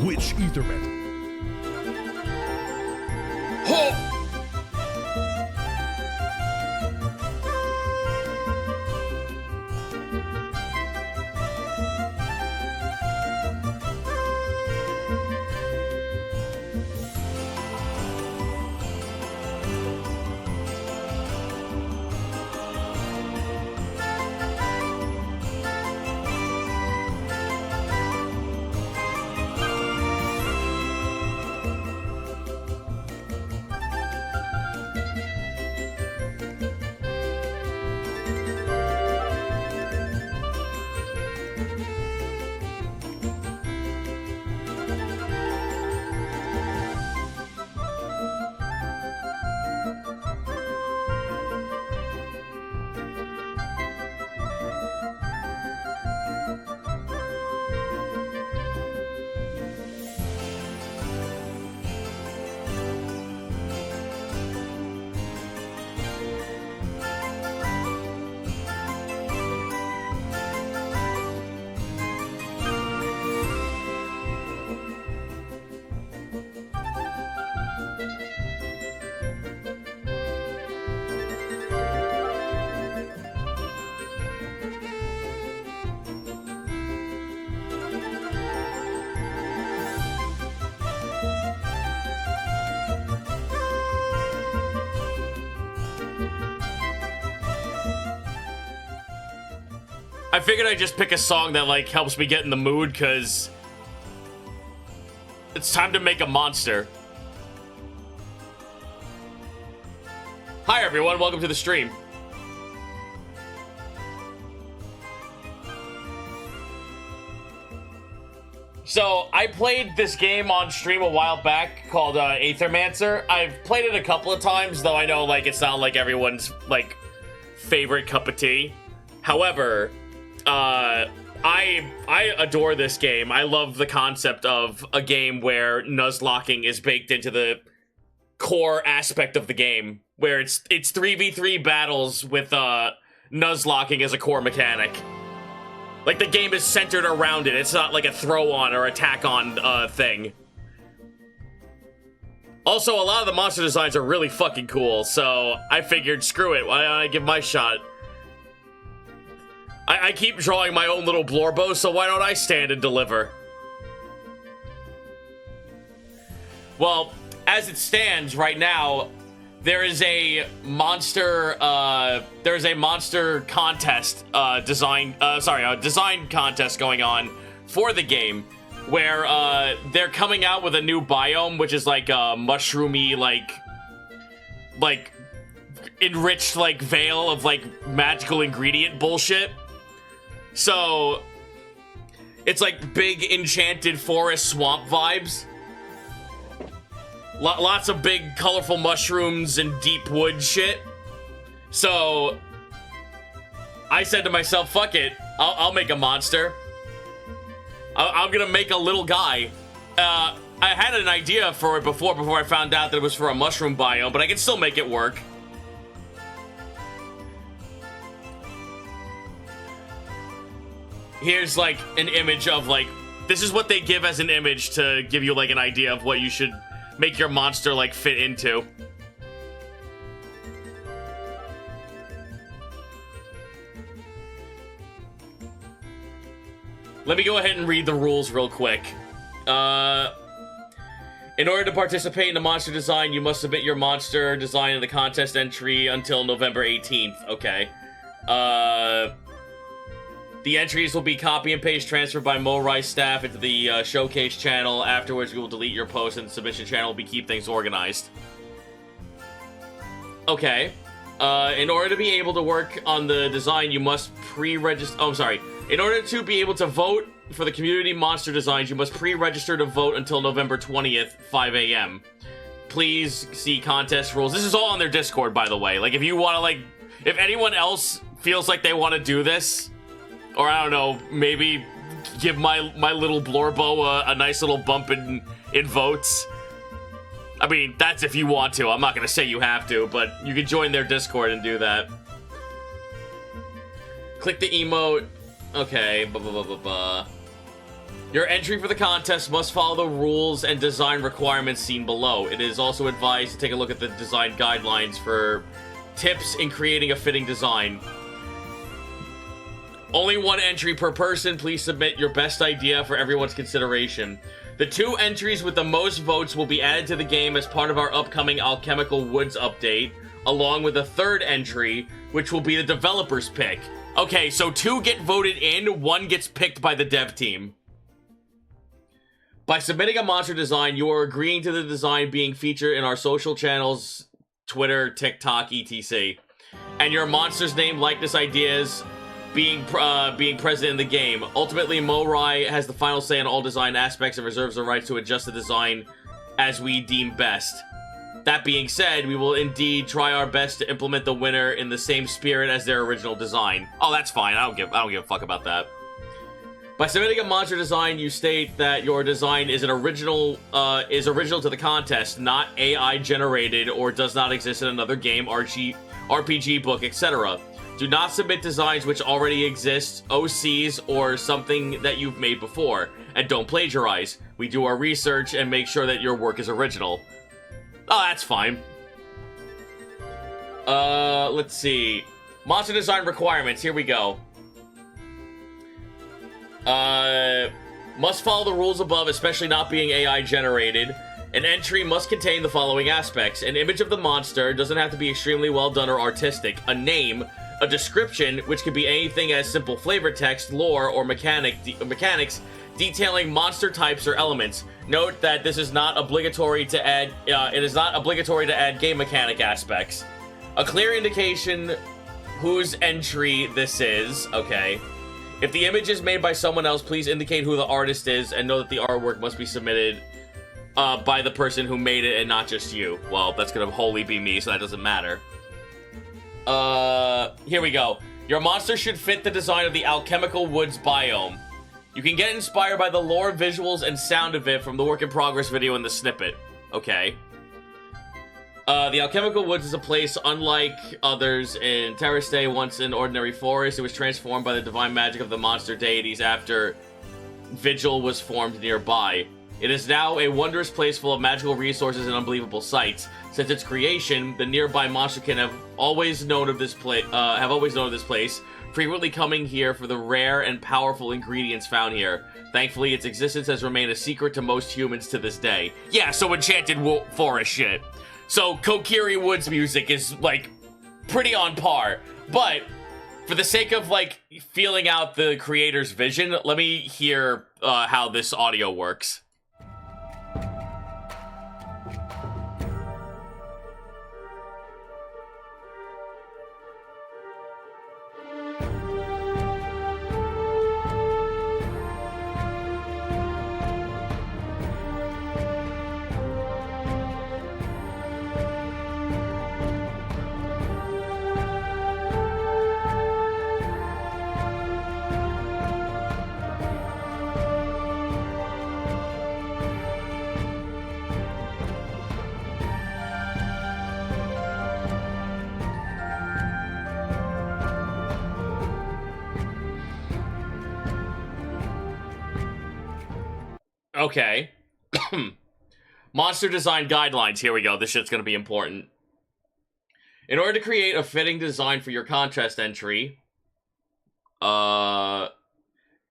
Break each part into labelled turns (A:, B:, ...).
A: Which Aethermancer?
B: Ho! I figured I'd just pick a song that, like, helps me get in the mood, because it's time to make a monster. Hi, everyone. Welcome to the stream. So, I played this game on stream a while back called Aethermancer. I've played it a couple of times, though I know, like, it's not, like, everyone's, like, favorite cup of tea. However, I adore this game. I love the concept of a game where nuzlocking is baked into the core aspect of the game, where it's 3v3 battles with nuzlocking as a core mechanic. Like, the game is centered around it. It's not like a throw-on or attack-on thing. Also, a lot of the monster designs are really fucking cool, so I figured, screw it, why don't I give my shot? I keep drawing my own little Blorbo, so why don't I stand and deliver? Well, as it stands right now, there is a monster contest, design contest going on for the game, where they're coming out with a new biome, which is like a mushroomy, like enriched, like, veil of, like, magical ingredient bullshit. So, it's like big enchanted forest swamp vibes. Lots of big colorful mushrooms and deep wood shit. So, I said to myself, fuck it, I'll make a monster. I'm gonna make a little guy. I had an idea for it before I found out that it was for a mushroom biome, but I can still make it work. Here's, like, an image of, like, this is what they give as an image to give you, like, an idea of what you should make your monster, like, fit into. Let me go ahead and read the rules real quick. In order to participate in the monster design, you must submit your monster design in the contest entry until November 18th. Okay. The entries will be copy and paste transferred by Mo Rice staff into the showcase channel. Afterwards, we will delete your post, and the submission channel will keep things organized. Okay. In order to be able to work on the design, you must pre-register... Oh, I'm sorry. In order to be able to vote for the community monster designs, you must pre-register to vote until November 20th, 5 a.m. Please see contest rules. This is all on their Discord, by the way. Like, if you want to, like... If anyone else feels like they want to do this... Or, I don't know, maybe give my little Blorbo a nice little bump in votes. I mean, that's if you want to. I'm not going to say you have to, but you can join their Discord and do that. Click the emote. Okay, Your entry for the contest must follow the rules and design requirements seen below. It is also advised to take a look at the design guidelines for tips in creating a fitting design. Only one entry per person. Please submit your best idea for everyone's consideration. The 2 entries with the most votes will be added to the game as part of our upcoming Alchemical Woods update, along with a 3rd entry, which will be the developer's pick. Okay, so 2 get voted in, 1 gets picked by the dev team. By submitting a monster design, you are agreeing to the design being featured in our social channels, Twitter, TikTok, etc. And your monster's name, likeness, ideas being present in the game. Ultimately, Morai has the final say on all design aspects and reserves the right to adjust the design as we deem best. That being said, we will indeed try our best to implement the winner in the same spirit as their original design. Oh, that's fine. I don't give a fuck about that. By submitting a monster design, you state that your design is original to the contest, not AI generated or does not exist in another game, RPG book, etc. Do not submit designs which already exist, OCs, or something that you've made before, and don't plagiarize. We do our research and make sure that your work is original. Oh, that's fine. Let's see. Monster design requirements, here we go. Must follow the rules above, especially not being AI generated. An entry must contain the following aspects. An image of the monster, doesn't have to be extremely well done or artistic. A name, a description, which could be anything as simple flavor text, lore, or mechanics, detailing monster types or elements. Note that this is not obligatory to add, game mechanic aspects. A clear indication whose entry this is, okay. If the image is made by someone else, please indicate who the artist is and know that the artwork must be submitted by the person who made it and not just you. Well, that's gonna wholly be me, so that doesn't matter. Here we go. Your monster should fit the design of the Alchemical Woods biome. You can get inspired by the lore, visuals, and sound of it from the work in progress video in the snippet. Okay. The Alchemical Woods is a place unlike others in Terrastay, once an ordinary forest. It was transformed by the divine magic of the monster deities after Vigil was formed nearby. It is now a wondrous place full of magical resources and unbelievable sights. Since its creation, the nearby monsterkin have always known of this place, frequently coming here for the rare and powerful ingredients found here. Thankfully, its existence has remained a secret to most humans to this day. Yeah, so Enchanted Forest shit. So, Kokiri Woods music is, like, pretty on par. But, for the sake of, like, feeling out the creator's vision, let me hear how this audio works. Okay. Monster design guidelines. Here we go. This shit's gonna be important. In order to create a fitting design for your contest entry, and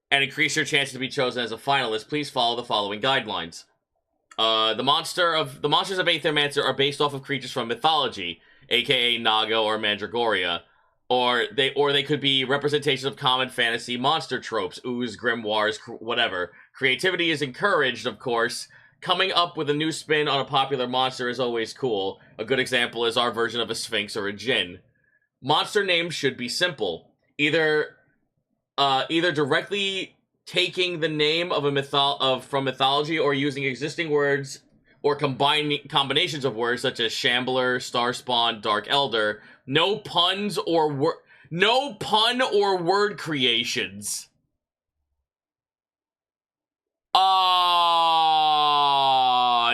B: increase your chance to be chosen as a finalist, please follow the following guidelines. The monsters of Aethermancer are based off of creatures from mythology, aka Naga or Mandragoria. Or they could be representations of common fantasy monster tropes, ooze, grimoires, whatever. Creativity is encouraged, of course. Coming up with a new spin on a popular monster is always cool. A good example is our version of a Sphinx or a Djinn. Monster names should be simple. Either directly taking the name of from mythology or using existing words or combinations of words such as Shambler, Starspawn, Dark Elder. No puns or word creations.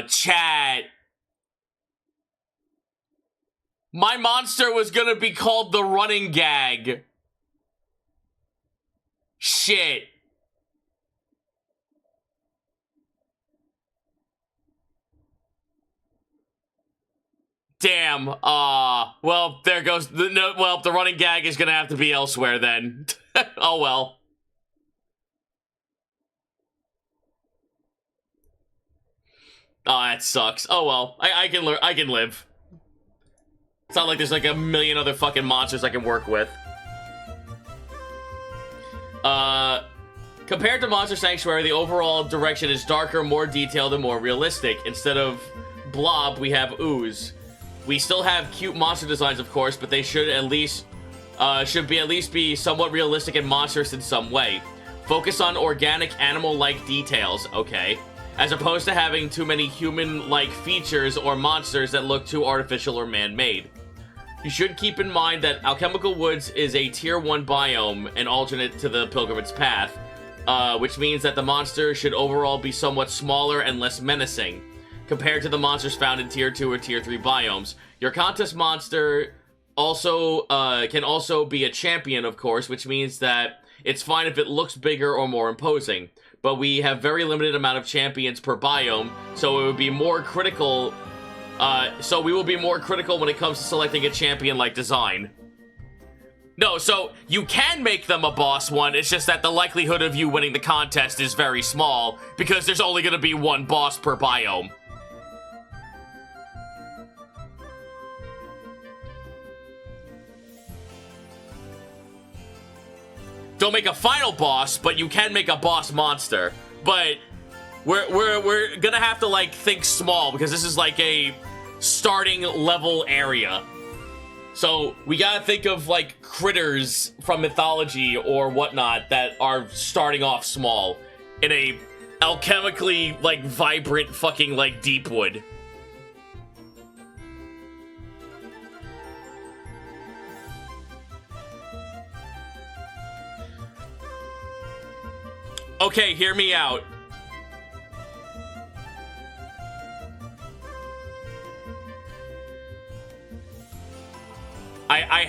B: Chat. My monster was gonna be called the Running Gag. Shit. Damn. Well, there goes the no. Well, the running gag is gonna have to be elsewhere then. Oh well. Oh, that sucks. Oh well. I can learn. I can live. It's not like there's like a million other fucking monsters I can work with. Compared to Monster Sanctuary, the overall direction is darker, more detailed, and more realistic. Instead of blob, we have ooze. We still have cute monster designs, of course, but they should at least be somewhat realistic and monstrous in some way. Focus on organic, animal-like details, okay, as opposed to having too many human-like features or monsters that look too artificial or man-made. You should keep in mind that Alchemical Woods is a Tier 1 biome, an alternate to the Pilgrimage Path, which means that the monster should overall be somewhat smaller and less menacing, compared to the monsters found in Tier 2 or Tier 3 biomes. Your contest monster also can also be a champion, of course, which means that it's fine if it looks bigger or more imposing. But we have very limited amount of champions per biome, so it would be more critical. So we will be more critical when it comes to selecting a champion-like design. No, so you can make them a boss one, it's just that the likelihood of you winning the contest is very small, because there's only going to be one boss per biome. Don't make a final boss, but you can make a boss monster. But we're gonna have to like think small, because this is like a starting level area. So we gotta think of like critters from mythology or whatnot that are starting off small in a alchemically like vibrant fucking like deep wood. Okay, hear me out. I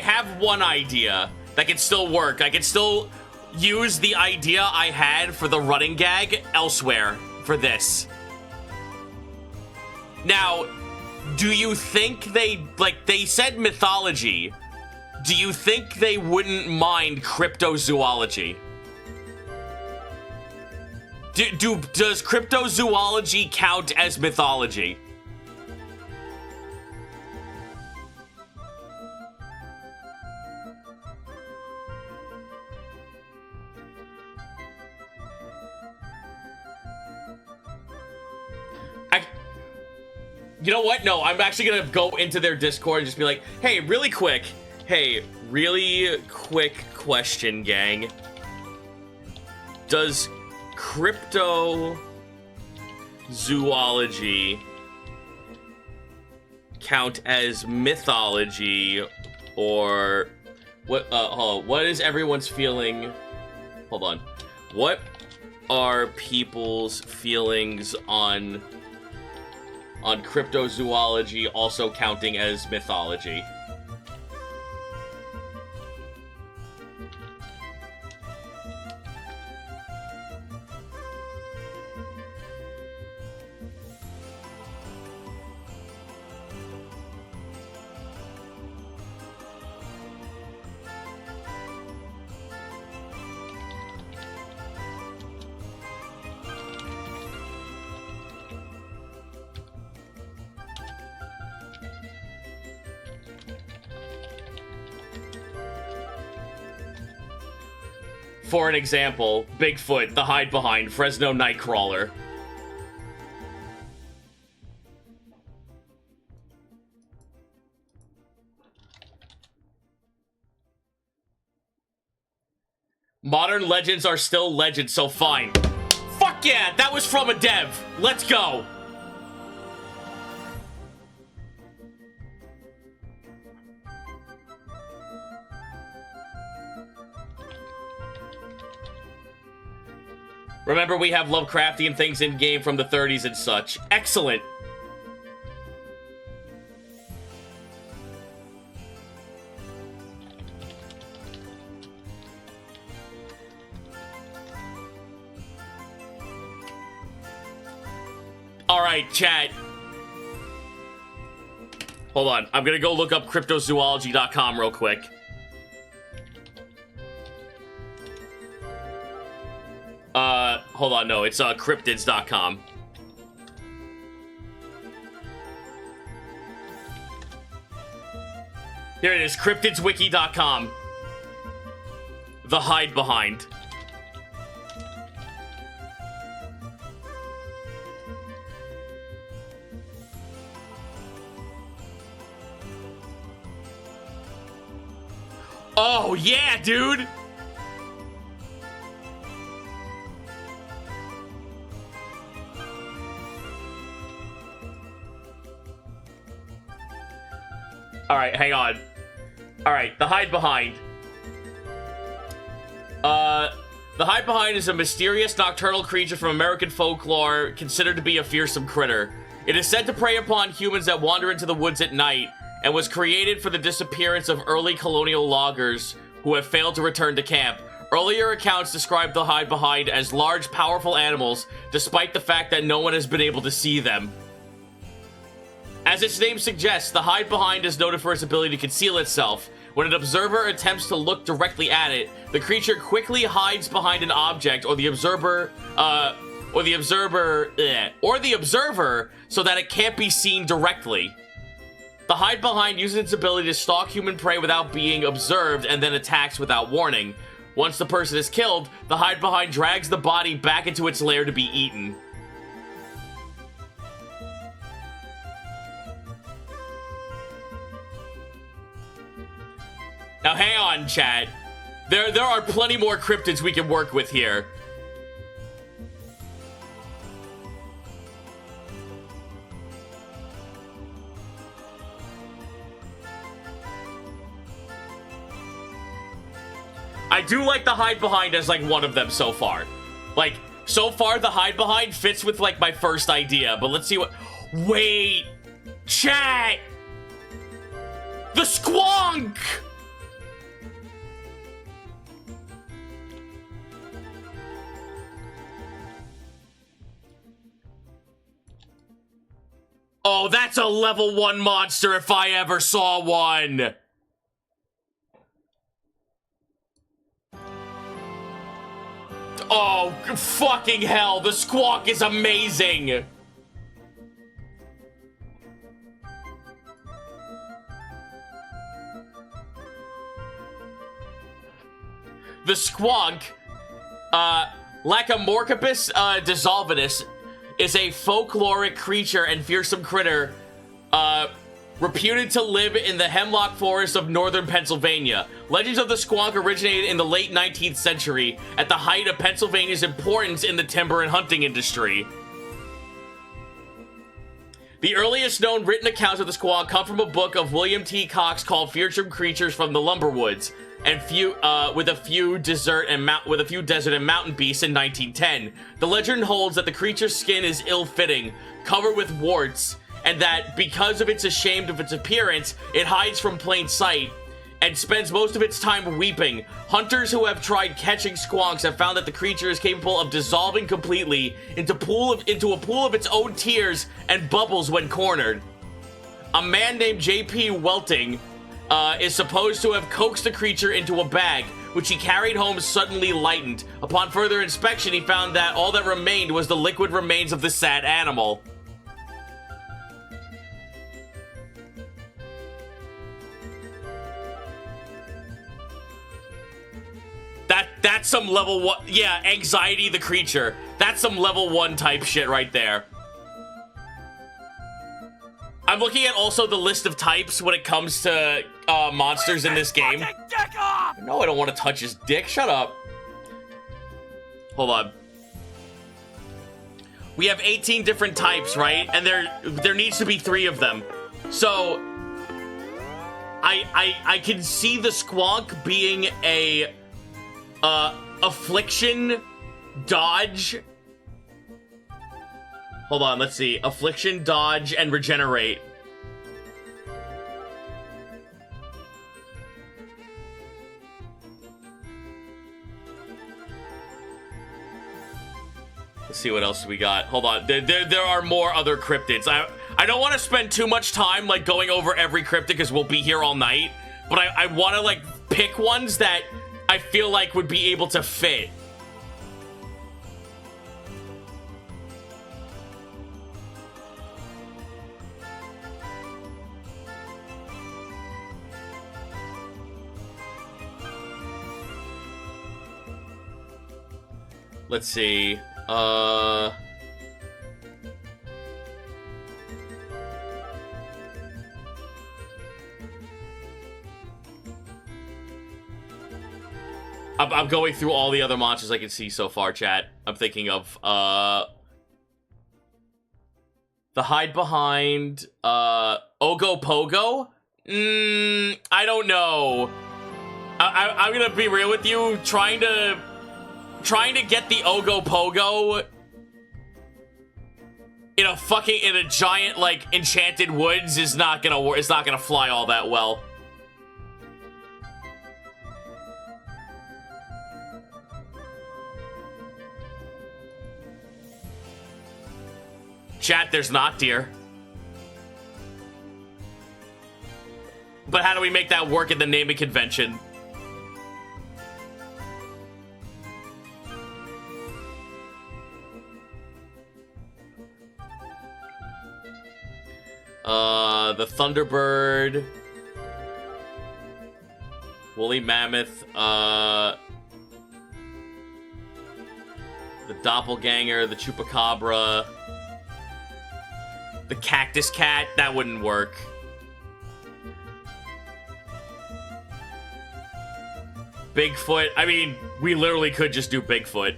B: have one idea that can still work. I can still use the idea I had for the running gag elsewhere for this. Now, do you think they said mythology. Do you think they wouldn't mind cryptozoology? Does cryptozoology count as mythology? You know what? No, I'm actually gonna go into their Discord and just be like, hey, really quick question, gang. Does cryptozoology count as mythology, or what is everyone's feeling? Hold on. What are people's feelings on cryptozoology also counting as mythology? For an example, Bigfoot, the hide behind, Fresno Nightcrawler. Modern legends are still legends, so fine. Fuck yeah, that was from a dev. Let's go. Remember, we have Lovecraftian things in-game from the 30s and such. Excellent. Alright, chat. Hold on. I'm gonna go look up cryptozoology.com real quick. Hold on. No, it's cryptids.com. Here it is, cryptidswiki.com. The hide behind. Oh, yeah, dude! Alright, hang on. Alright, the hide behind. The hide behind is a mysterious nocturnal creature from American folklore considered to be a fearsome critter. It is said to prey upon humans that wander into the woods at night and was created for the disappearance of early colonial loggers who have failed to return to camp. Earlier accounts described the hide behind as large, powerful animals, despite the fact that no one has been able to see them. As its name suggests, the hide behind is noted for its ability to conceal itself. When an observer attempts to look directly at it, the creature quickly hides behind an object or the observer, so that it can't be seen directly. The hide behind uses its ability to stalk human prey without being observed and then attacks without warning. Once the person is killed, the hide behind drags the body back into its lair to be eaten. Now hang on, chat. There are plenty more cryptids we can work with here. I do like the hide behind as like one of them so far. Like, so far the hide behind fits with like my first idea, but let's see what... Wait! Chat! The squonk! Oh, that's a level 1 monster if I ever saw one! Oh, fucking hell, the squawk is amazing! The squonk, Lacamorcopus dissolvidus, is a folkloric creature and fearsome critter, reputed to live in the hemlock forest of northern Pennsylvania. Legends of the squonk originated in the late 19th century, at the height of Pennsylvania's importance in the timber and hunting industry. The earliest known written accounts of the squonk come from a book of William T. Cox called Fearsome Creatures from the Lumberwoods, and with a few desert and mountain beasts in 1910. The legend holds that the creature's skin is ill-fitting, covered with warts, and that because of it's ashamed of its appearance, it hides from plain sight and spends most of its time weeping. Hunters who have tried catching squonks have found that the creature is capable of dissolving completely into a pool of its own tears and bubbles when cornered. A man named J.P. Welting is supposed to have coaxed the creature into a bag, which he carried home suddenly lightened. Upon further inspection, he found that all that remained was the liquid remains of the sad animal. That's some level 1, yeah, anxiety the creature. That's some level 1 type shit right there. I'm looking at also the list of types when it comes to monsters in this game. No, I don't want to touch his dick. Shut up. Hold on. We have 18 different types, right? And there needs to be 3 of them. So I can see the squonk being a affliction, dodge. Hold on, let's see. Affliction, dodge, and regenerate. Let's see what else we got. Hold on. There are more other cryptids. I don't want to spend too much time, like, going over every cryptid because we'll be here all night. But I want to, like, pick ones that I feel like would be able to fit. Let's see. I'm going through all the other monsters I can see so far, chat. I'm thinking of, the Hide Behind, Ogo Pogo? I don't know. I'm gonna be real with you, trying to get the Ogo Pogo in a giant, like, enchanted woods is not gonna work. It's not gonna fly all that well. Chat, there's not, dear. But how do we make that work in the naming convention? The Thunderbird, Woolly Mammoth, the Doppelganger, the Chupacabra, the Cactus Cat, that wouldn't work. Bigfoot, I mean, we literally could just do Bigfoot.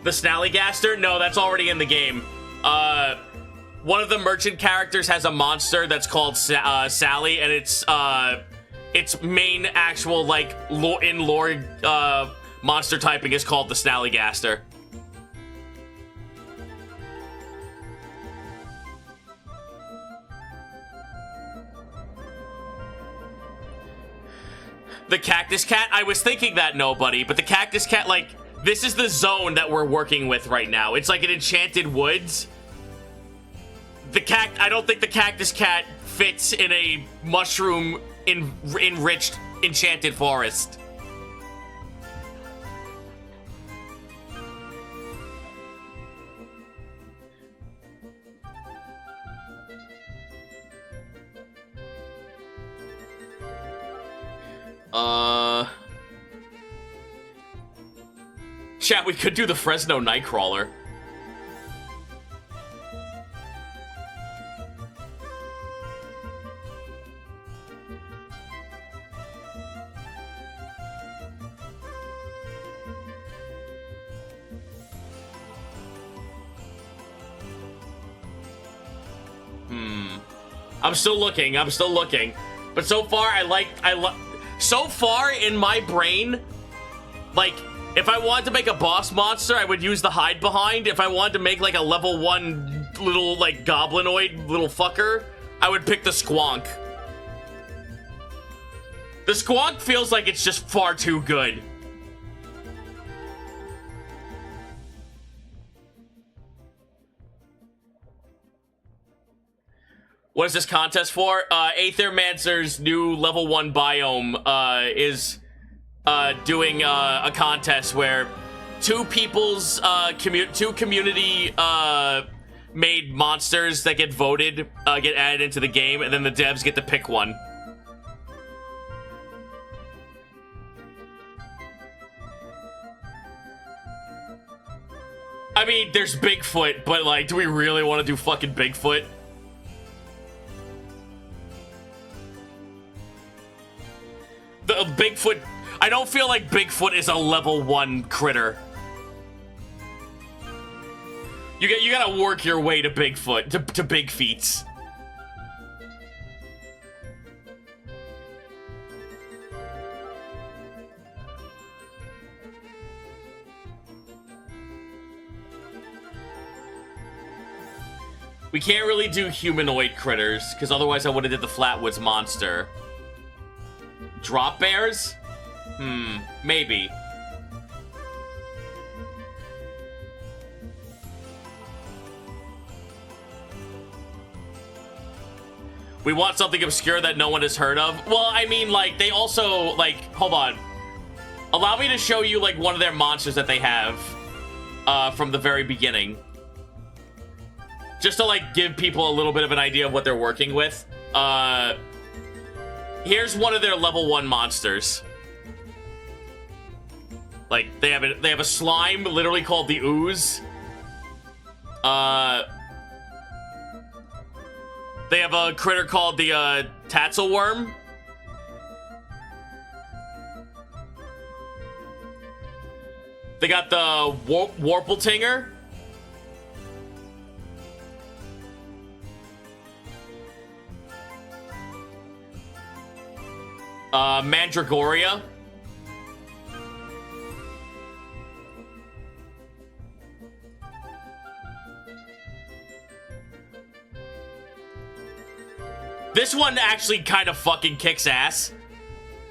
B: The Snallygaster? No, that's already in the game. One of the merchant characters has a monster that's called Sally, and its main actual, like, lore monster typing is called the Snallygaster. The Cactus Cat? I was thinking that, nobody, but the Cactus Cat, like, this is the zone that we're working with right now. It's like an enchanted woods. I don't think the Cactus Cat fits in a mushroom enriched enchanted forest. Chat, we could do the Fresno Nightcrawler. I'm still looking. But so far, so far in my brain, like, if I wanted to make a boss monster, I would use the Hide Behind. If I wanted to make, like, a level 1 little, like, goblinoid little fucker, I would pick the Squonk. The Squonk feels like it's just far too good. What is this contest for? Aethermancer's new level 1 biome is doing a contest where two community made monsters that get voted get added into the game, and then the devs get to pick one. I mean, there's Bigfoot, but, like, do we really want to do fucking Bigfoot? The Bigfoot, I don't feel like Bigfoot is a level 1 critter. You gotta work your way to Bigfoot, to big feats. We can't really do humanoid critters, because otherwise I would have did the Flatwoods monster. drop bears? Maybe. We want something obscure that no one has heard of. Well, I mean, like, they also, like, hold on. Allow me to show you, like, one of their monsters that they have from the very beginning. Just to, like, give people a little bit of an idea of what they're working with. Here's one of their level 1 monsters. Like, they have a slime literally called the Ooze. They have a critter called the Tatzelworm. They got the Warpletinger. Mandragoria. This one actually kind of fucking kicks ass.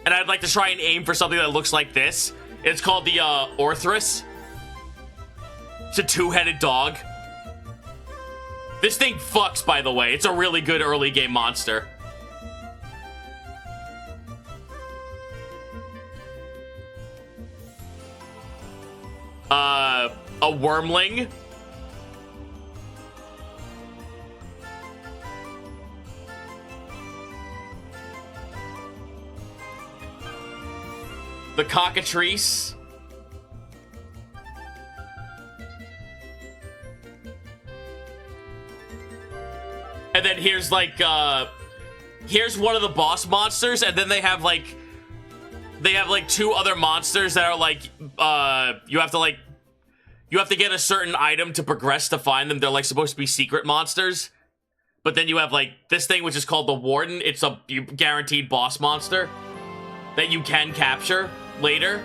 B: And I'd like to try and aim for something that looks like this. It's called the Orthrus. It's a 2-headed dog. This thing fucks, by the way. It's a really good early game monster. A wormling. The cockatrice. And then here's like, here's one of the boss monsters, and then they have like 2 other monsters that are like, you have to get a certain item to progress to find them. They're like supposed to be secret monsters. But then you have like this thing which is called the Warden. It's a guaranteed boss monster that you can capture later.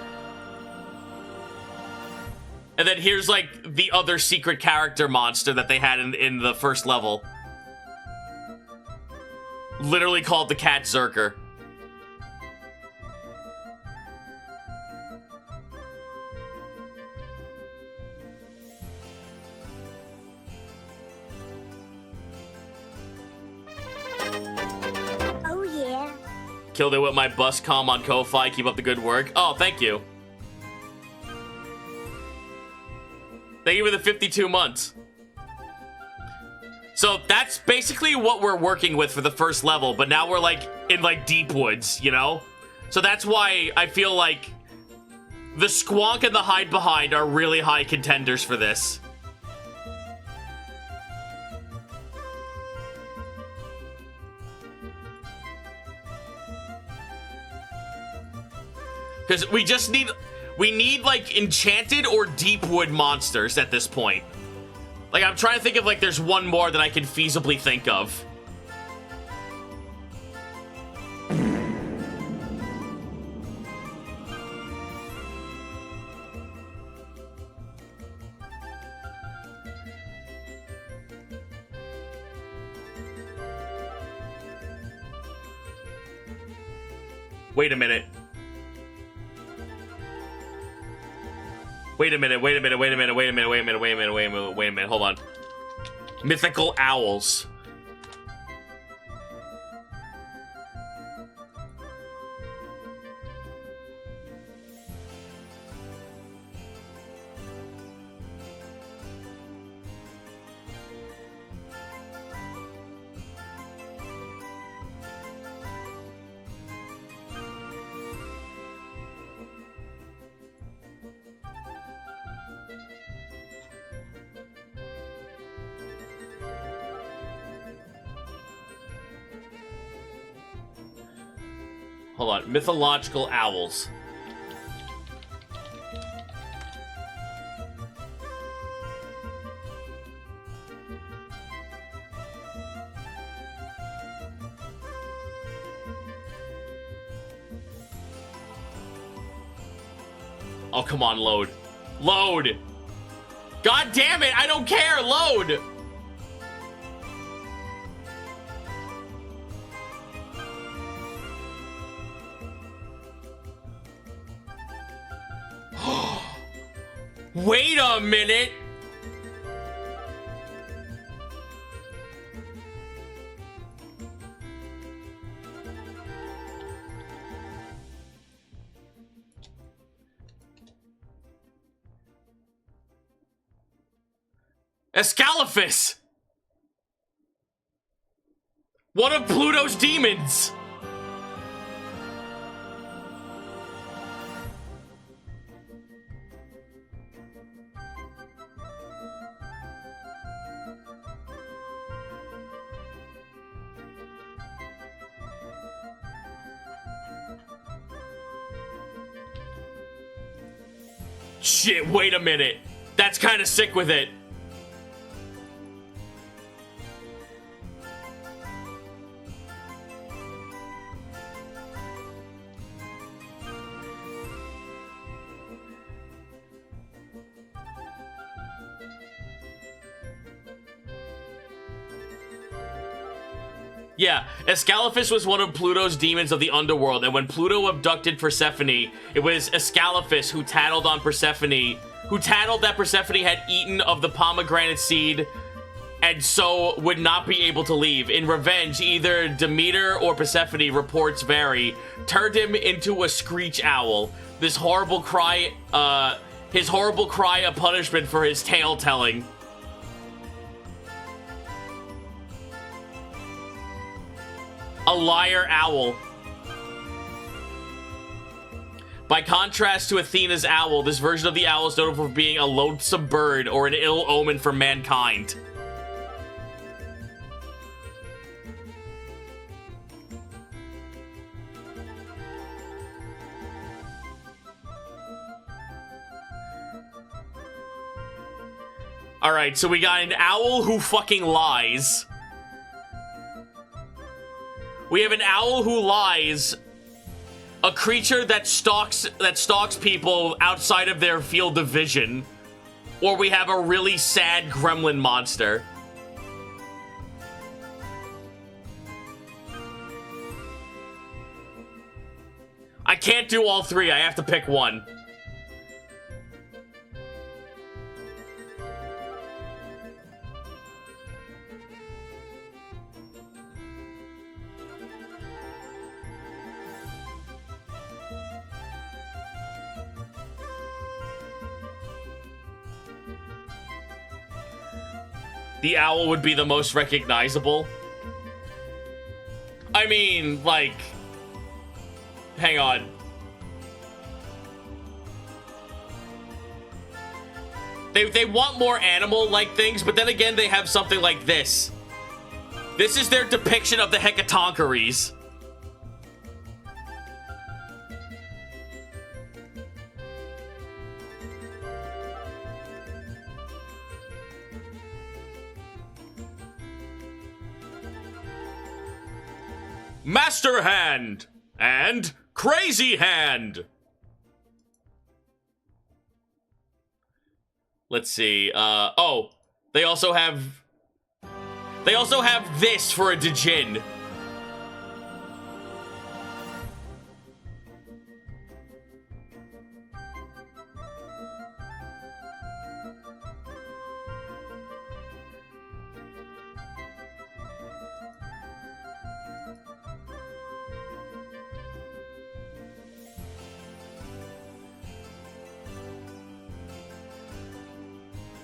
B: And then here's like the other secret character monster that they had in the first level. Literally called the Cat Zerker.
A: Oh yeah.
B: Killed it with my bus comm on Ko-Fi. Keep up the good work. Oh, thank you. Thank you for the 52 months. So that's basically what we're working with for the first level, but now we're like in like deep woods, you know? So that's why I feel like the Squonk and the Hide Behind are really high contenders for this. Because we need like enchanted or deep wood monsters at this point. Like, I'm trying to think of like there's one more that I can feasibly think of. Wait a minute. Wait a minute, hold on. Mythical owls. Hold on. Mythological owls. Oh, come on, load. Load! God damn it, I don't care, load! Wait a minute! Escalifus! One of Pluto's demons! Shit, wait a minute. That's kind of sick with it. Yeah, Escalifus was one of Pluto's demons of the underworld, and when Pluto abducted Persephone, it was Escalifus who tattled on Persephone, who tattled that Persephone had eaten of the pomegranate seed, and so would not be able to leave. In revenge, either Demeter or Persephone, reports vary, turned him into a screech owl. This horrible cry, his horrible cry a punishment for his tale telling. A liar owl. By contrast to Athena's owl, this version of the owl is notable for being a loathsome bird or an ill omen for mankind. Alright, so we got an owl who fucking lies. We have an owl who lies, a creature that stalks people outside of their field of vision, or we have a really sad gremlin monster. I can't do all three, I have to pick one. The owl would be the most recognizable. I mean, like... Hang on. They want more animal-like things, but then again, they have something like this. This is their depiction of the Hecatoncheires. Master Hand and Crazy Hand. Let's see. Oh, they also have this for a Djinn.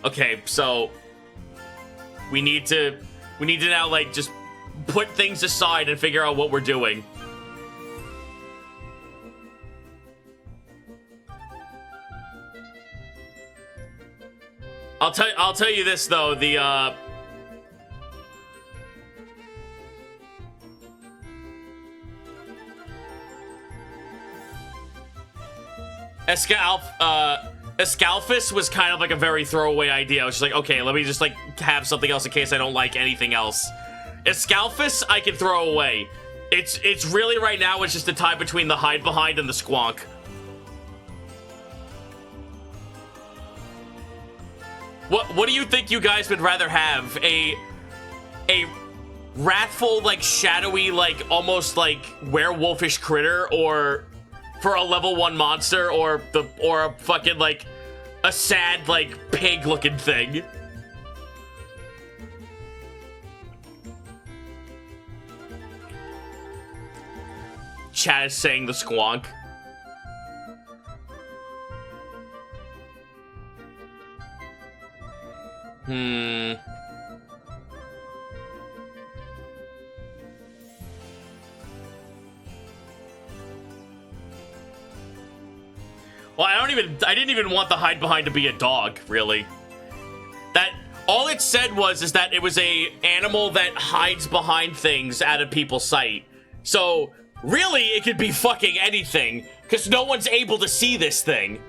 B: Okay, so we need to now, like, just put things aside and figure out what we're doing. I'll tell you this though, the Escalifus was kind of like a very throwaway idea. I was just like, okay, let me just like have something else in case I don't like anything else. Escalifus, I can throw away. It's really right now, it's just a tie between the hide behind and the squonk. What do you think you guys would rather have? A wrathful, like shadowy, like almost like werewolfish critter, or for a level 1 monster, or a fucking like a sad, like, pig-looking thing. Chat is saying the squonk. Well, I didn't even want the hide behind to be a dog, really. All it said is that it was a animal that hides behind things out of people's sight. So, really, it could be fucking anything, because no one's able to see this thing.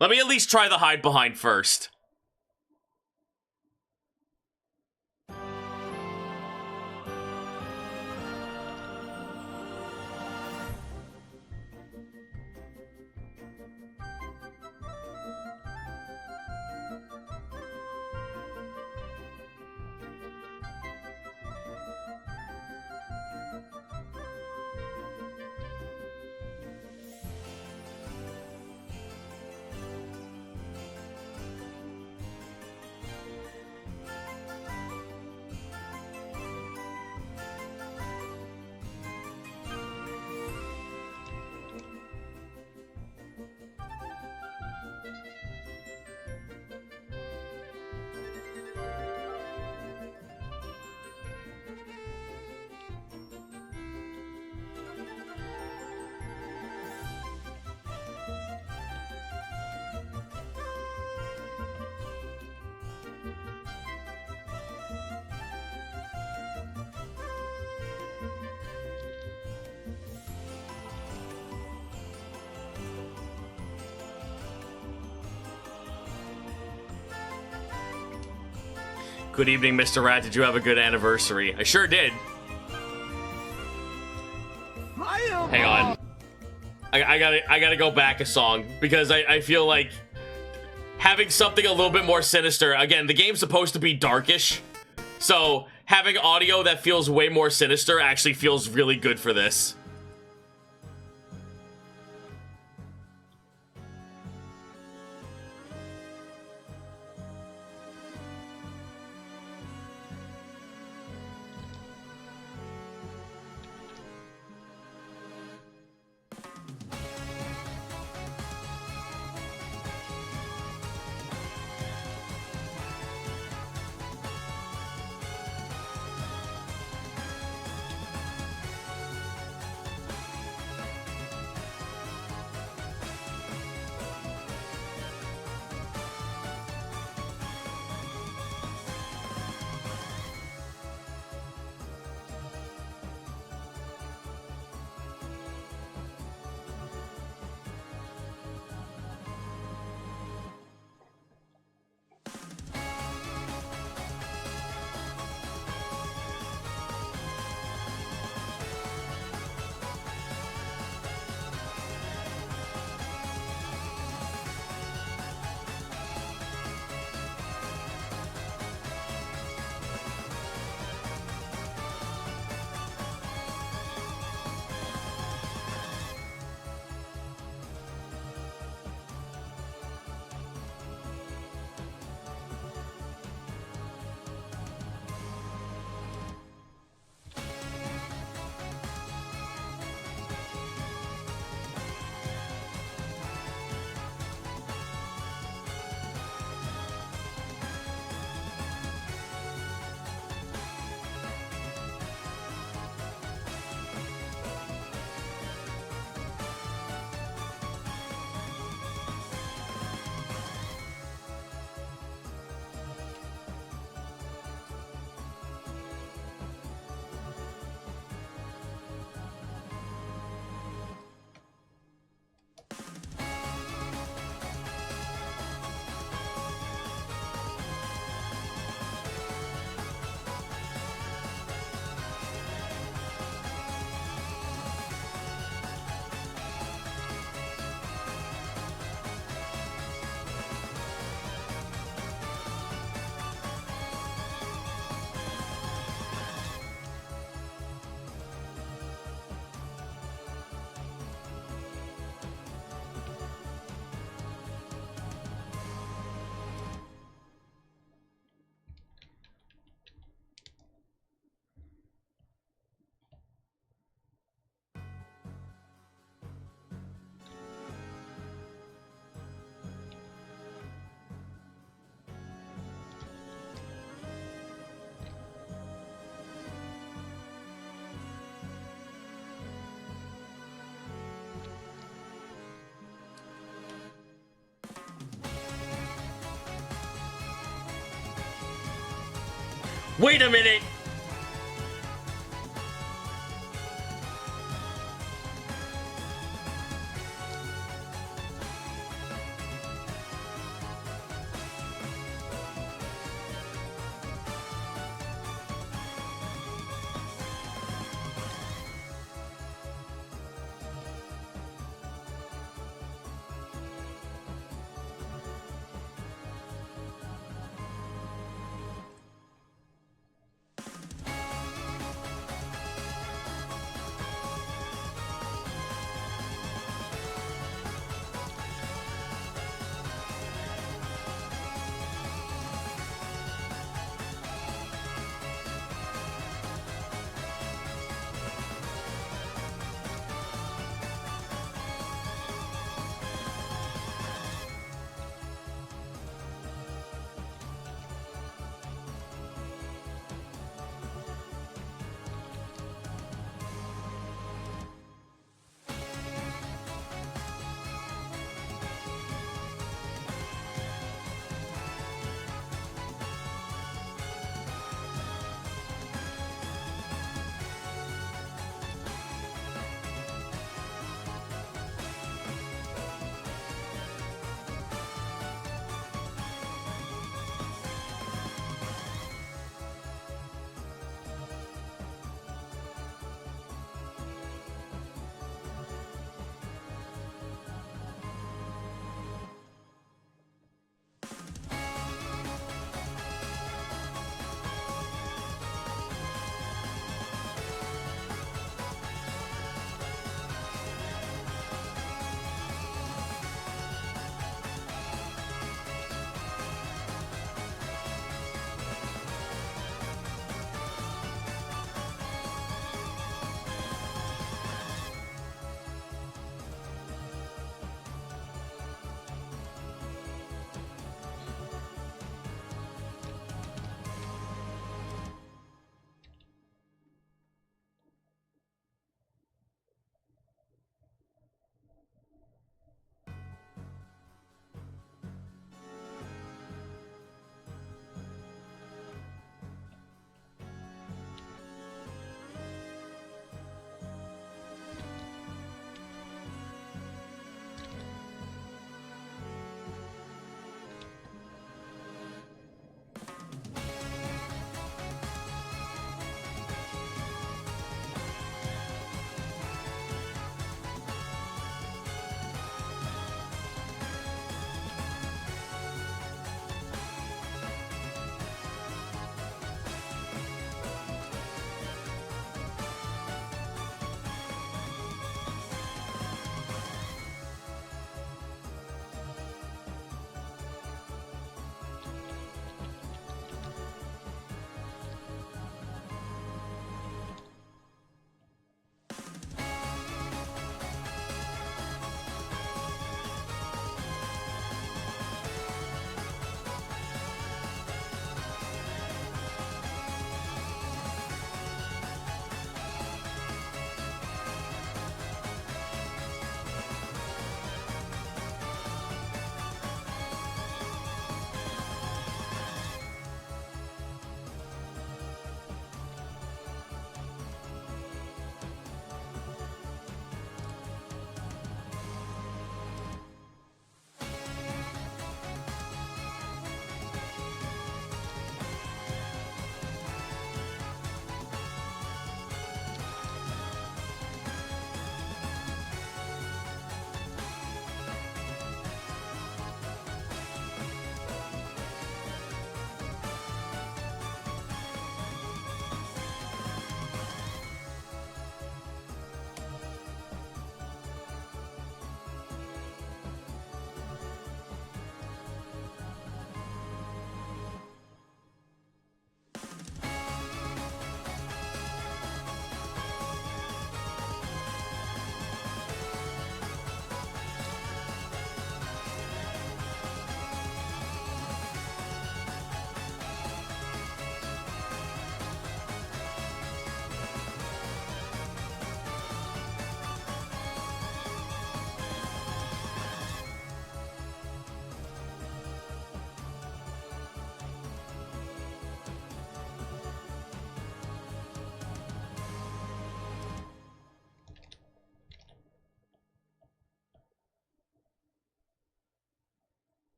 B: Let me at least try the hide behind first. Good evening, Mr. Rat. Did you have a good anniversary? I sure did. Hang on. I gotta go back a song because I feel like having something a little bit more sinister. Again, the game's supposed to be darkish, so having audio that feels way more sinister actually feels really good for this. Wait a minute!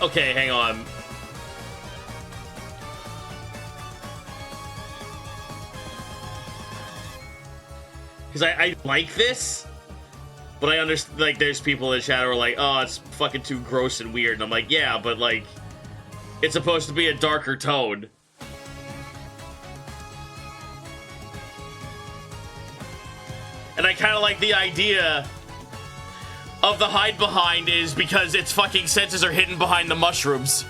B: Okay, hang on. Because I like this, but I understand, like, there's people in the chat who are like, oh, it's fucking too gross and weird. And I'm like, yeah, but, like, it's supposed to be a darker tone. And I kind of like the idea of the hide behind is because its fucking senses are hidden behind the mushrooms.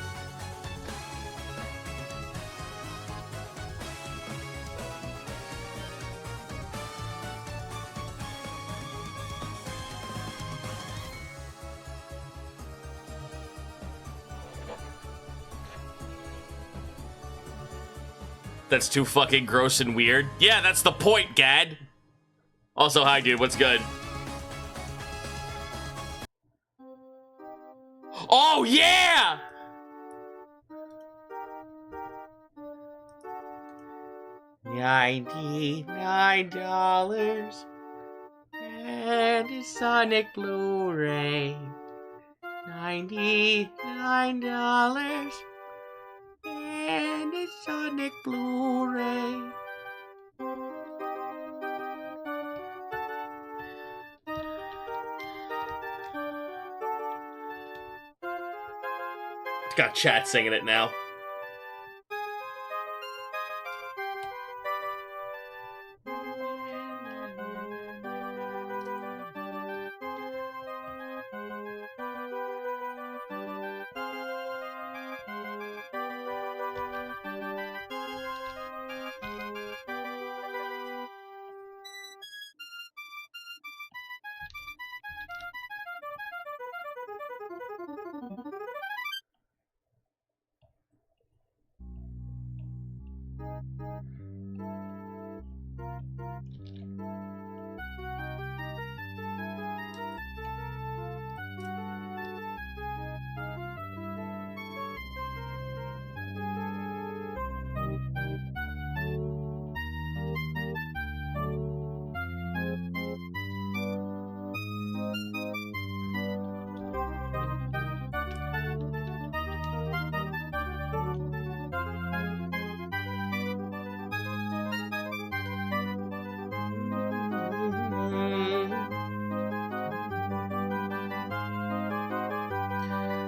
B: That's too fucking gross and weird. Yeah, that's the point, Gad. Also, hi, dude. What's good? Oh, yeah! $99 and a Sonic Blu-ray. $99 and a Sonic Blu-ray. Got chat singing it now.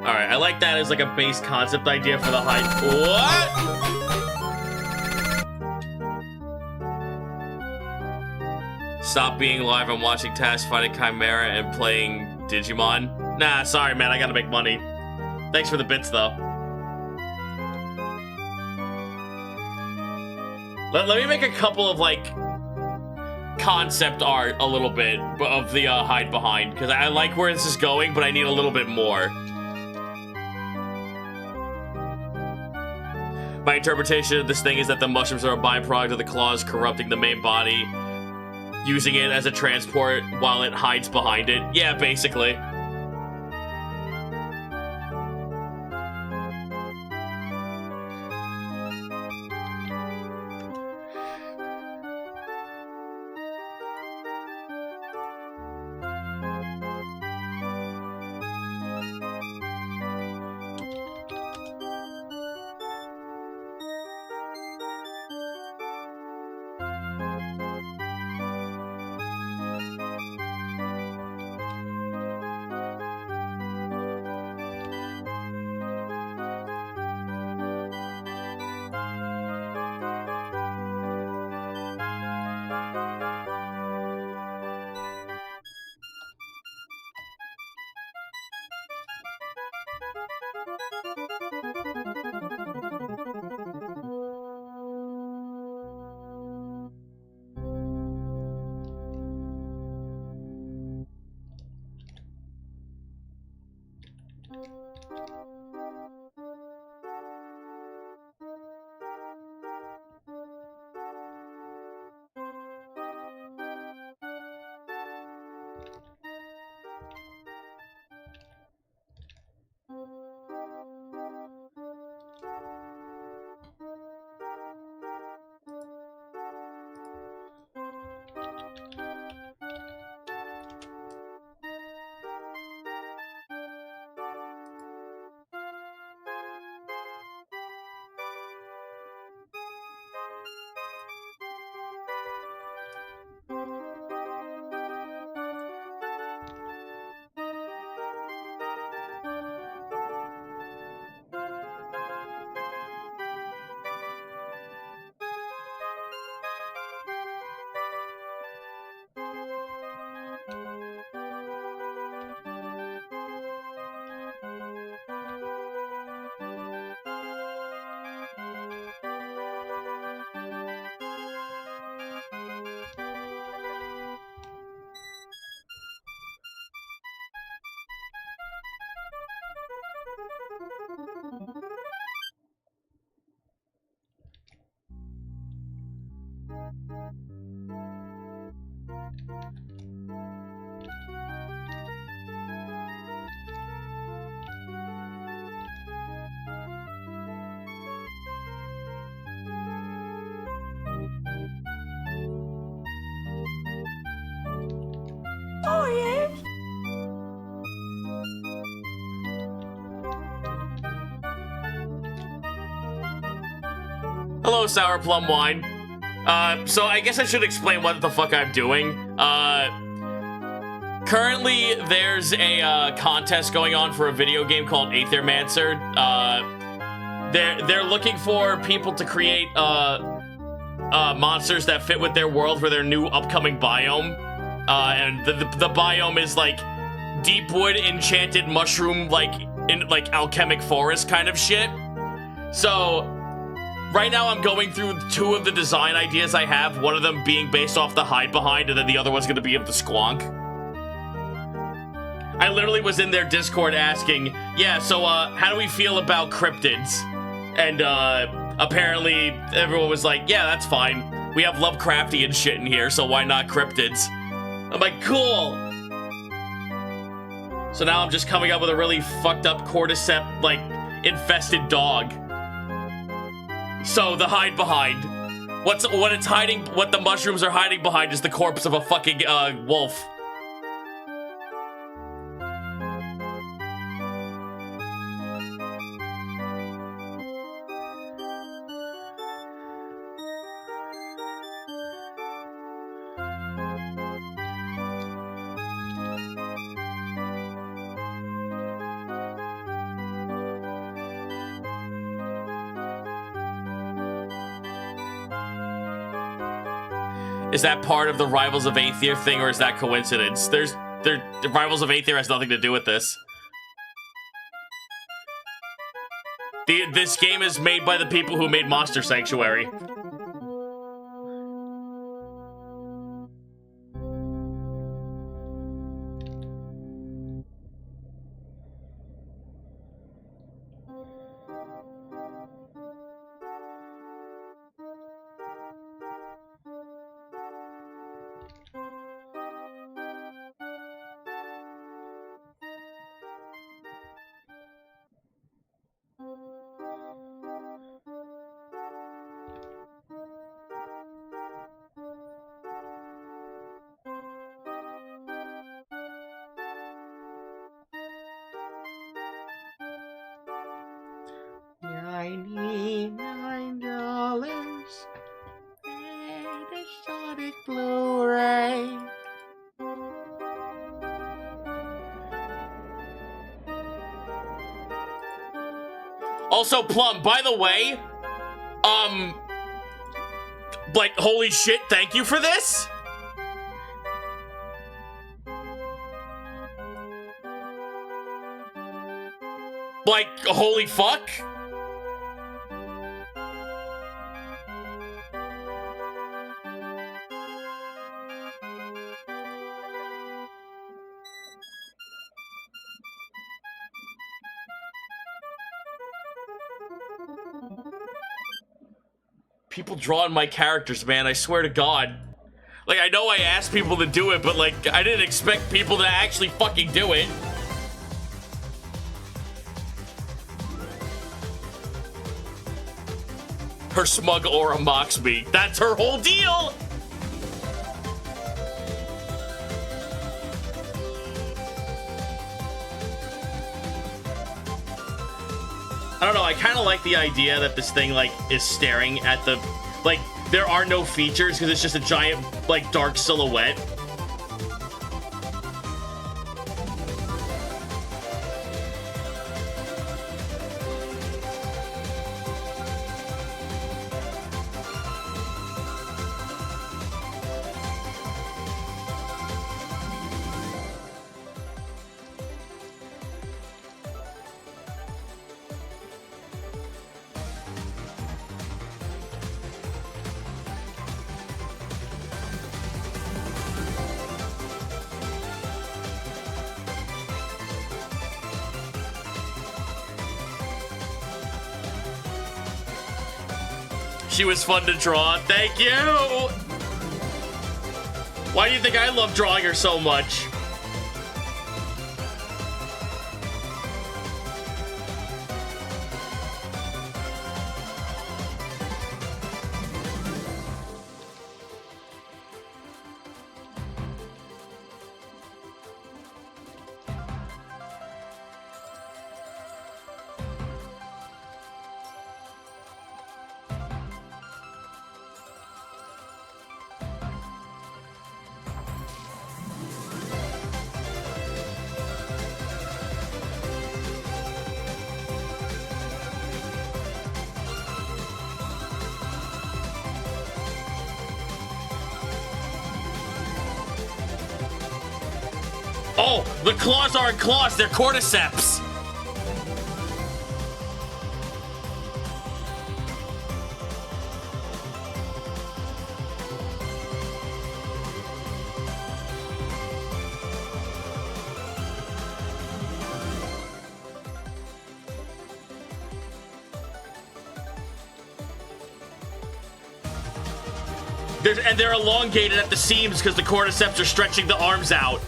B: Alright, I like that as like a base concept idea for the hide. What? Stop being live. I'm watching Task fighting Chimera and playing Digimon. Nah, sorry, man. I gotta make money. Thanks for the bits, though. Let me make a couple of, like, concept art a little bit of the hide behind, because I like where this is going, but I need a little bit more. My interpretation of this thing is that the mushrooms are a byproduct of the claws corrupting the main body, using it as a transport while it hides behind it. Yeah, basically.
A: Oh, yes.
B: Hello, Sour Plum Wine. So I guess I should explain what the fuck I'm doing. Currently, there's a contest going on for a video game called Aethermancer. They're looking for people to create monsters that fit with their world for their new upcoming biome. And the biome is like deep wood, enchanted mushroom, like in like alchemic forest kind of shit. So right now I'm going through 2 of the design ideas I have, one of them being based off the hide behind, and then the other one's gonna be of the squonk. I literally was in their Discord asking, yeah, so how do we feel about cryptids? And apparently everyone was like, yeah, that's fine. We have Lovecraftian shit in here, so why not cryptids? I'm like, cool. So now I'm just coming up with a really fucked up cordyceps, like, infested dog. So the hide behind. What the mushrooms are hiding behind is the corpse of a fucking wolf. Is that part of the Rivals of Aether thing, or is that coincidence? The Rivals of Aether has nothing to do with this. This game is made by the people who made Monster Sanctuary.
A: $99 and a Sonic Blu-ray.
B: Also, Plum, by the way, like, holy shit, thank you for this? Like, holy fuck? People drawing my characters, man, I swear to God. Like, I know I asked people to do it, but, like, I didn't expect people to actually fucking do it. Her smug aura mocks me. That's her whole deal! I don't know, I kind of like the idea that this thing, like, is staring at the... Like, there are no features because it's just a giant, like, dark silhouette. She was fun to draw. Thank you! Why do you think I love drawing her so much? Oh, the claws aren't claws, they're cordyceps. And they're elongated at the seams because the cordyceps are stretching the arms out.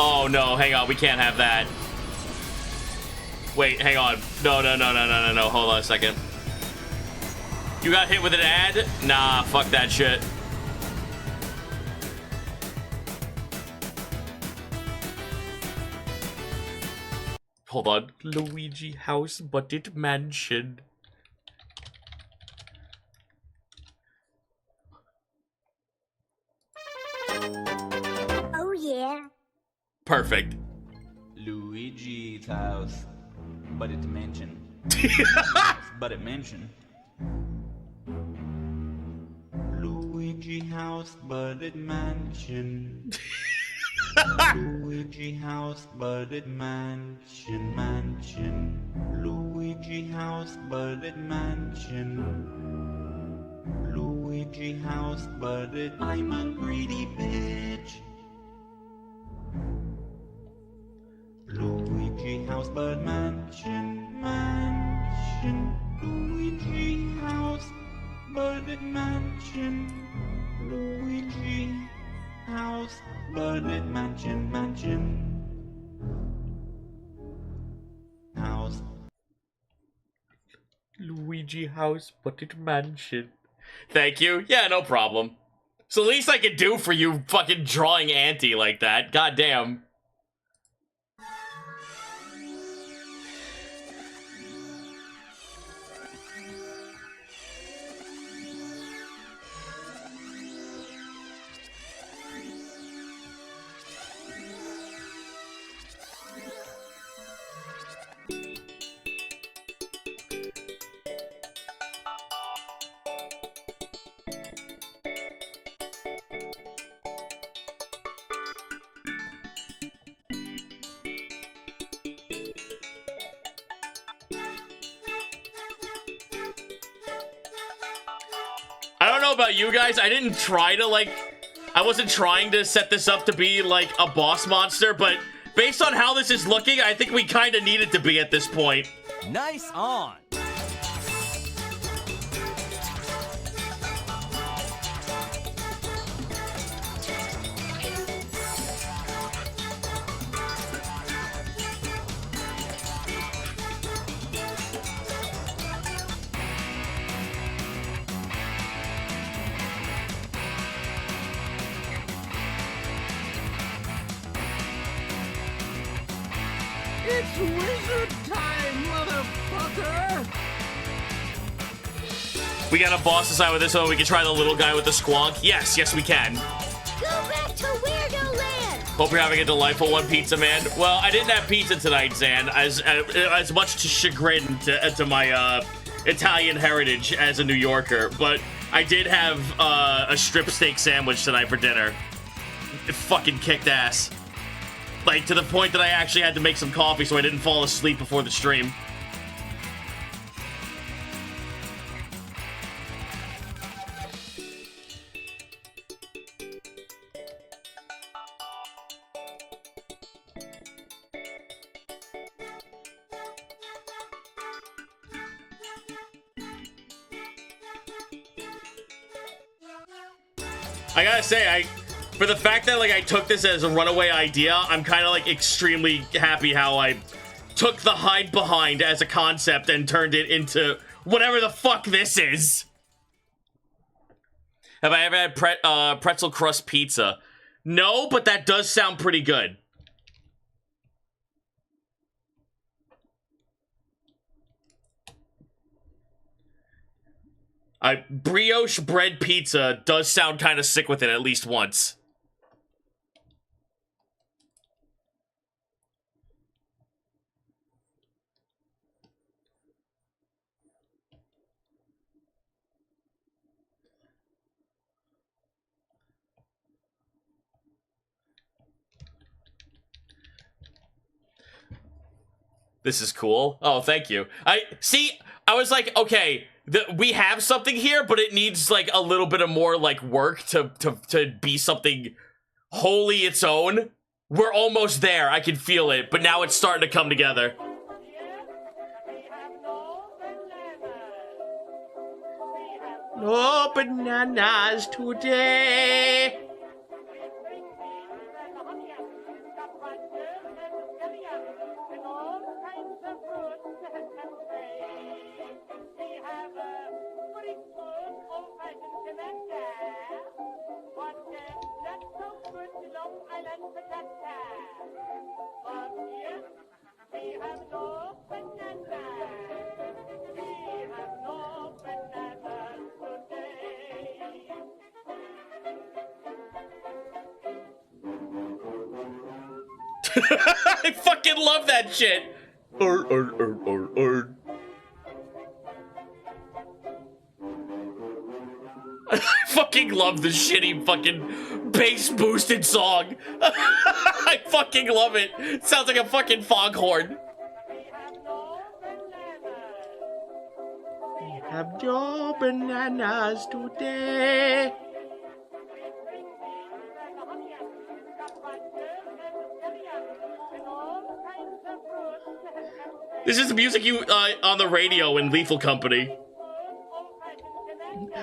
B: Oh no, hang on, we can't have that. Wait, hang on. No, hold on a second. You got hit with an ad? Nah, fuck that shit. Hold on. Luigi house, but it mansion.
C: Oh yeah.
B: Perfect.
D: Luigi's house, but it's mansion. But it mansion. Luigi house, but it mansion. Luigi house, but it mansion, mansion. Luigi house, but it mansion. Luigi house, but it. I'm a greedy bitch. Luigi house, but mansion, mansion. Luigi house, but it mansion. Luigi house, but it mansion, mansion. House.
B: Luigi house, but it mansion. Thank you. Yeah, no problem. It's the least I can do for you fucking drawing Auntie like that. Goddamn. I don't know about you guys, I didn't try to, like, I wasn't trying to set this up to be, like, a boss monster, but based on how this is looking, I think we kind of need it to be at this point.
E: Nice on!
A: It's wizard time, motherfucker!
B: We got a boss aside with this one. We can try the little guy with the squonk. Yes, yes, we can.
C: Go back to Weirdo Land!
B: Hope you're having a delightful one, Pizza Man. Well, I didn't have pizza tonight, Zan, as much to chagrin to my Italian heritage as a New Yorker, but I did have a strip steak sandwich tonight for dinner. It fucking kicked ass. Like, to the point that I actually had to make some coffee so I didn't fall asleep before the stream. I gotta say, for the fact that like I took this as a runaway idea, I'm kind of like extremely happy how I took the hide behind as a concept and turned it into whatever the fuck this is. Have I ever had pretzel crust pizza? No, but that does sound pretty good. Brioche bread pizza does sound kind of sick with it at least once. This is cool. Oh, thank you. I was like, okay, we have something here, but it needs like a little bit of more like work to be something wholly its own. We're almost there. I can feel it, but now it's starting to come together.
A: No bananas today.
B: I fucking love that shit. I fucking love the shitty fucking bass boosted song. I fucking love it. It sounds like a fucking foghorn.
A: Have no bananas today.
B: This is the music you on the radio in Lethal Company.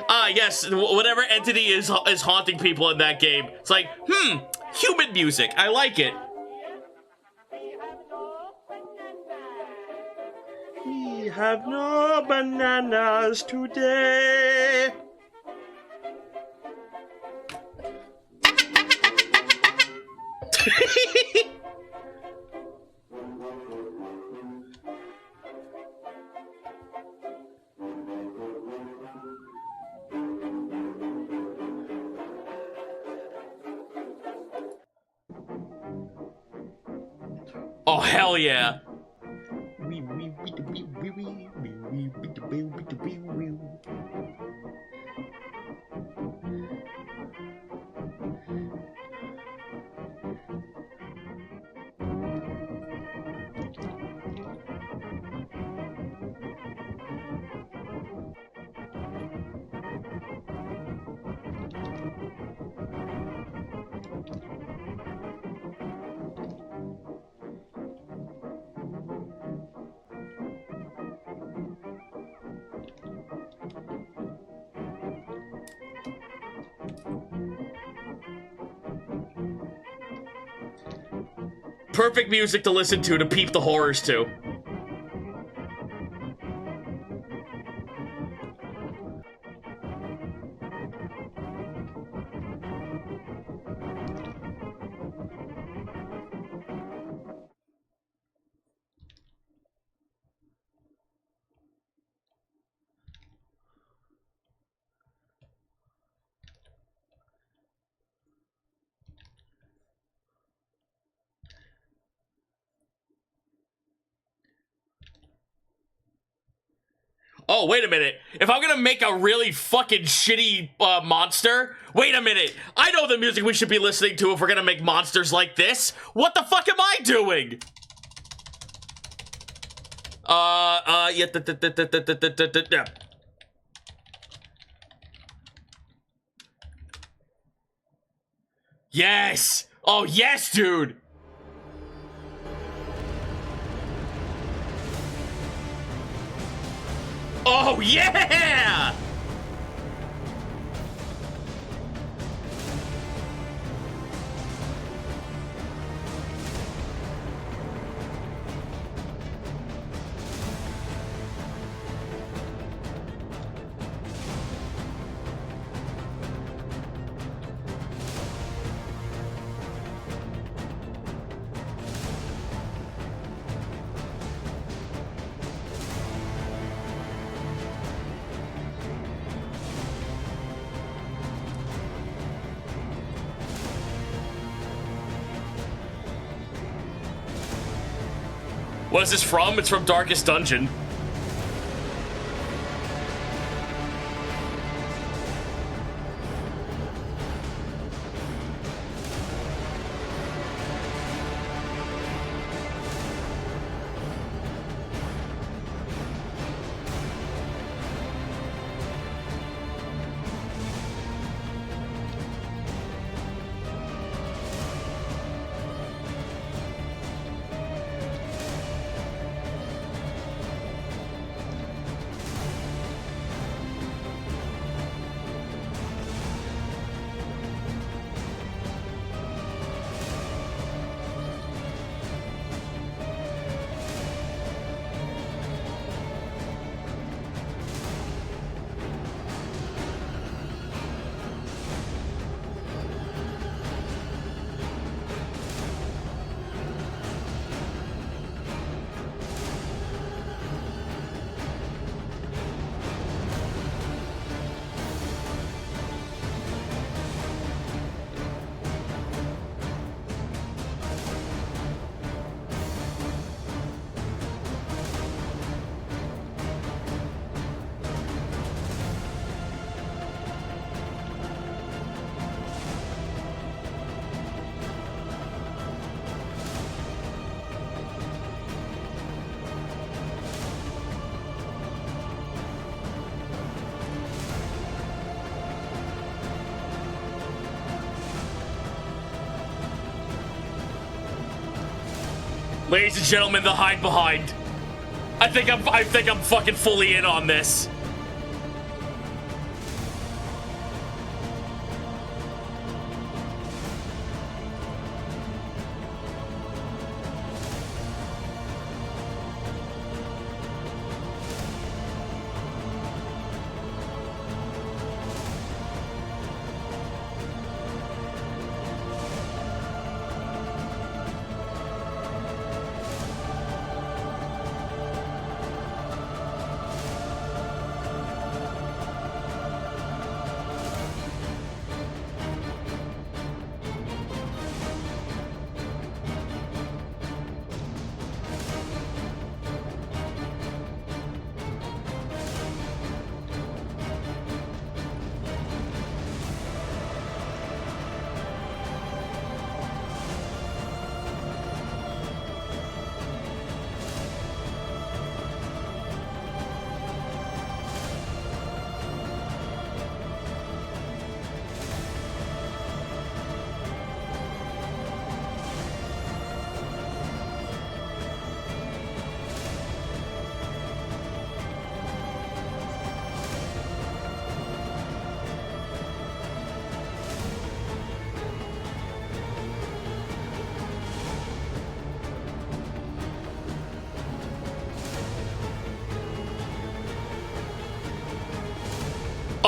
B: Ah, yes, whatever entity is haunting people in that game. It's like, human music. I like it.
A: We have no bananas today.
B: Oh, hell yeah. Perfect music to listen to peep the horrors to. Oh, wait a minute. If I'm gonna make a really fucking shitty monster, wait a minute. I know the music we should be listening to if we're gonna make monsters like this. What the fuck am I doing? Yeah. Yes! Oh, yes, dude! Oh, yeah! What is this from? It's from Darkest Dungeon. Ladies and gentlemen, the hide behind. I think I'm fucking fully in on this.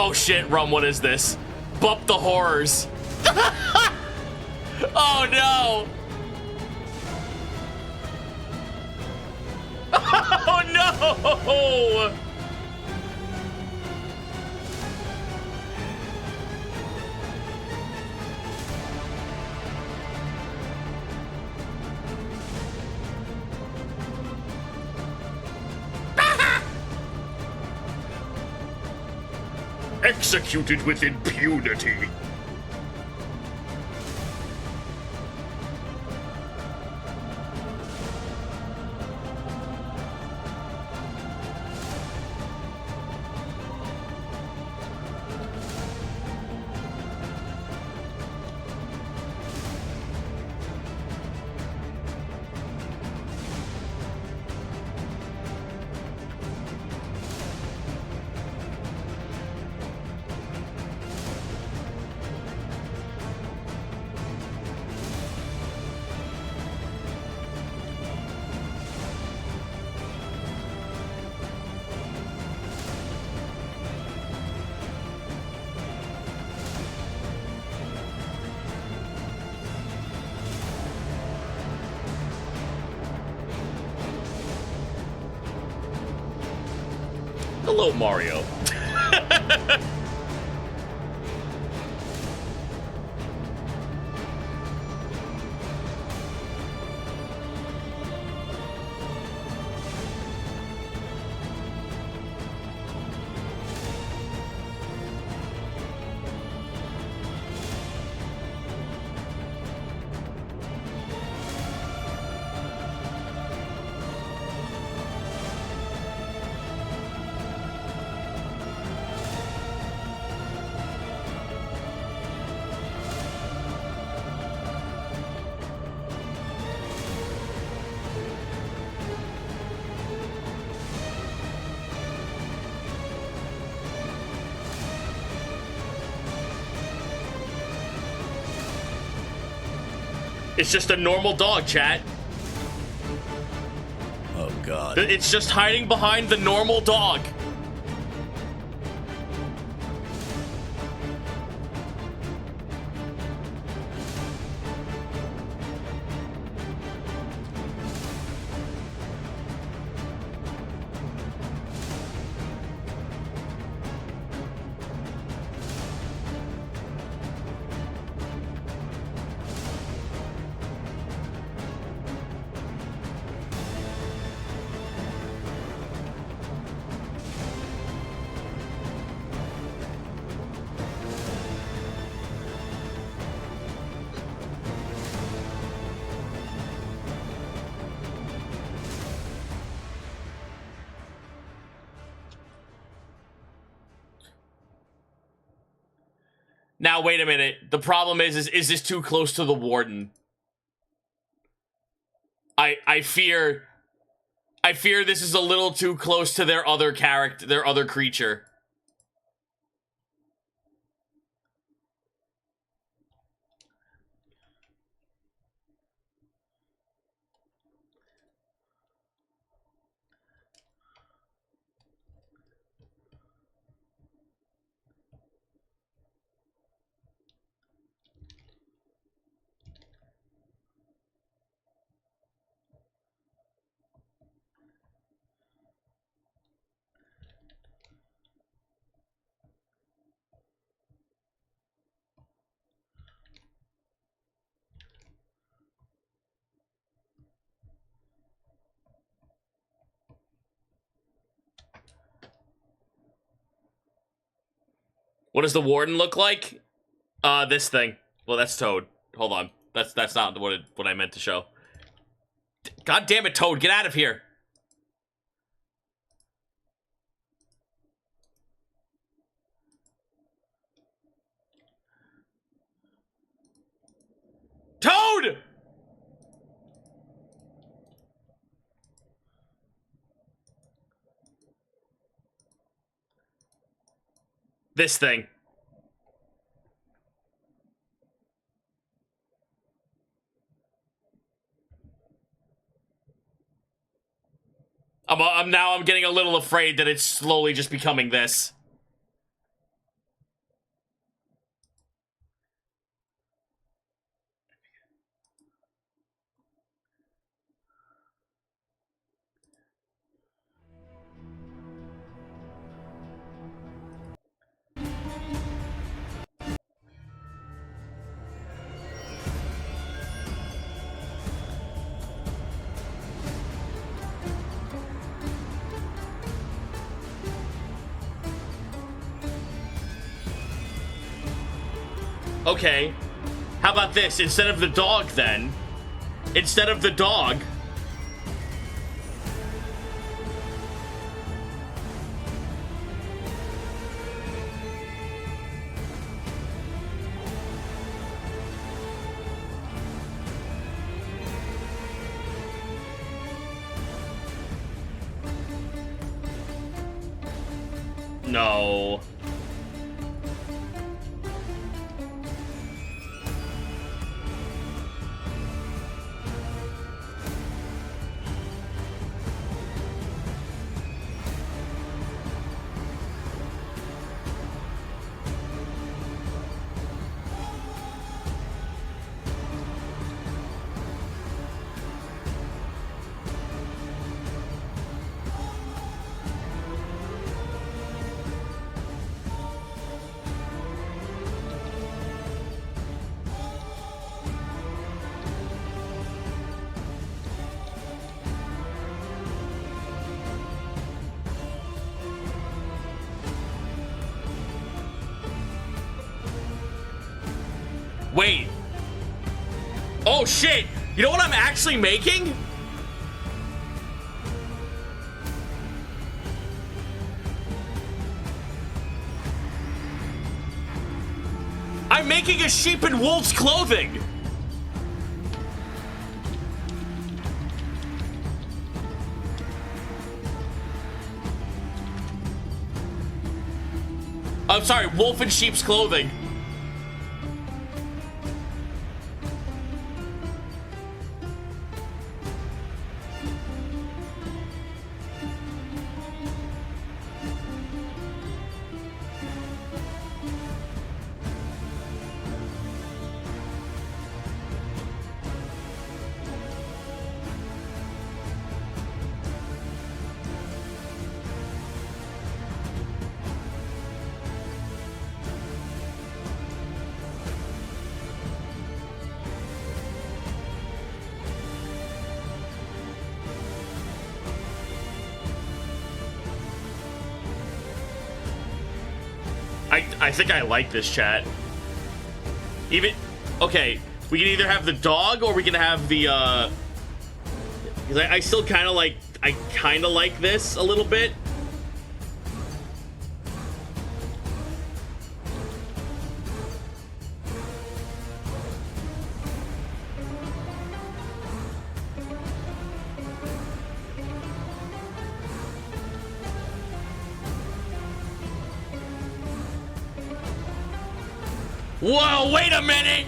B: Oh shit, Rum, what is this? Bump the horrors. Oh no! Oh no!
A: executed with impunity. Hello, Mario. It's just a normal dog, chat.
E: Oh, God.
B: It's just hiding behind the normal dog. Now, wait a minute. The problem is this too close to the warden? I fear this is a little too close to their other character, their other creature. What does the warden look like? This thing. Well, that's Toad. Hold on. That's not what I meant to show. God damn it, Toad, get out of here. Toad! This thing. I'm getting a little afraid that it's slowly just becoming this. Okay. How about this? Instead of the dog, then. Instead of the dog. No. Wait. Oh shit! You know what I'm actually making? I'm making a sheep in wolf's clothing! I'm sorry, wolf in sheep's clothing. I think I like this, chat. Even, okay, we can either have the dog or we can have the, 'cause I still kind of like this a little bit. Whoa, wait a minute!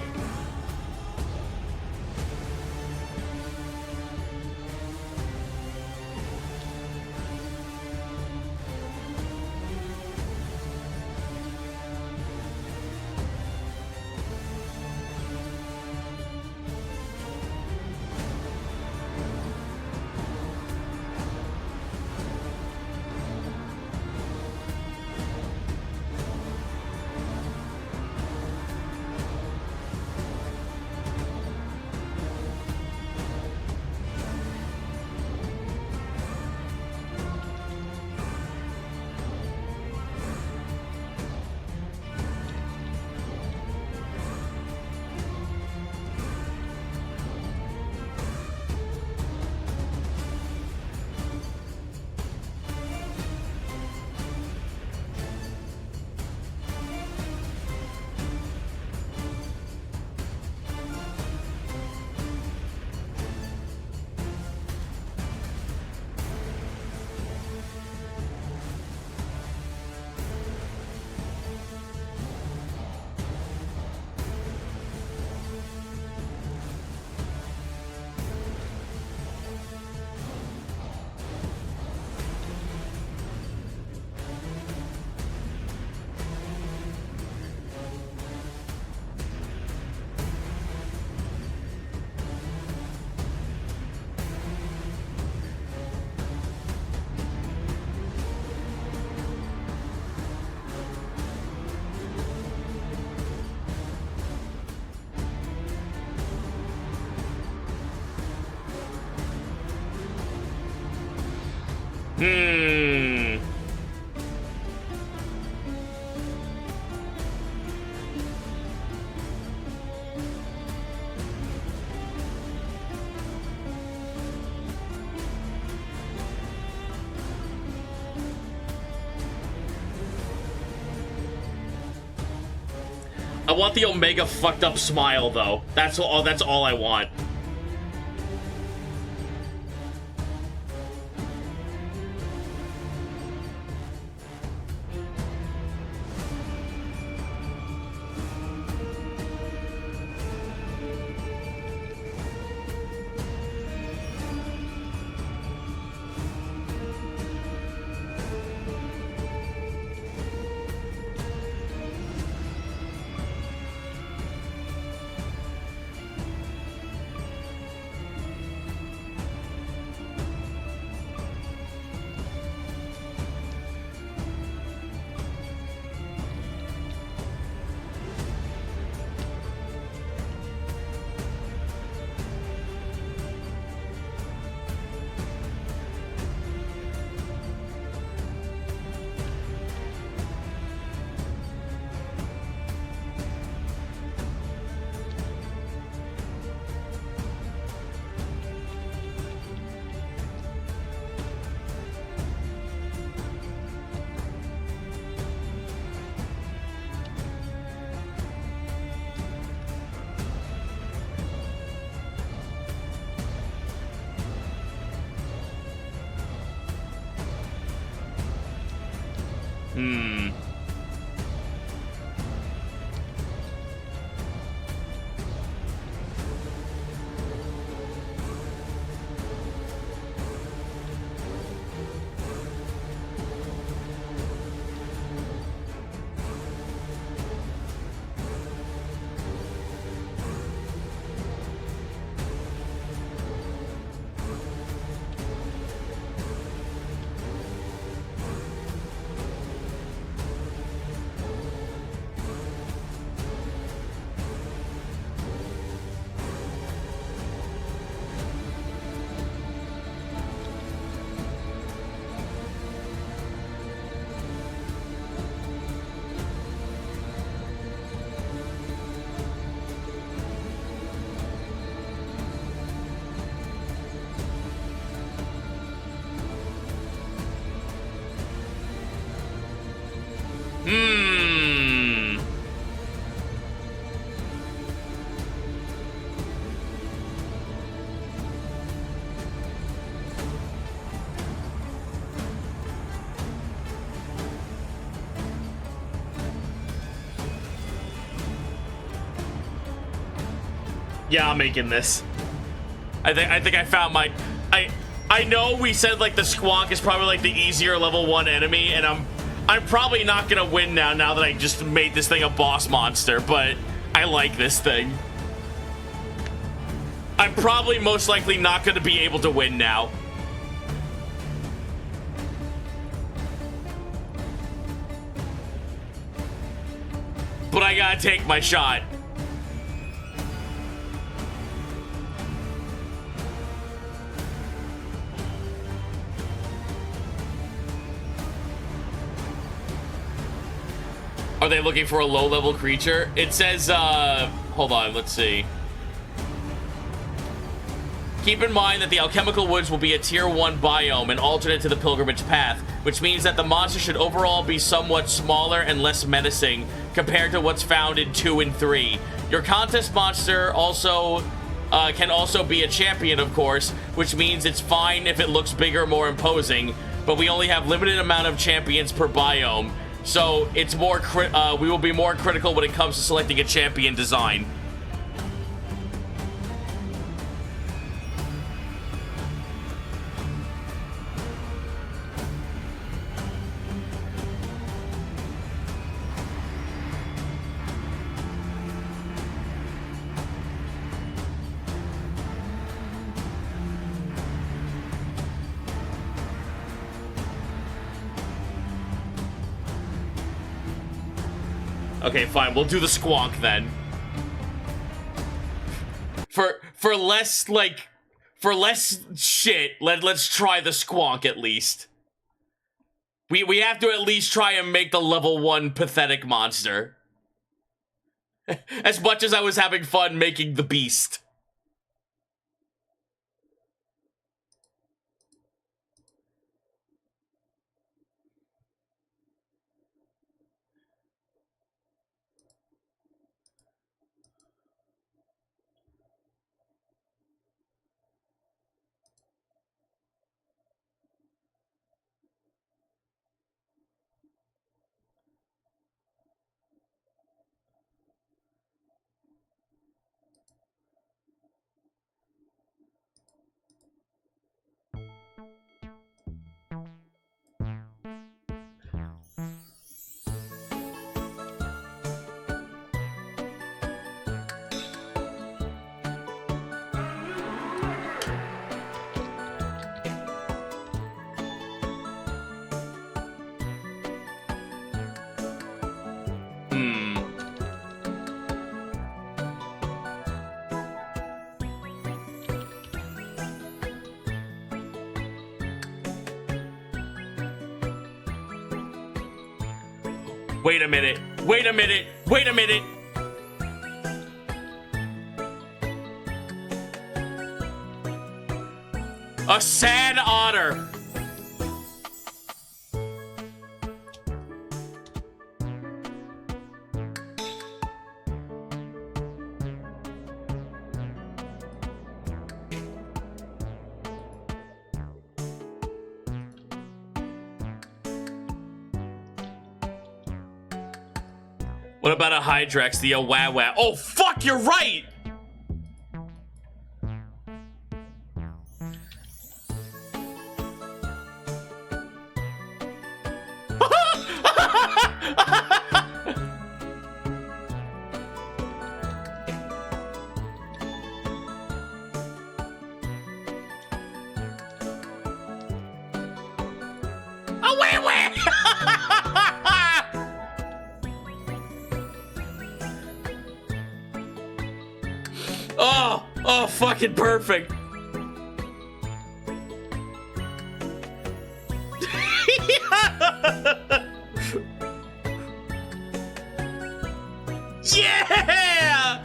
B: Hmm. I want the Omega fucked up smile though. That's all I want. Yeah, I'm making this. I think I found my... I know we said like the Squonk is probably like the easier level 1 enemy, and I'm probably not gonna win now that I just made this thing a boss monster, but I like this thing. I'm probably most likely not gonna be able to win now. But I gotta take my shot. Are they looking for a low-level creature? It says, hold on, let's see. Keep in mind that the Alchemical Woods will be a Tier 1 biome and alternate to the Pilgrimage Path, which means that the monster should overall be somewhat smaller and less menacing compared to what's found in 2 and 3. Your contest monster also can also be a champion, of course, which means it's fine if it looks bigger, more imposing, but we only have limited amount of champions per biome. So it's more we will be more critical when it comes to selecting a champion design. Okay, fine. We'll do the Squonk then. For less shit, let's try the Squonk at least. We have to at least try and make the level 1 pathetic monster. As much as I was having fun making the beast. Wait a minute. Wait a minute. Wait a minute. A sad otter. What about a Hydrex, the Awawa? Oh, fuck, you're right! Oh, fucking perfect. Yeah!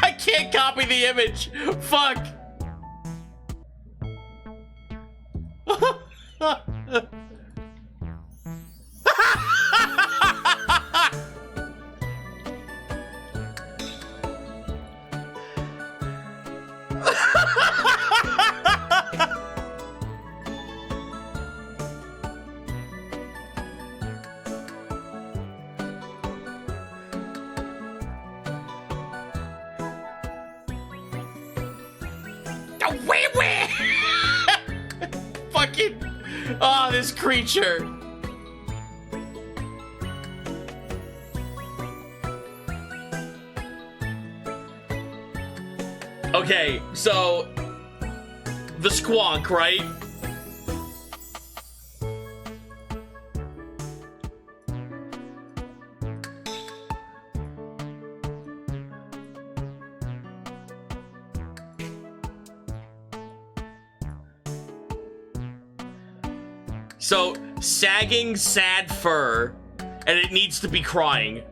B: I can't copy the image. Fuck. Fucking, oh, this creature. Okay, so the squonk, right? So, sagging sad fur, and it needs to be crying.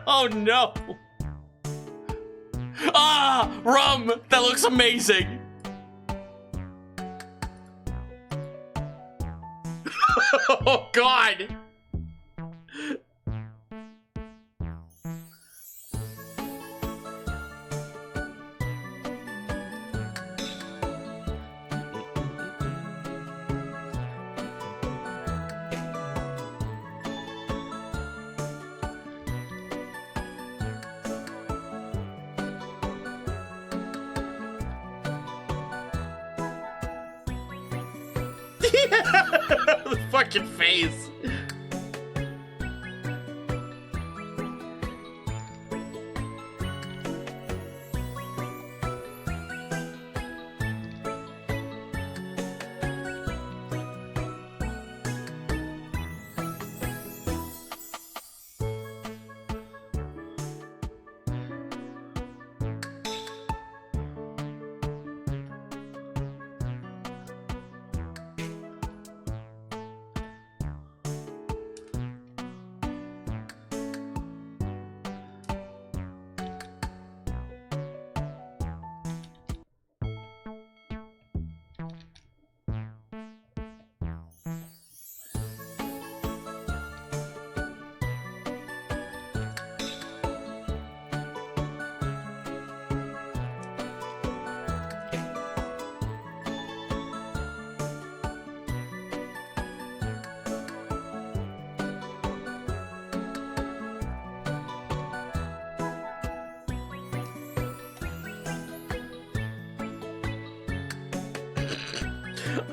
B: Oh no! Ah! Rum! That looks amazing! Oh god! The fucking face.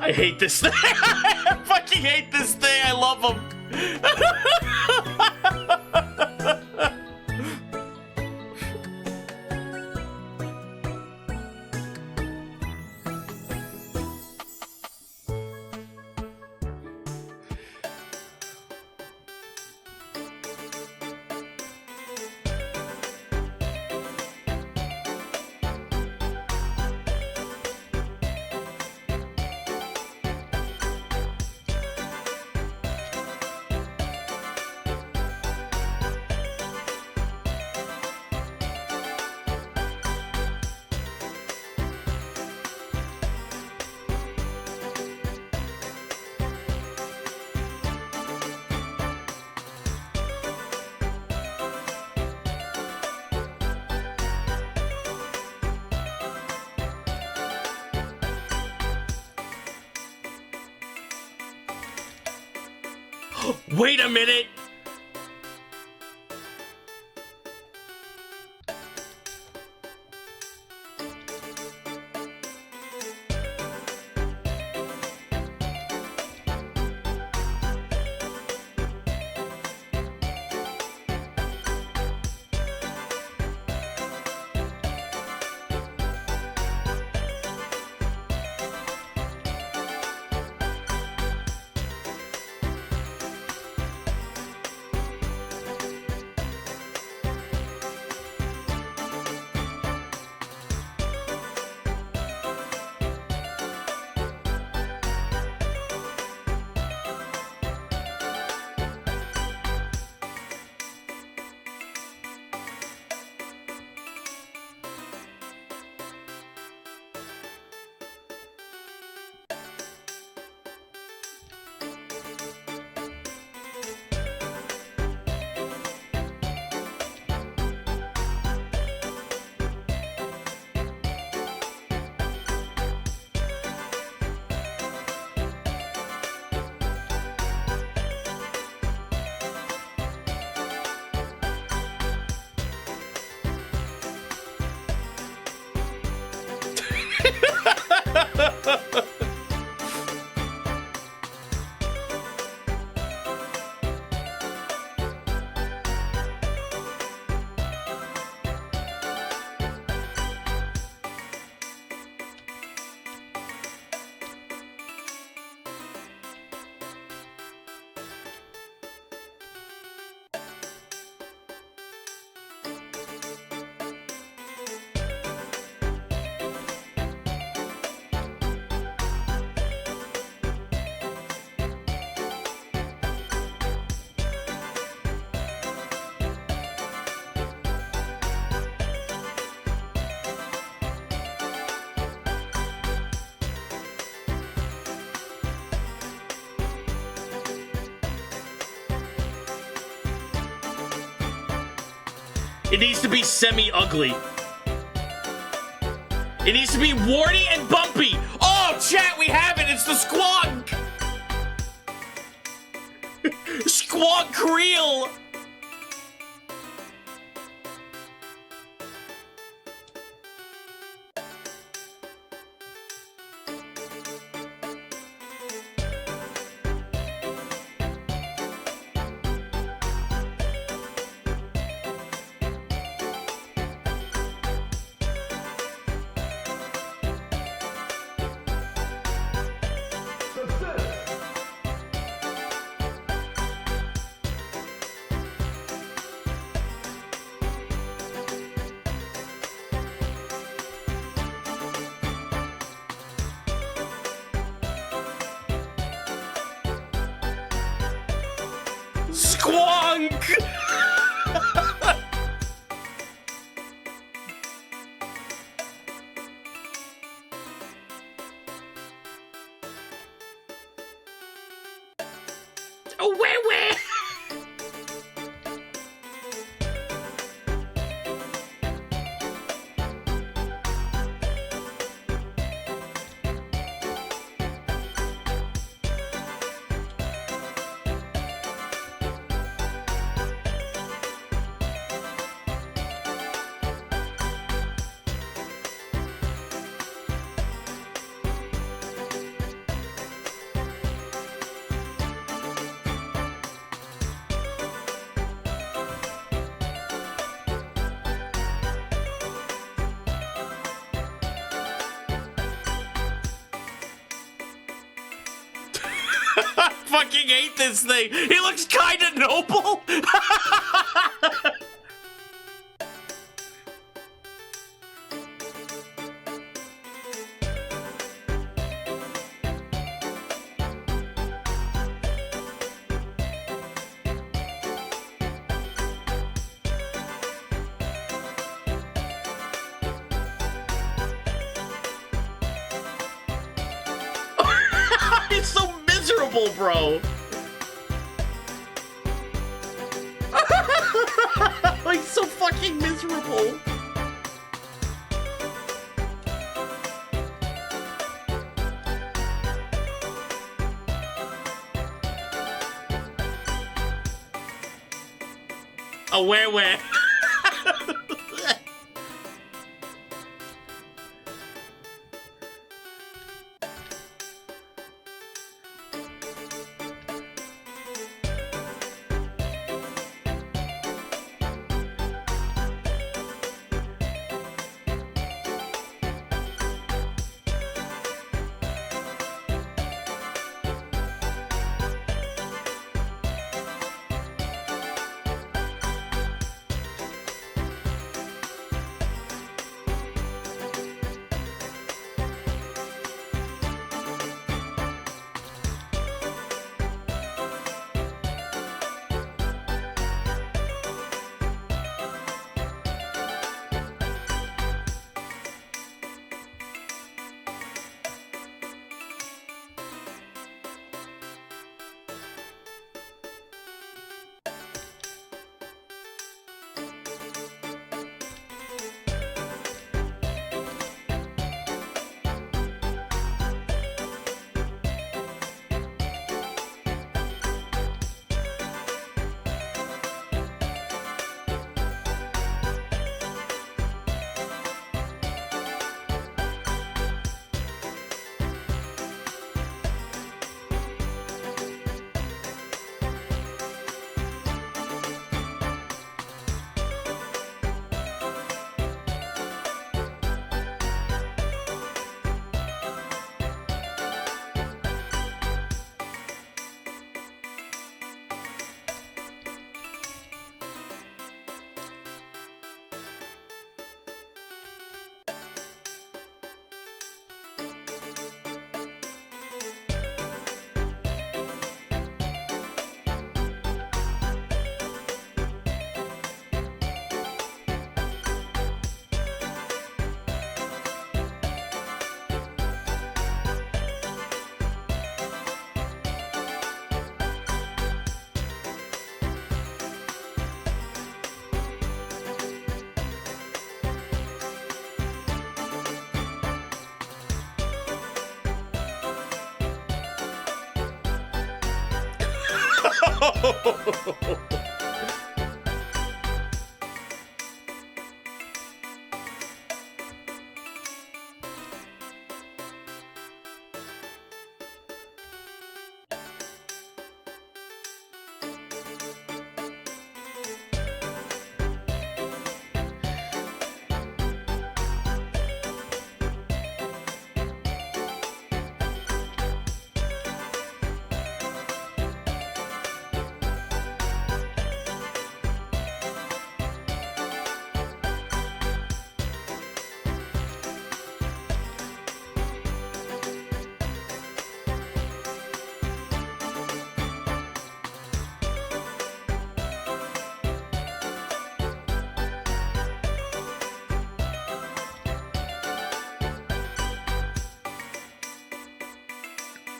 B: I hate this thing. I fucking hate this thing. I love him. Wait a minute! It needs to be semi-ugly. It needs to be warty and bumpy. Oh, chat, we have it. It's the squonk. Squonk Creel. Squonk! Oh, where? I fucking hate this thing. He looks kind of noble. It's so miserable, bro. He's so fucking miserable. Oh, where?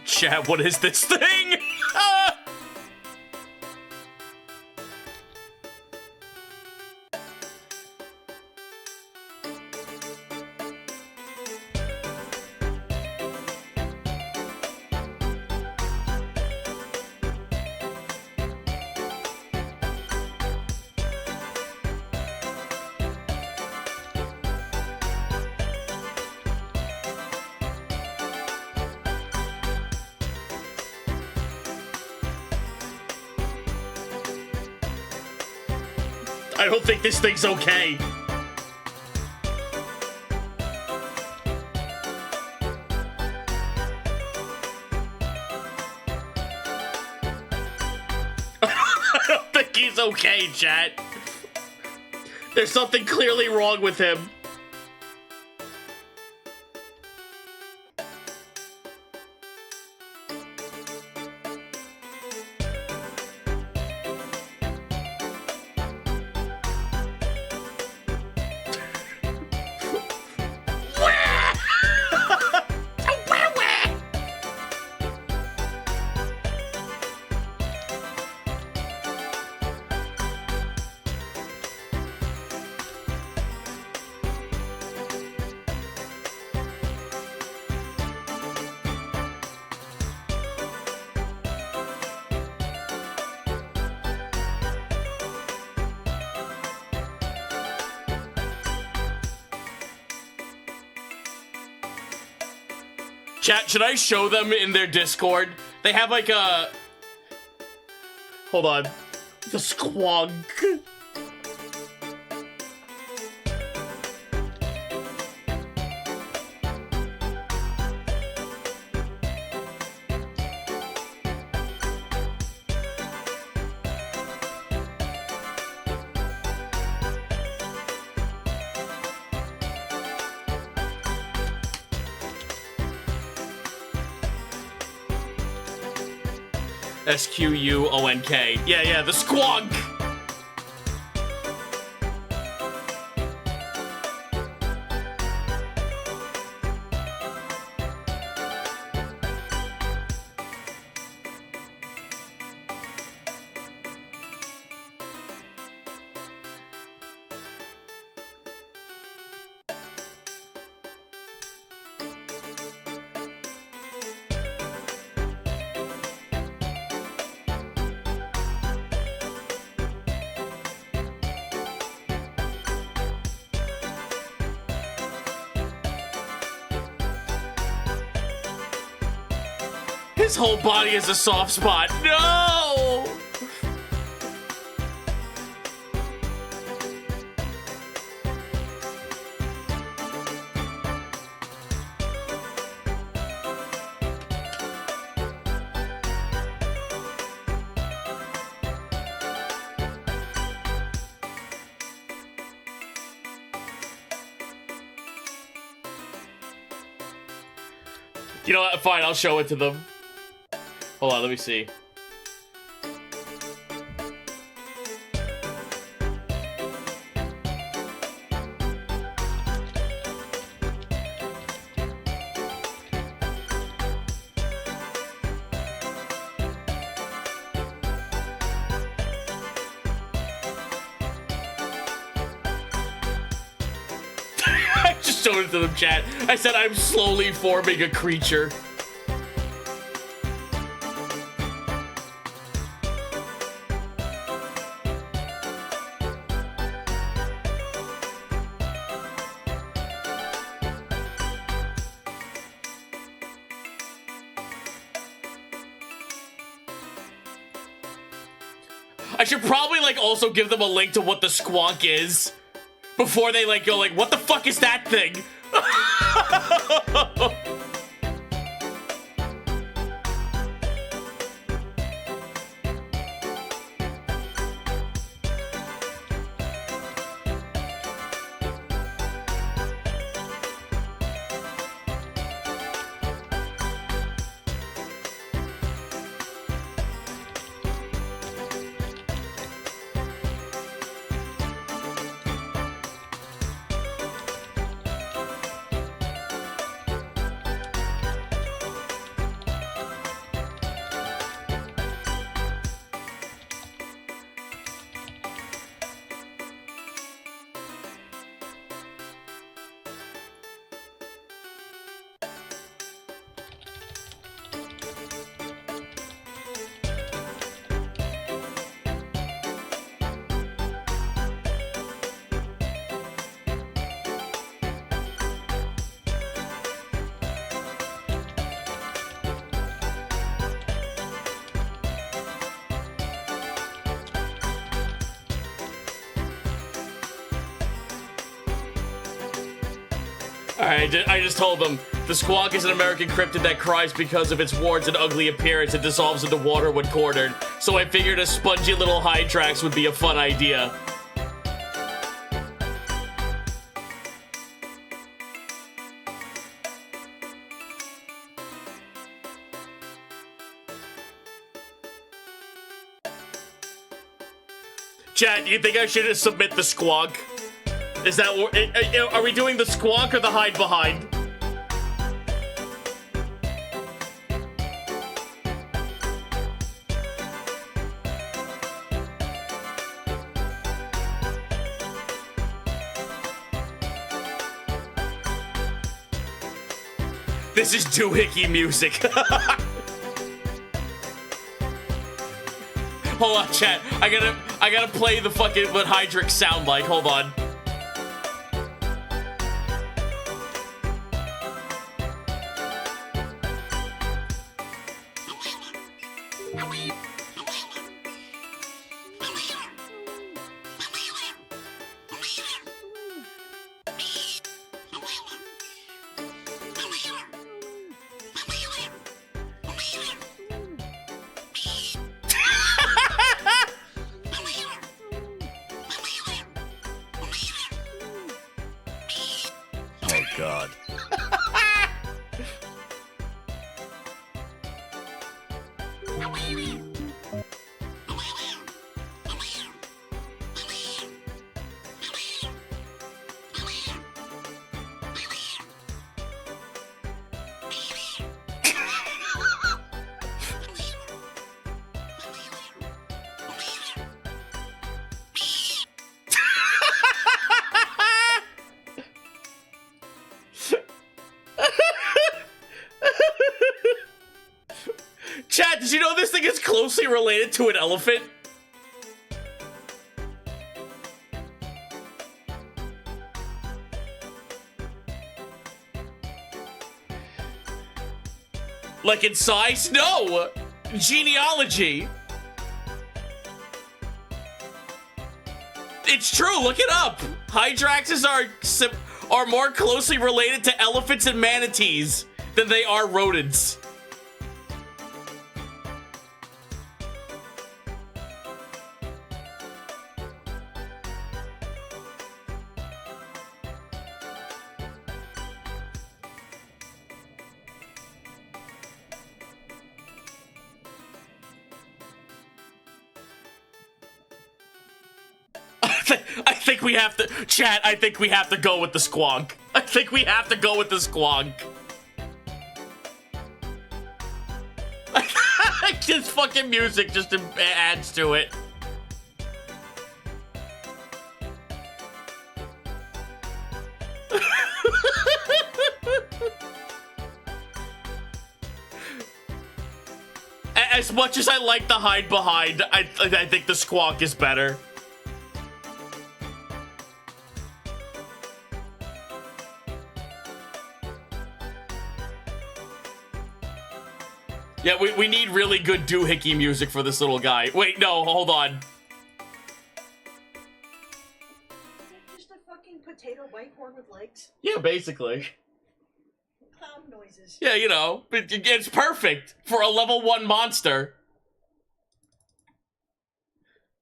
B: Chat, what is this thing? Ah!
A: I don't think this thing's okay. I don't think he's okay, chat. There's something clearly wrong with him.
B: Chat, should I show them in their Discord? They have like a...
A: Hold on. The squonk.
B: S-Q-U-O-N-K. Yeah, the squonk! His whole body is a soft spot. No! You know what? Fine, I'll show it to them. Hold on, let me see. I just showed it to them, chat. I said I'm slowly forming a creature. I should probably, like, also give them a link to what the squonk is before they, like, go, like, what the fuck is that thing? Alright, I just told them. The squonk is an American cryptid that cries because of its warts and ugly appearance and dissolves into water when cornered. So I figured a spongy little Hydrax would be a fun idea. Chat, do you think I should submit the squonk? Is that, are we doing the squonk or the hide behind? This is doohickey music. Hold on, chat. I gotta play the fucking what Hydrix sound like. Hold on.
E: Oh God.
B: Chat, did you know this thing is closely related to an elephant? Like in size? No! Genealogy. It's true, look it up. Hydraxes are more closely related to elephants and manatees than they are rodents. I think we have to, chat, I think we have to go with the squonk. I think we have to go with the squonk. This fucking music just adds to it. As much as I like the hide behind, I think the squonk is better. Yeah, we need really good doohickey music for this little guy. Wait, no, hold on.
A: Basically.
E: Clown noises.
B: Yeah, you know, it's perfect for a level 1 monster.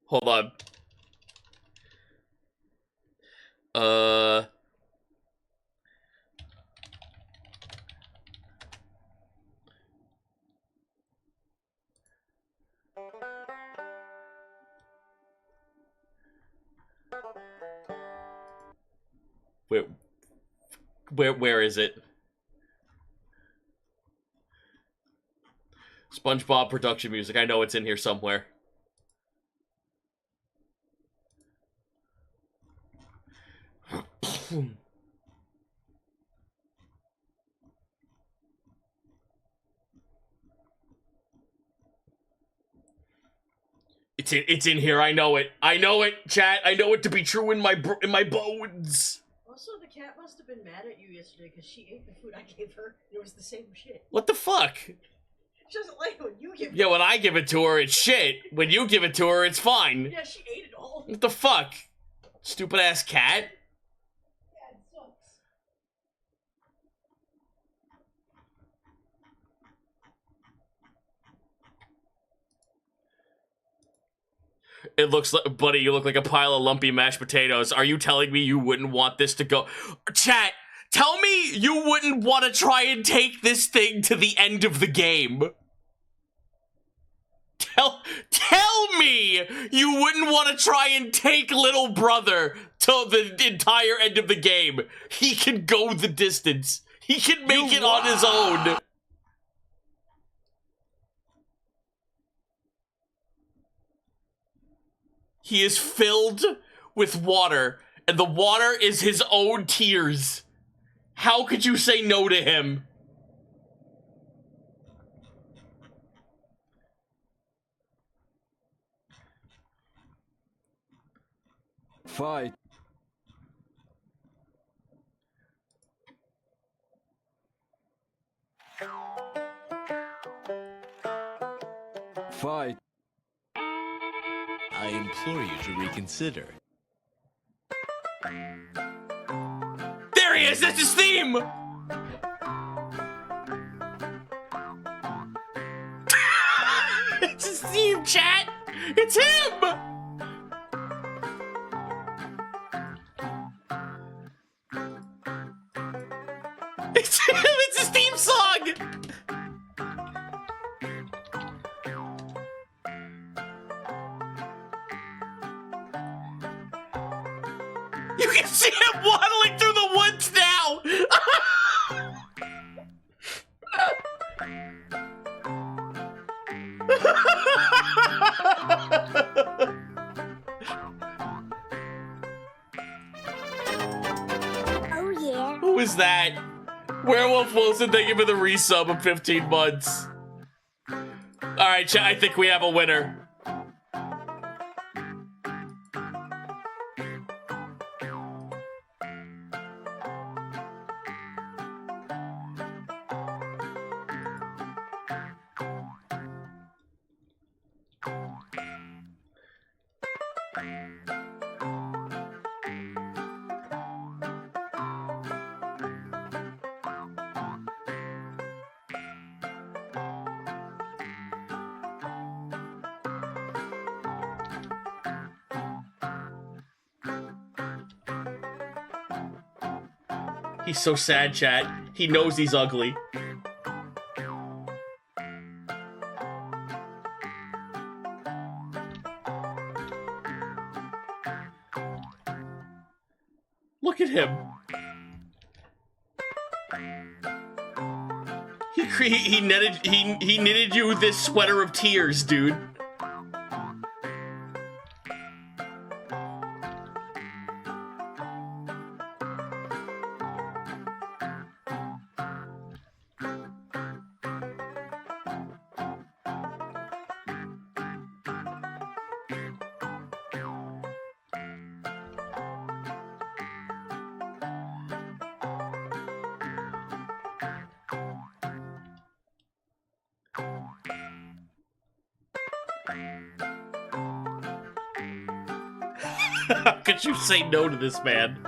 B: Hold on. Where is it? SpongeBob production music. I know it's in here somewhere. It's in here. I know it. I know it, chat. I know it to be true in my bones.
E: Also, the cat must have been mad at you yesterday because she ate the food I gave her. It was the same shit.
B: What the fuck?
E: She doesn't like it when you give
B: Yeah, when I give it to her, it's shit. When you give it to her, it's fine.
E: Yeah, she ate it all.
B: What the fuck? Stupid ass cat.
E: Yeah, it sucks.
B: It looks like, buddy, you look like a pile of lumpy mashed potatoes. Are you telling me you wouldn't want this to go? Chat, tell me you wouldn't want to try and take this thing to the end of the game. Tell me you wouldn't want to try and take little brother to the entire end of the game. He can go the distance. He can make it on his own. He is filled with water, and the water is his own tears. How could you say no to him?
F: Fight. Fight.
G: I implore you to reconsider.
B: There he is! That's his theme! It's his theme, chat! It's him! It's him! It's his theme song! You can see him waddling through the woods now!
C: Oh yeah.
B: Who is that? Werewolf Wilson, thank you for the resub of 15 months. Alright, chat, I think we have a winner. He's so sad, chat. He knows he's ugly. Look at him. He knitted you this sweater of tears, dude. How could you say no to this man?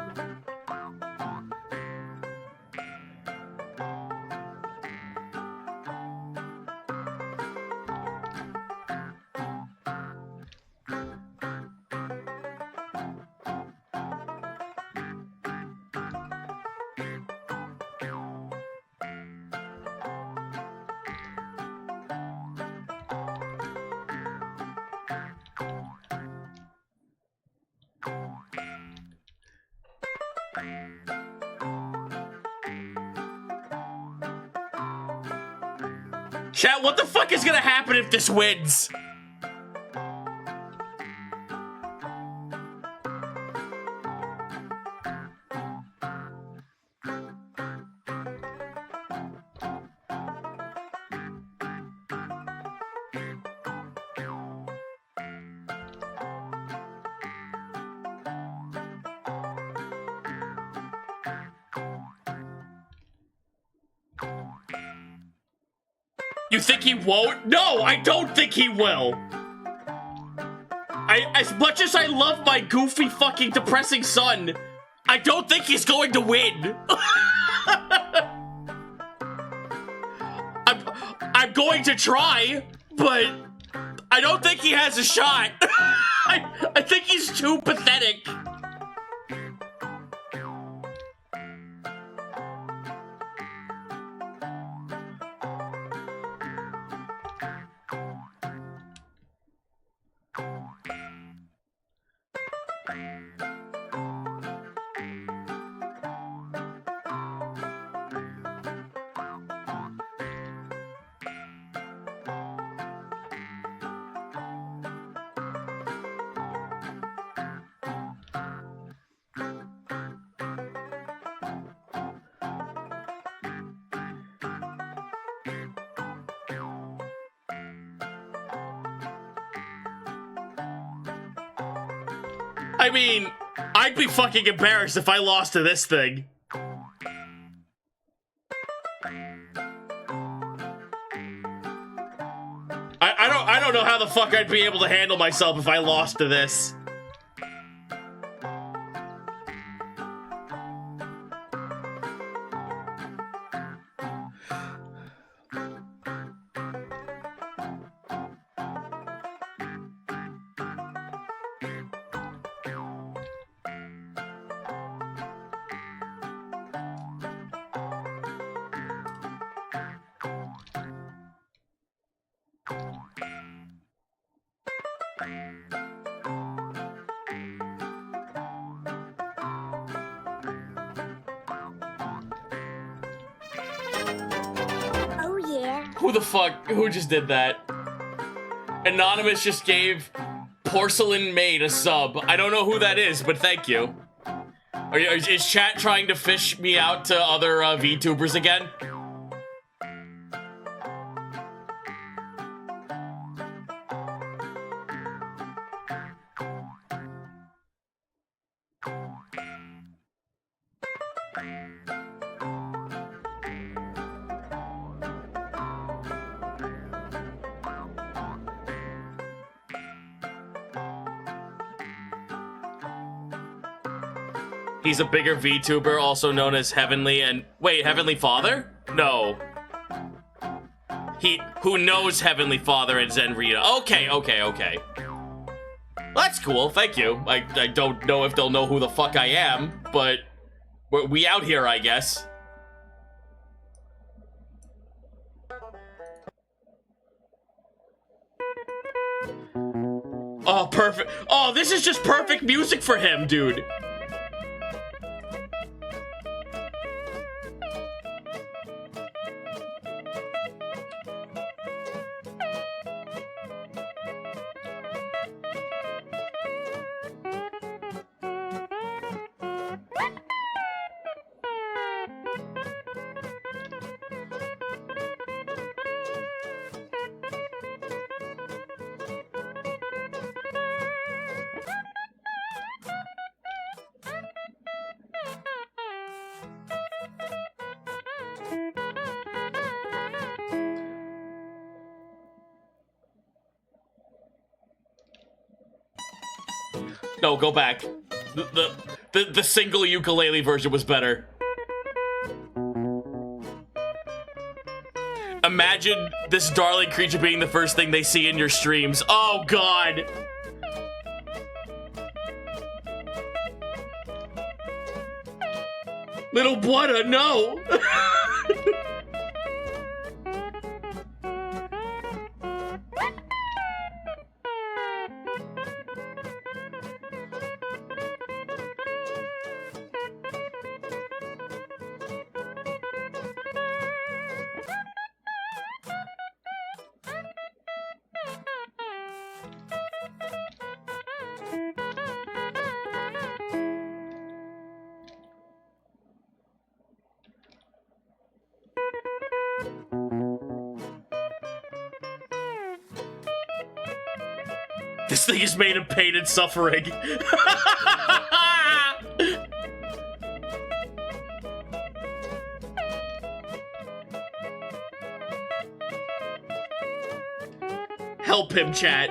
A: Chat, what the fuck is gonna happen if this wins? You think he won't? No, I don't think he will. As much as I love my goofy fucking depressing son, I don't think he's going to win. I'm going to try, but I don't think he has a shot. I think he's too pathetic. I mean, I'd be fucking embarrassed if I lost to this thing. I don't know how the fuck I'd be able to handle myself if I lost to this.
C: Oh yeah.
B: Who the fuck? Who just did that? Anonymous just gave Porcelain Maid a sub. I don't know who that is, but thank you. Is chat trying to fish me out to other VTubers again? He's a bigger VTuber, also known as Heavenly and... Wait, Heavenly Father? No. Who knows Heavenly Father and Zenrita. Okay. That's cool, thank you. I don't know if they'll know who the fuck I am, but... we out here, I guess.
A: Oh, perfect. Oh, this is just perfect music for him, dude. No, go back. The single ukulele version was better. Imagine this darling creature being the first thing they see in your streams. Oh, God. Little Butter, no. This thing is made of pain and suffering. Help him, chat.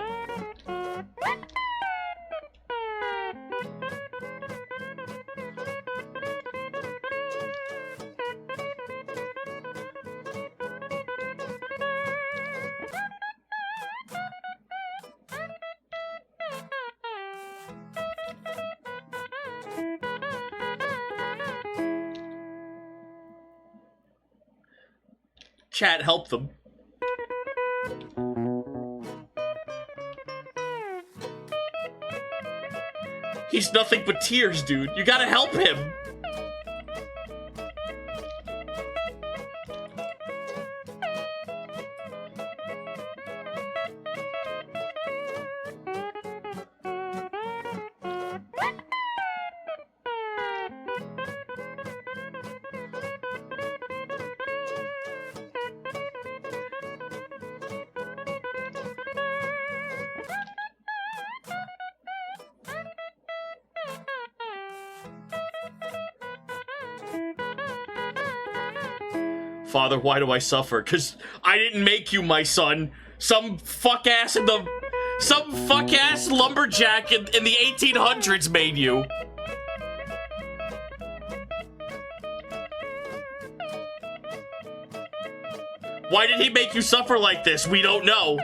A: Chat, help them. He's nothing but tears, dude. You gotta help him. Father, why do I suffer? 'Cause I didn't make you, my son. Some fuck-ass lumberjack in the 1800s made you. Why did he make you suffer like this? We don't know.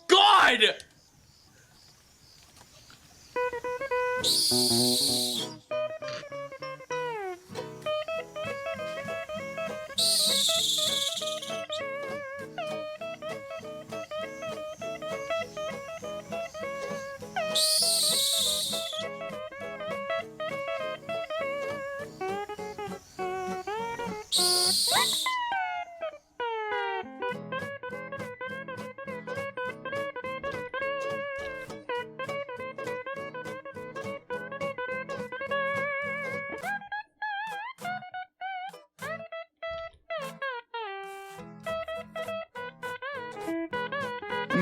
A: God!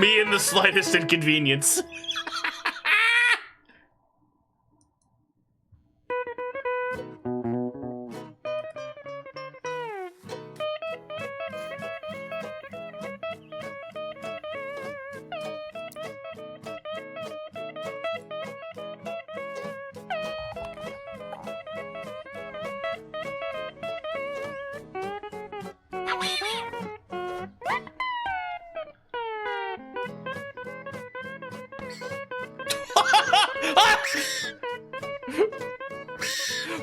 A: Me in the slightest inconvenience.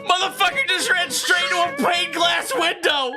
A: Motherfucker just ran straight to a pane glass window!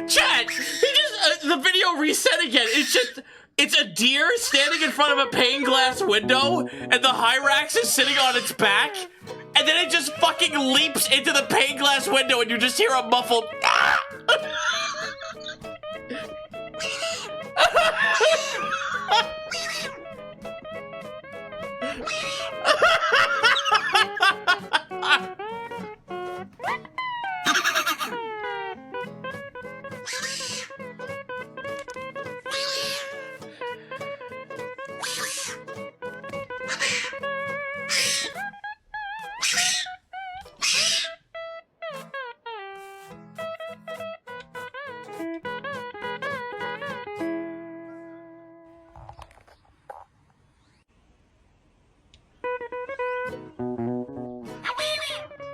A: Chat! He just the video reset again. It's a deer standing in front of a pane glass window, and the Hyrax is sitting on its back, and then it just fucking leaps into the pane glass window, and you just hear a muffled ah!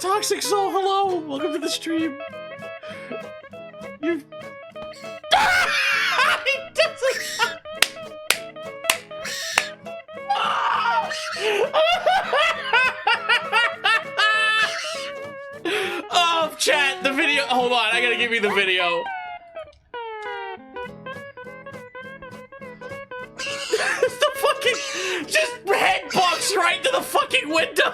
A: Toxic Soul, hello! Welcome to the stream. You. He doesn't. Oh, chat, the video. Hold on, I gotta give you the video. The fucking. Just head box right into the fucking window!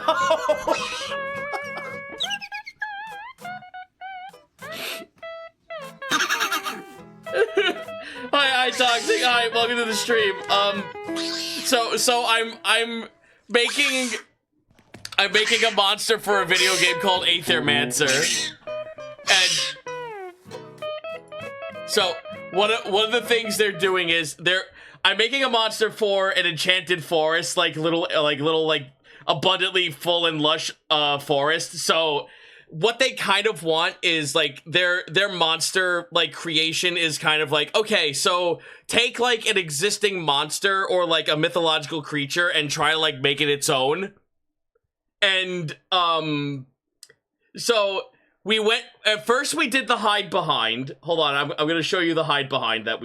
A: Hi, Toxic. Hi, welcome to the stream. So I'm making a monster for a video game called Aethermancer, and so one of the things they're doing is I'm making a monster for an enchanted forest, like little abundantly full and lush forest. So what they kind of want is like their monster like creation is kind of like, okay, so take like an existing monster or like a mythological creature and try to like make it its own. And so we went at first we did the hide behind. Hold on, I'm gonna show you the hide behind that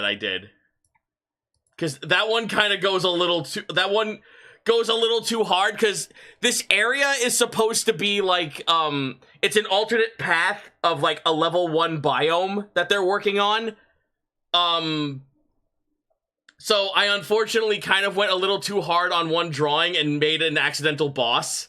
A: I did. Cause that one kind of goes a little too hard, because this area is supposed to be like, it's an alternate path of like a level 1 biome that they're working on. So I unfortunately kind of went a little too hard on one drawing and made an accidental boss.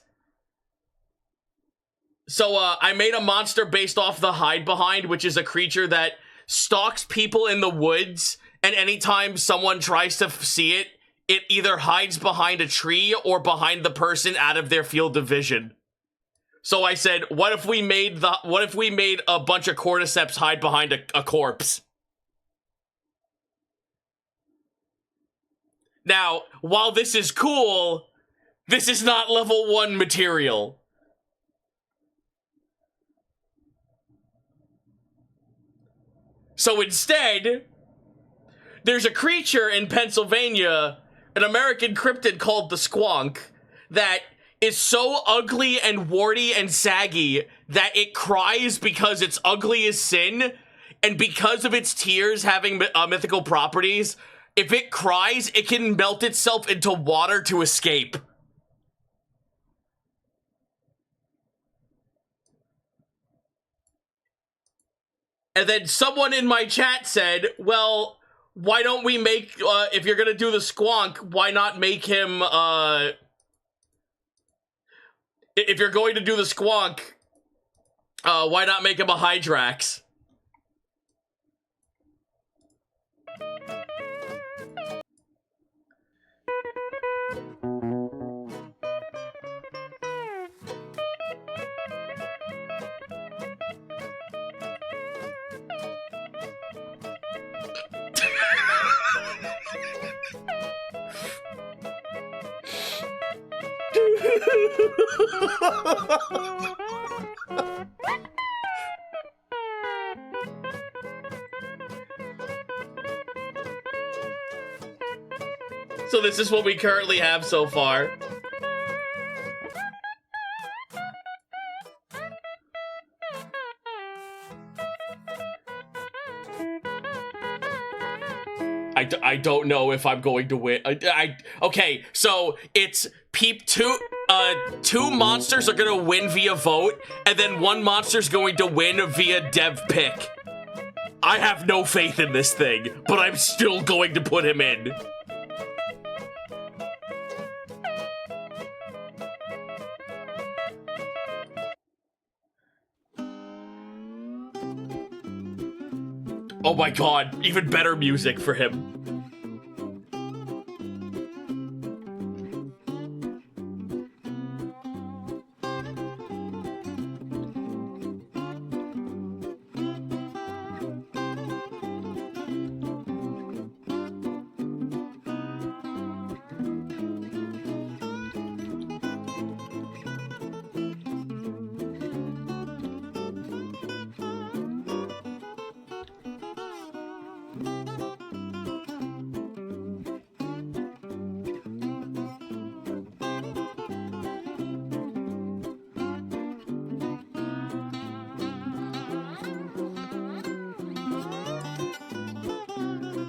A: So I made a monster based off the hide behind, which is a creature that stalks people in the woods, and anytime someone tries to see it, it either hides behind a tree or behind the person out of their field of vision. So I said, what if we made a bunch of cordyceps hide behind a corpse? Now, while this is cool, this is not level 1 material. So instead, there's a creature in Pennsylvania, an American cryptid called the Squonk, that is so ugly and warty and saggy that it cries because it's ugly as sin, and because of its tears having mythical properties, if it cries, it can melt itself into water to escape. And then someone in my chat said, well, why don't we make, if you're gonna do the squonk, why not make him, if you're going to do the squonk, why not make him a Hydrax? So this is what we currently have so far. I don't know if I'm going to win. Okay, so it's two monsters are gonna win via vote, and then one monster's going to win via dev pick. I have no faith in this thing, but I'm still going to put him in. Oh my god, even better music for him.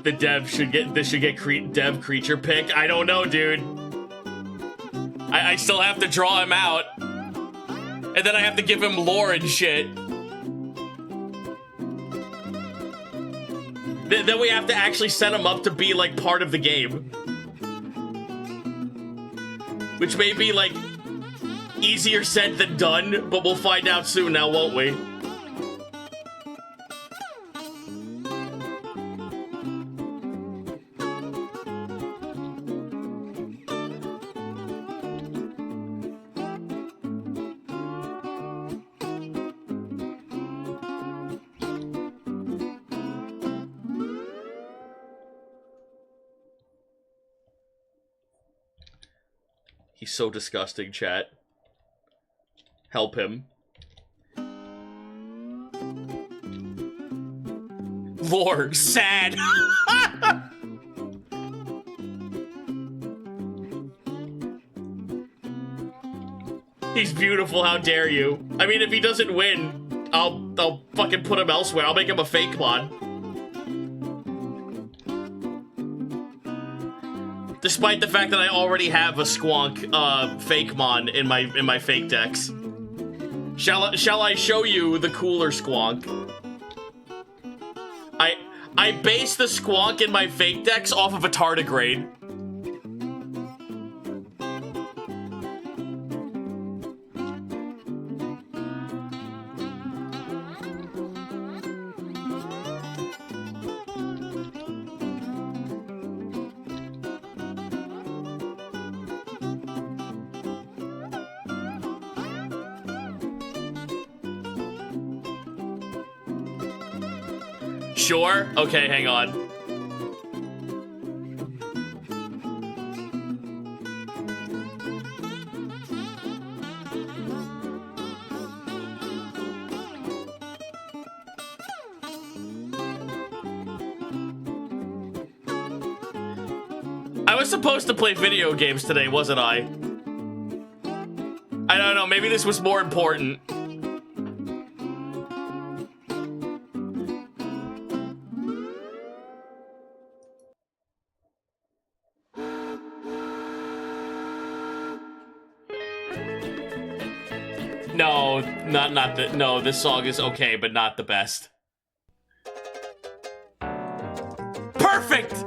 A: The dev should get dev creature pick. I don't know, dude. I still have to draw him out, and then I have to give him lore and shit. Then we have to actually set him up to be like part of the game, which may be like easier said than done, but we'll find out soon now, won't we? He's so disgusting, chat. Help him. Lore, sad. He's beautiful, how dare you. I mean, if he doesn't win, I'll fucking put him elsewhere. I'll make him a fake mod. Despite the fact that I already have a squonk fake mon in my fake decks. Shall I show you the cooler squonk? I base the squonk in my fake decks off of a tardigrade. Sure? Okay, hang on. I was supposed to play video games today, wasn't I?
B: I don't know, maybe this was more important. No, not the, no, this song is okay, but not the best. Perfect!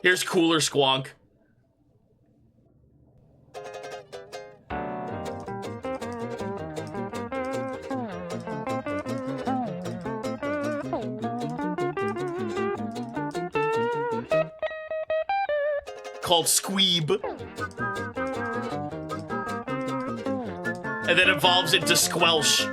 B: Here's Cooler Squonk. Called Squeeb. And then evolves into Squelch.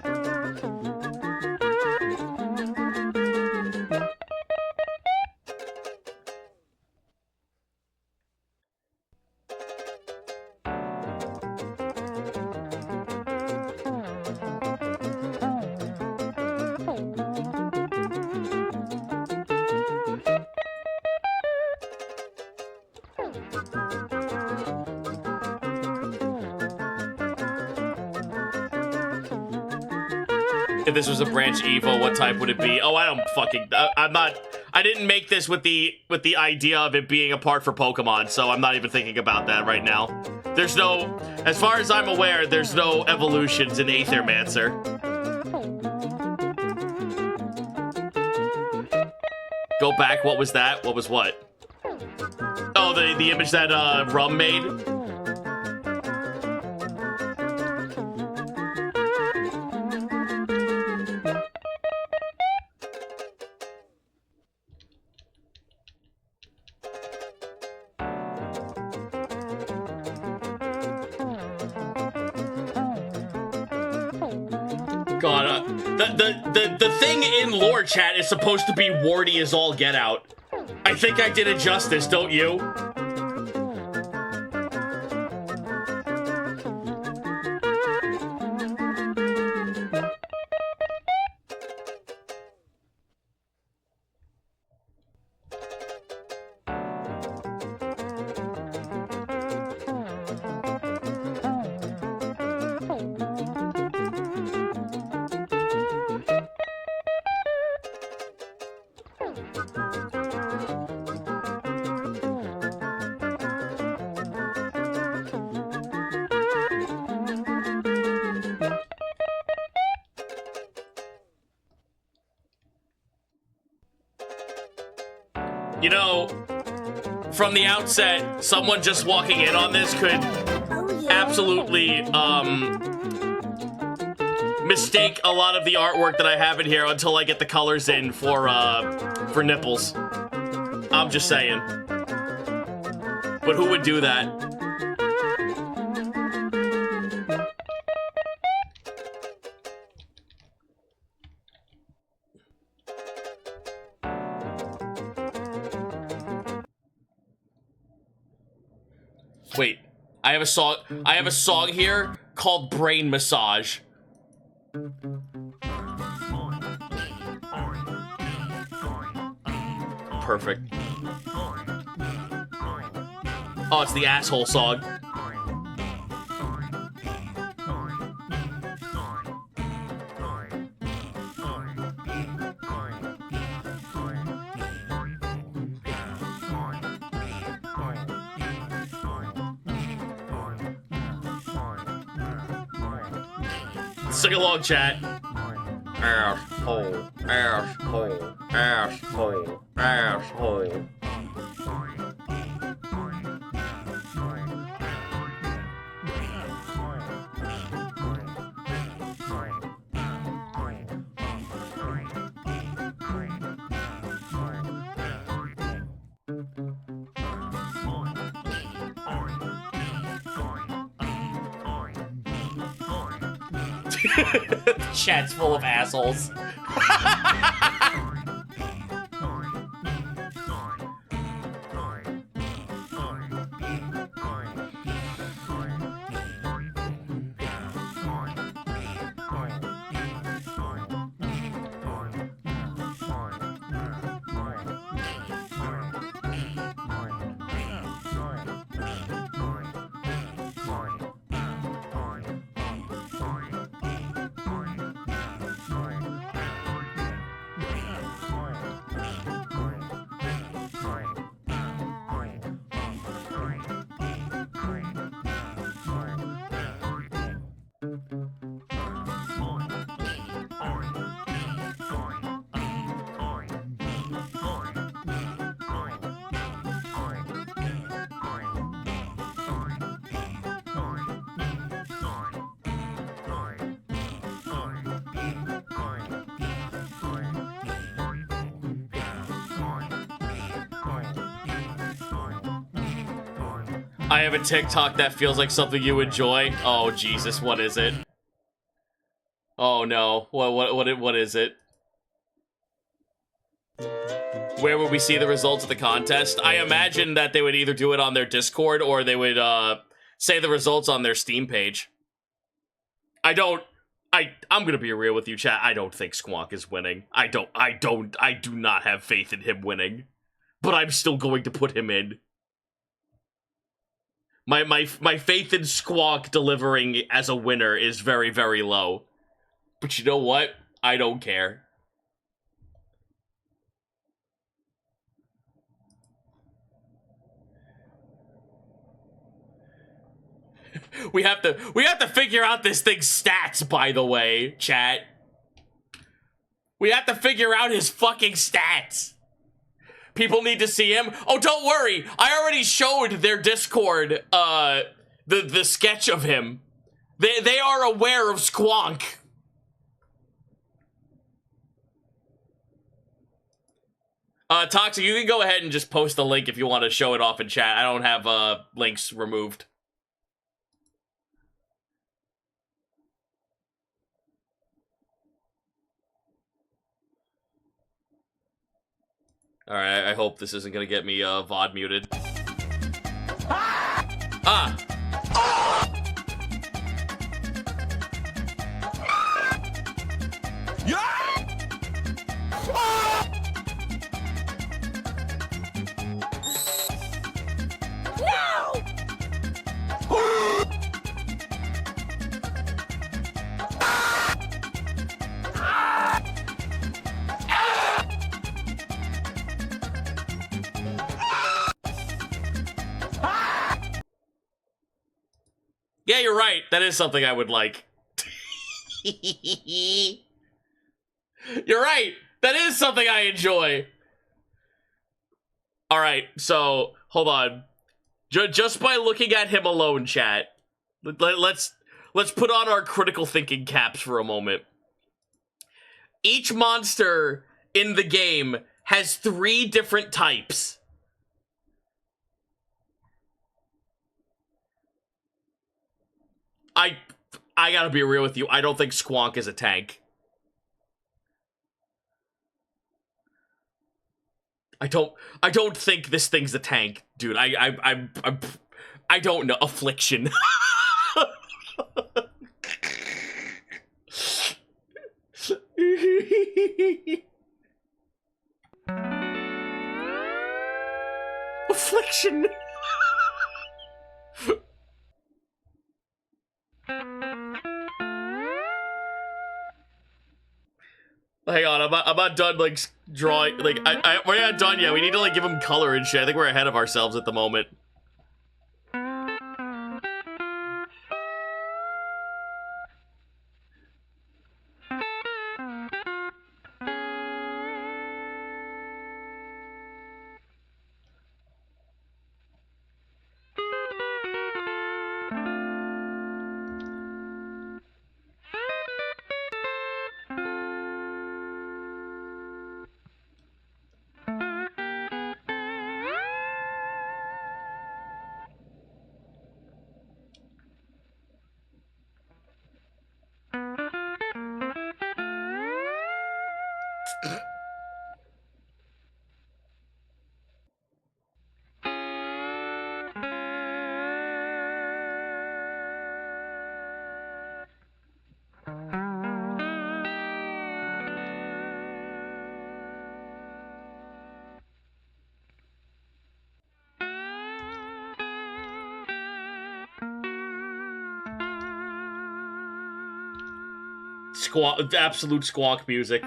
B: If this was a branch Evo, what type would it be? Oh, I don't fucking... I'm not... I didn't make this with the idea of it being a part for Pokemon, so I'm not even thinking about that right now. There's no... As far as I'm aware, there's no evolutions in Aethermancer. Go back, what was that? What was what? Oh, the image that Rum made? God, the thing in lore chat is supposed to be warty as all get out. I think I did it justice, don't you? You know, from the outset, someone just walking in on this could absolutely, mistake a lot of the artwork that I have in here until I get the colors in for nipples. I'm just saying. But who would do that? Wait, I have a song here called Brain Massage. Perfect. Oh, it's the asshole song. Sing along, chat. Asshole, asshole, asshole, asshole. Chat's full of assholes. I have a TikTok that feels like something you enjoy. Oh Jesus, what is it? Oh no, what is it? Where would we see the results of the contest? I imagine that they would either do it on their Discord or they would say the results on their Steam page. I'm gonna be real with you, chat. I don't think Squonk is winning. I do not have faith in him winning. But I'm still going to put him in. My faith in Squonk delivering as a winner is very, very low. But you know what? I don't care. We have to figure out this thing's stats, by the way, chat. We have to figure out his fucking stats. People need to see him. Oh, don't worry. I already showed their Discord the sketch of him. They are aware of Squonk. Toxic, you can go ahead and just post the link if you want to show it off in chat. I don't have links removed. Alright, I hope this isn't gonna get me VOD muted. Ah! Yeah, you're right. That is something I would like. You're right. That is something I enjoy. Alright, so, hold on. Just by looking at him alone, chat, let's put on our critical thinking caps for a moment. Each monster in the game has 3 different types. I gotta be real with you. I don't think Squonk is a tank. I don't think this thing's a tank, dude. I don't know. Affliction. Affliction. Hang on, I'm not done, like, drawing, like, we're not done yet. We need to, like, give him color and shit. I think we're ahead of ourselves at the moment. Squawk, absolute squawk music.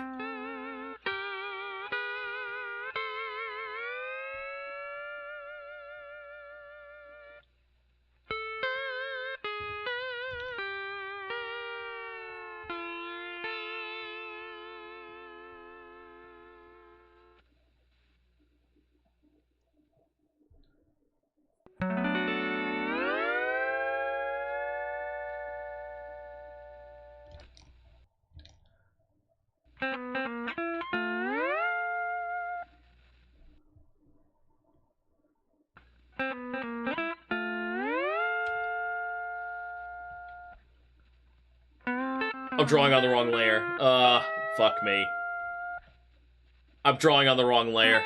B: I'm drawing on the wrong layer. Fuck me. I'm drawing on the wrong layer.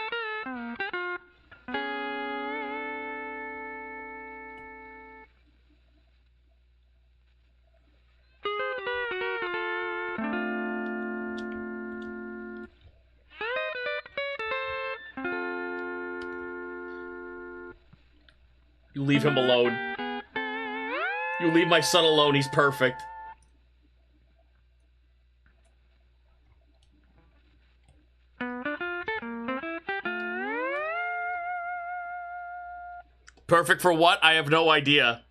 B: You leave him alone. You leave my son alone, he's perfect. Perfect for what? I have no idea.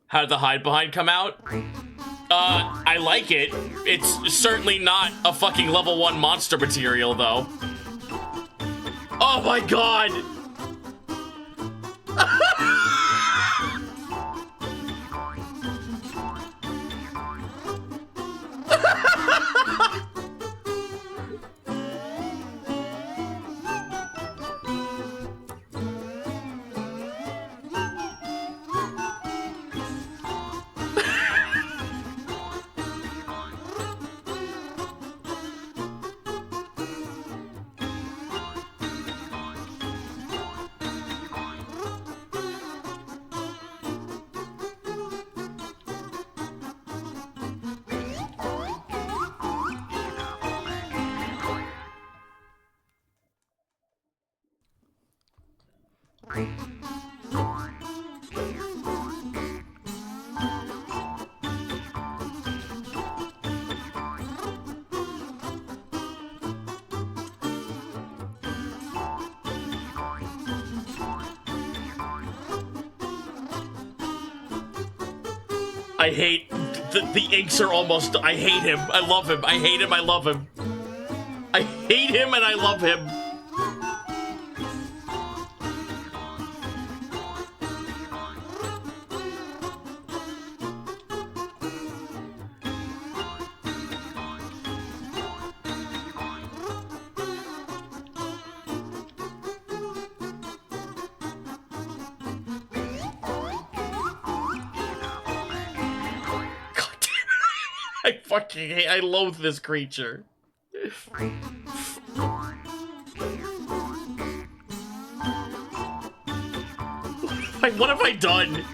B: How did the hide behind come out? I like it. It's certainly not a fucking level 1 monster material, though. Oh my god! I hate the inks are almost. I hate him. I love him. I hate him. I love him. I hate him and I love him. I fucking hate. I loathe this creature. What have I done?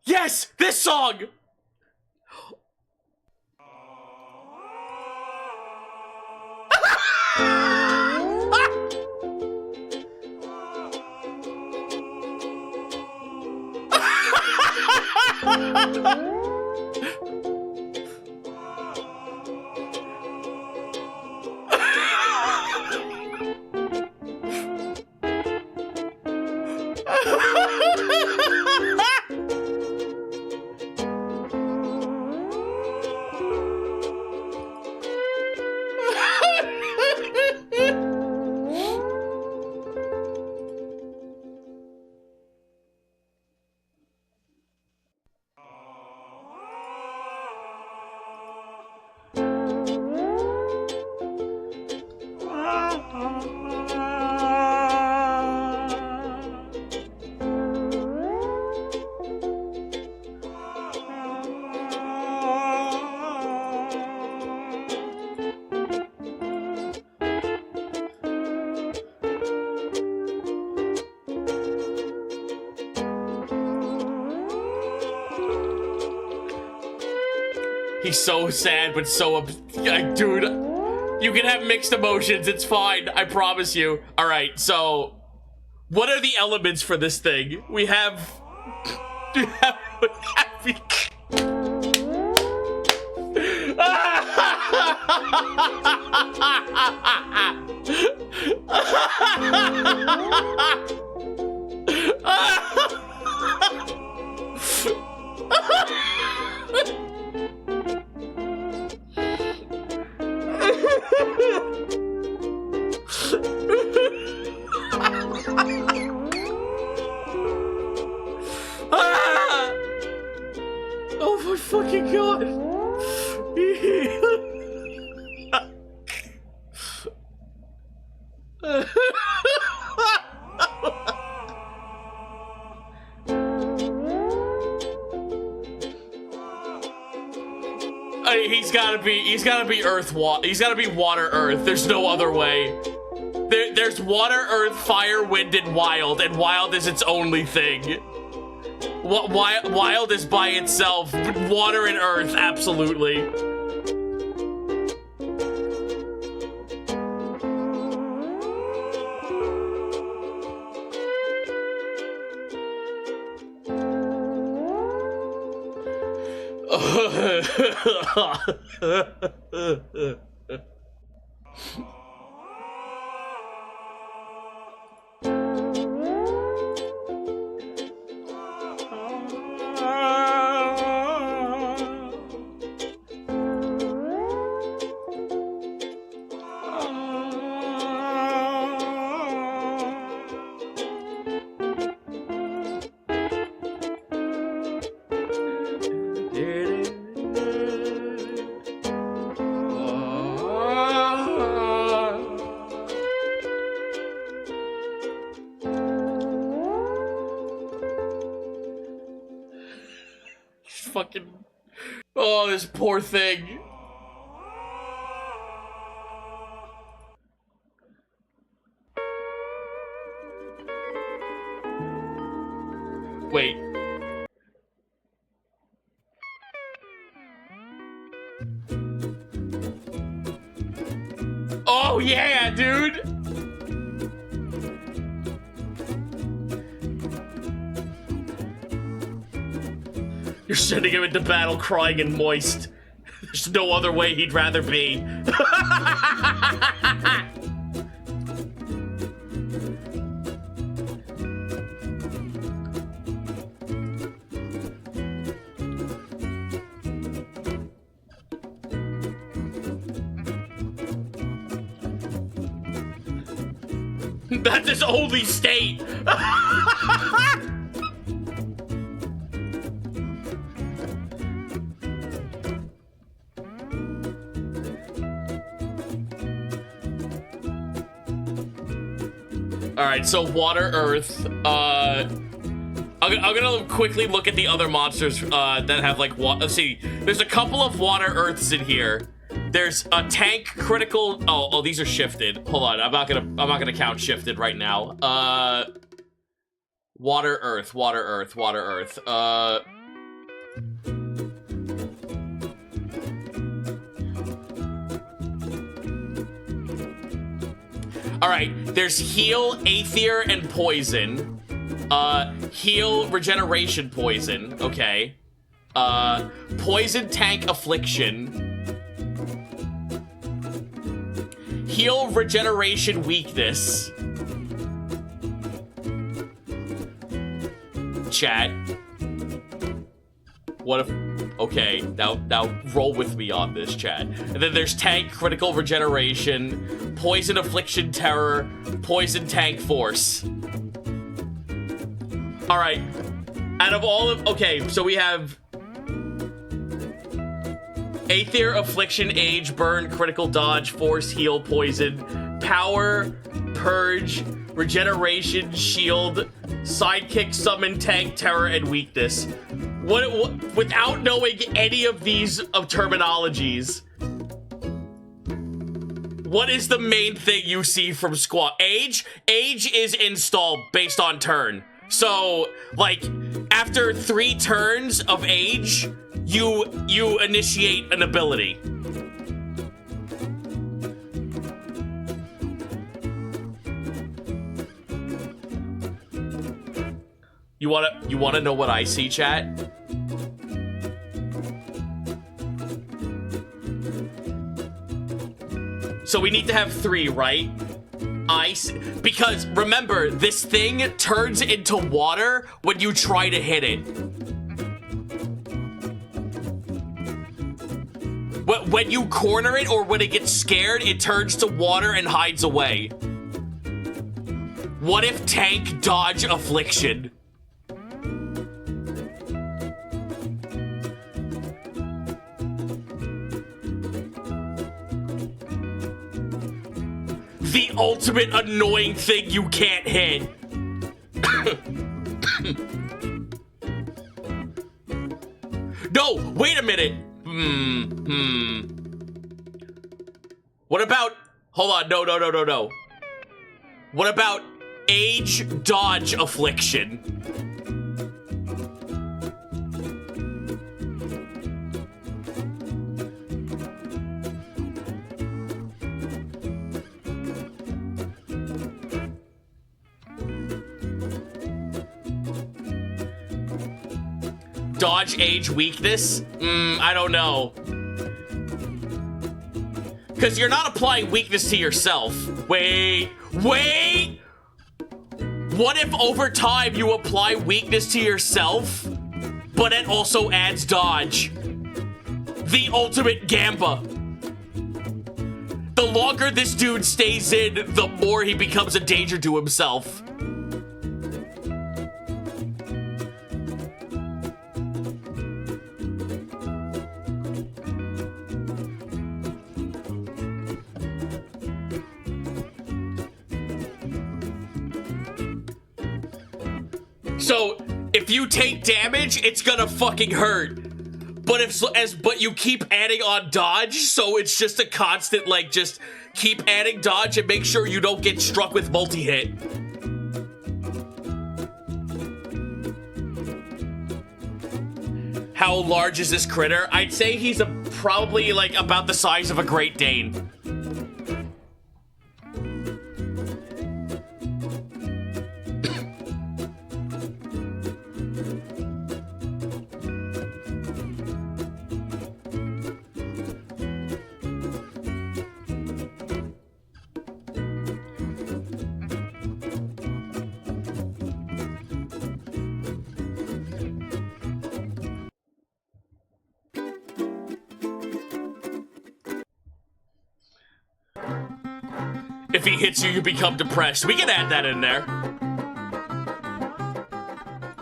B: Yes! This song!
A: He's so sad, but so dude, you can have mixed emotions. It's fine. I promise you. All right. So, what are the elements for this thing? We have. Oh my fucking god! He's gotta be he's gotta be water earth. There's no other way. There's water, earth, fire, wind, and wild is its only thing. Wild is by itself. Water and earth, absolutely. Fucking, oh, this poor thing. Wait. Oh yeah, dude. You're sending him into battle crying and moist. There's no other way he'd rather be. That's his only state. Alright, so water, earth, I'm gonna quickly look at the other monsters, that have, like, let's see, there's a couple of water earths in here. There's a tank critical, oh, these are shifted. Hold on, I'm not gonna count shifted right now. Water, earth, water, earth, water, earth, Alright, there's heal, aether, and poison. Heal, regeneration, poison. Okay. Poison, tank, affliction. Heal, regeneration, weakness. Chat. What if... Okay, now roll with me on this, chat. And then there's tank, critical regeneration, poison, affliction, terror, poison, tank, force. Alright. Out of all of... Okay, so we have... Aether, affliction, age, burn, critical dodge, force, heal, poison, power, purge, regeneration, shield, sidekick, summon, tank, terror, and weakness. What without knowing any of these terminologies, what is the main thing you see from squad? Age? Age is installed based on turn. So, like, after 3 turns of age, you initiate an ability. You wanna know what I see, chat? So we need to have 3, right? Ice, because remember, this thing turns into water when you try to hit it. When you corner it or when it gets scared, it turns to water and hides away. What if tank dodge affliction? The ultimate annoying thing you can't hit. No, wait a minute. What about, hold on, no. What about age dodge affliction? Dodge age weakness? I don't know. Because you're not applying weakness to yourself. Wait. What if over time you apply weakness to yourself, but it also adds dodge? The ultimate Gamba. The longer this dude stays in, the more he becomes a danger to himself. So, if you take damage, it's gonna fucking hurt. But you keep adding on dodge, so it's just a constant, like, just keep adding dodge and make sure you don't get struck with multi-hit. How large is this critter? I'd say he's probably, like, about the size of a Great Dane. If he hits you, you become depressed. We can add that in there.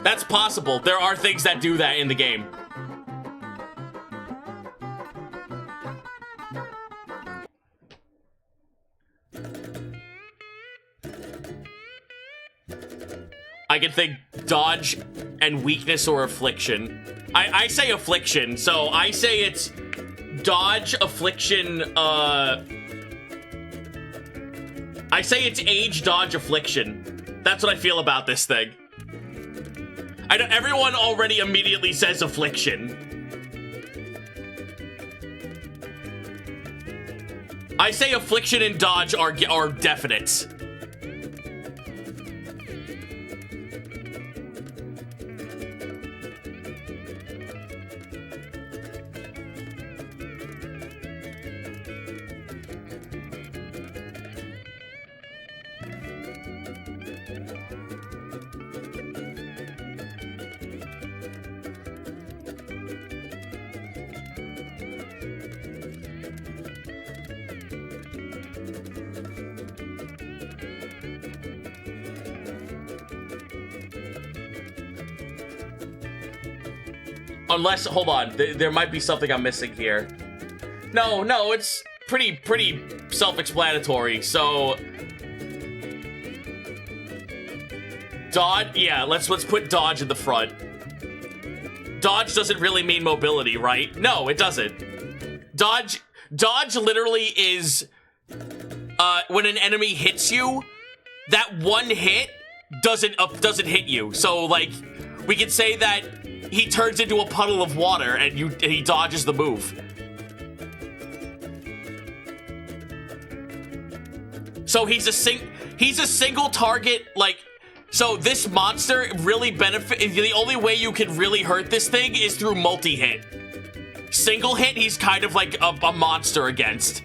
A: That's possible. There are things that do that in the game. I can think dodge and weakness or affliction. I say affliction, so I say it's dodge, affliction, I say it's age, dodge, affliction. That's what I feel about this thing. I know everyone already immediately says affliction. I say affliction and dodge are definites. Unless, hold on, there might be something I'm missing here. No, it's
B: pretty self-explanatory. So dodge, yeah, let's put dodge in the front. Dodge doesn't really mean mobility, right? No, it doesn't. Dodge literally is when an enemy hits you, that one hit doesn't hit you. So like we could say that he turns into a puddle of water and he dodges the move. So he's a single target, like, so this monster really the only way you can really hurt this thing is through multi-hit. Single hit, he's kind of like a monster against.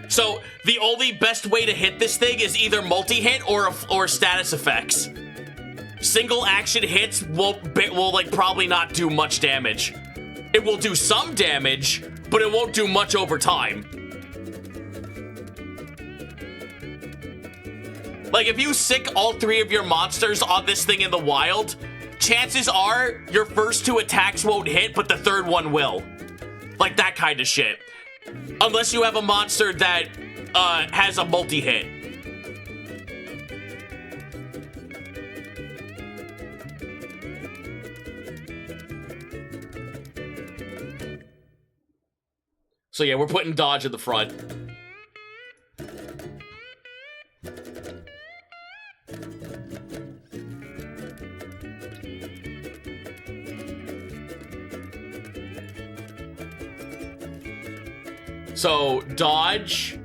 B: So the only best way to hit this thing is either multi-hit or status effects. Single action hits will like probably not do much damage. It will do some damage, but it won't do much over time. Like if you sick all 3 of your monsters on this thing in the wild, chances are your first 2 attacks won't hit, but the 3rd one will. Like that kind of shit. Unless you have a monster that has a multi-hit. So yeah, we're putting dodge in the front. So, dodge,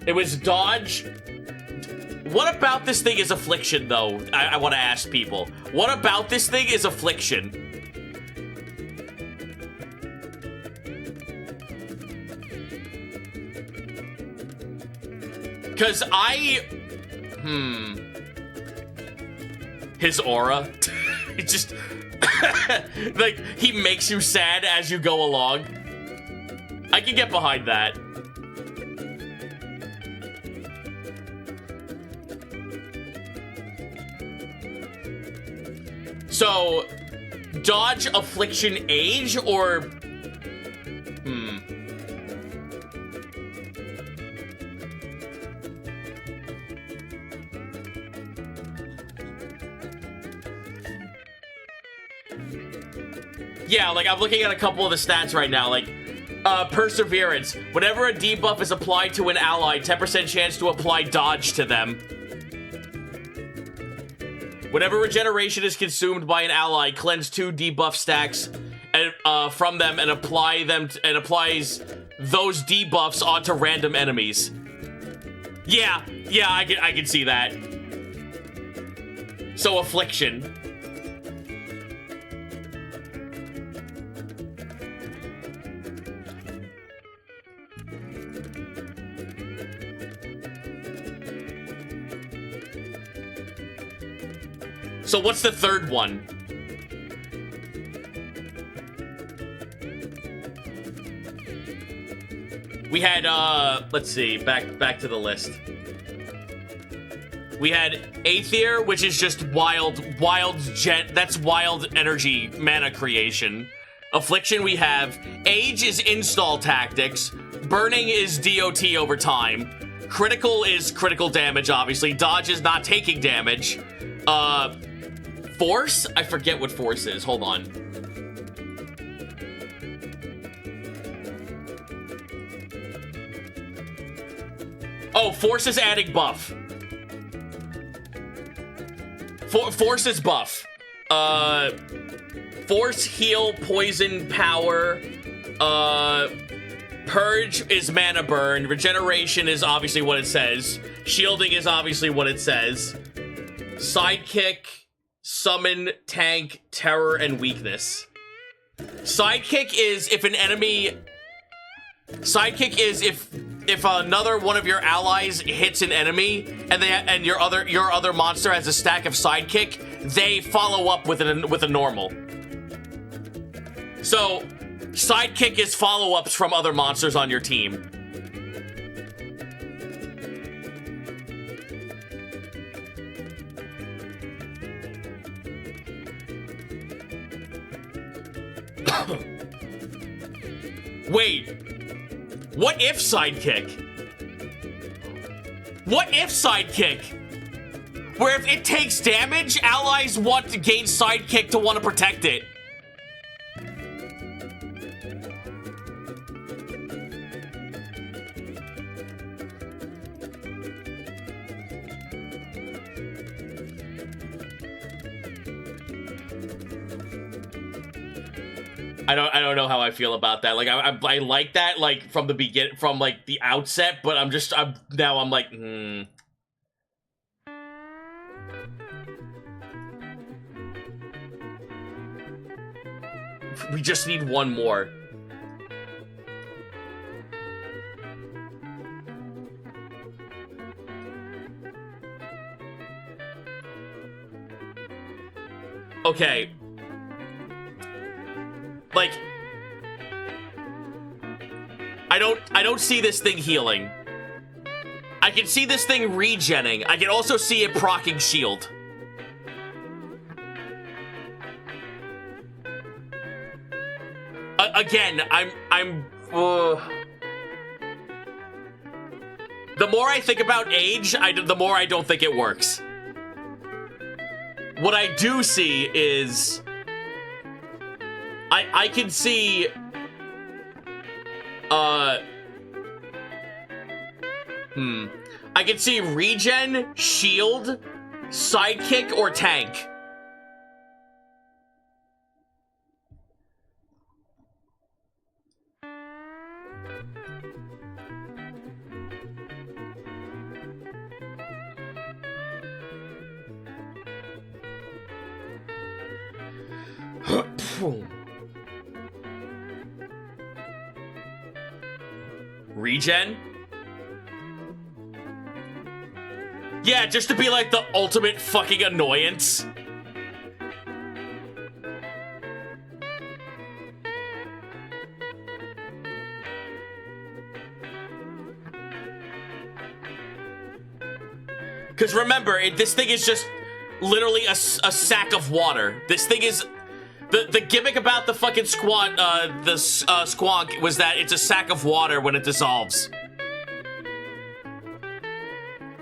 B: it was dodge. What about this thing is affliction, though? I want to ask people. What about this thing is affliction? Because his aura. It just... like, he makes you sad as you go along. I can get behind that. So, dodge, affliction, age, or... Yeah, like, I'm looking at a couple of the stats right now, like, Perseverance. Whenever a debuff is applied to an ally, 10% chance to apply dodge to them. Whenever regeneration is consumed by an ally, cleanse 2 debuff stacks from them and applies those debuffs onto random enemies. Yeah, I can see that. So, affliction. So what's the 3rd one? We had, let's see, back to the list. We had Aether, which is just that's wild energy mana creation. Affliction we have. Age is install tactics. Burning is DOT over time. Critical is critical damage, obviously. Dodge is not taking damage. Force? I forget what force is. Hold on. Oh, force is adding buff. Force is buff. Force, heal, poison, power. Purge is mana burn. Regeneration is obviously what it says. Shielding is obviously what it says. Sidekick, summon, tank, terror, and weakness. Sidekick is if an enemy... Sidekick is if another one of your allies hits an enemy and your other monster has a stack of sidekick, they follow up with a normal.
A: So, sidekick is follow-ups from other monsters on your team. Wait. What if sidekick? What if sidekick? Where if it takes damage, allies want to gain sidekick to want to protect it. I don't know how I feel about that. Like I like that like from the begin from like the outset, but I'm like We just need one more. Okay. Like, I don't see this thing healing. I can see this thing regenning. I can also see it proccing shield. Again, the more I think about age, the more I don't think it works. What I do see is I can see I can see regen, shield, sidekick, or tank. Regen? Yeah, just to be like the ultimate fucking annoyance. Because remember, this thing is just literally a sack of water. This thing is... The gimmick about the fucking squonk was that it's a sack of water when it dissolves.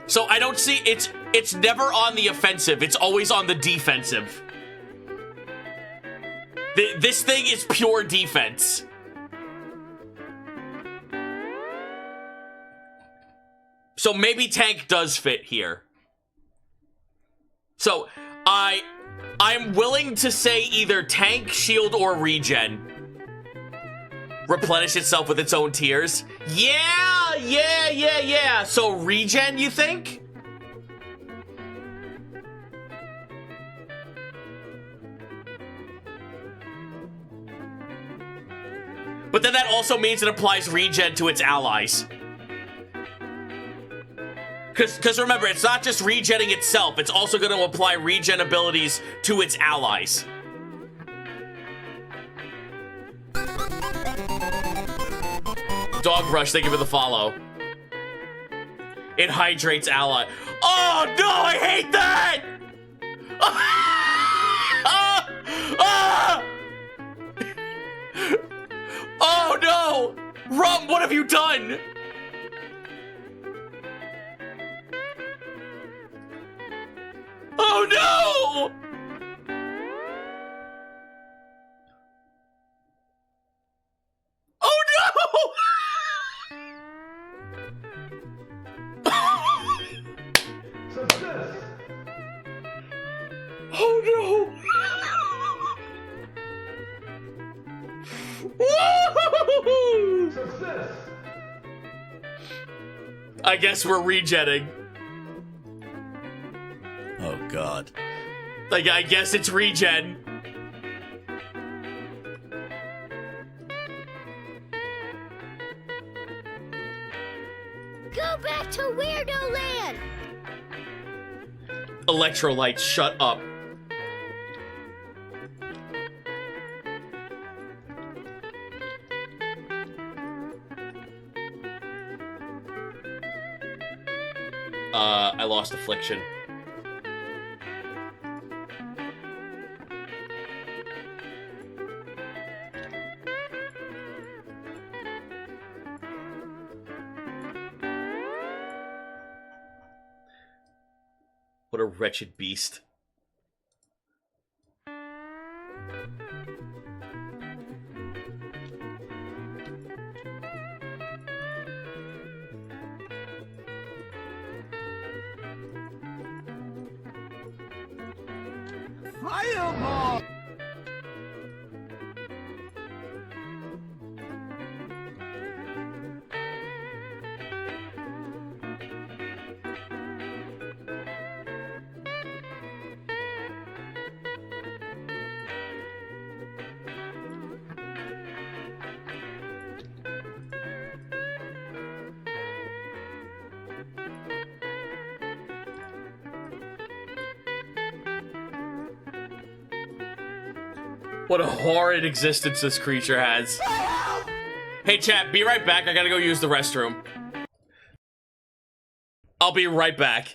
A: So I don't see... It's never on the offensive. It's always on the defensive. This thing is pure defense. So maybe tank does fit here. So I'm willing to say either tank, shield, or regen. Replenish itself with its own tears. Yeah. So regen, you think? But then that also means it applies regen to its allies. Because remember, it's not just regenning itself, it's also going to apply regen abilities to its allies. Dog Rush, thank you for the follow. It hydrates ally. Oh no, I hate that! Oh no! Rum, what have you done? Oh no! Oh no! Oh no! Success! I guess we're regenning.
G: Oh, God.
A: Like, I guess it's regen.
C: Go back to Weirdo Land!
A: Electrolytes, shut up.
B: I lost affliction. What a wretched beast.
F: Fireball!
B: What a horrid existence this creature has. Hey chat, be right back. I gotta go use the restroom. I'll be right back.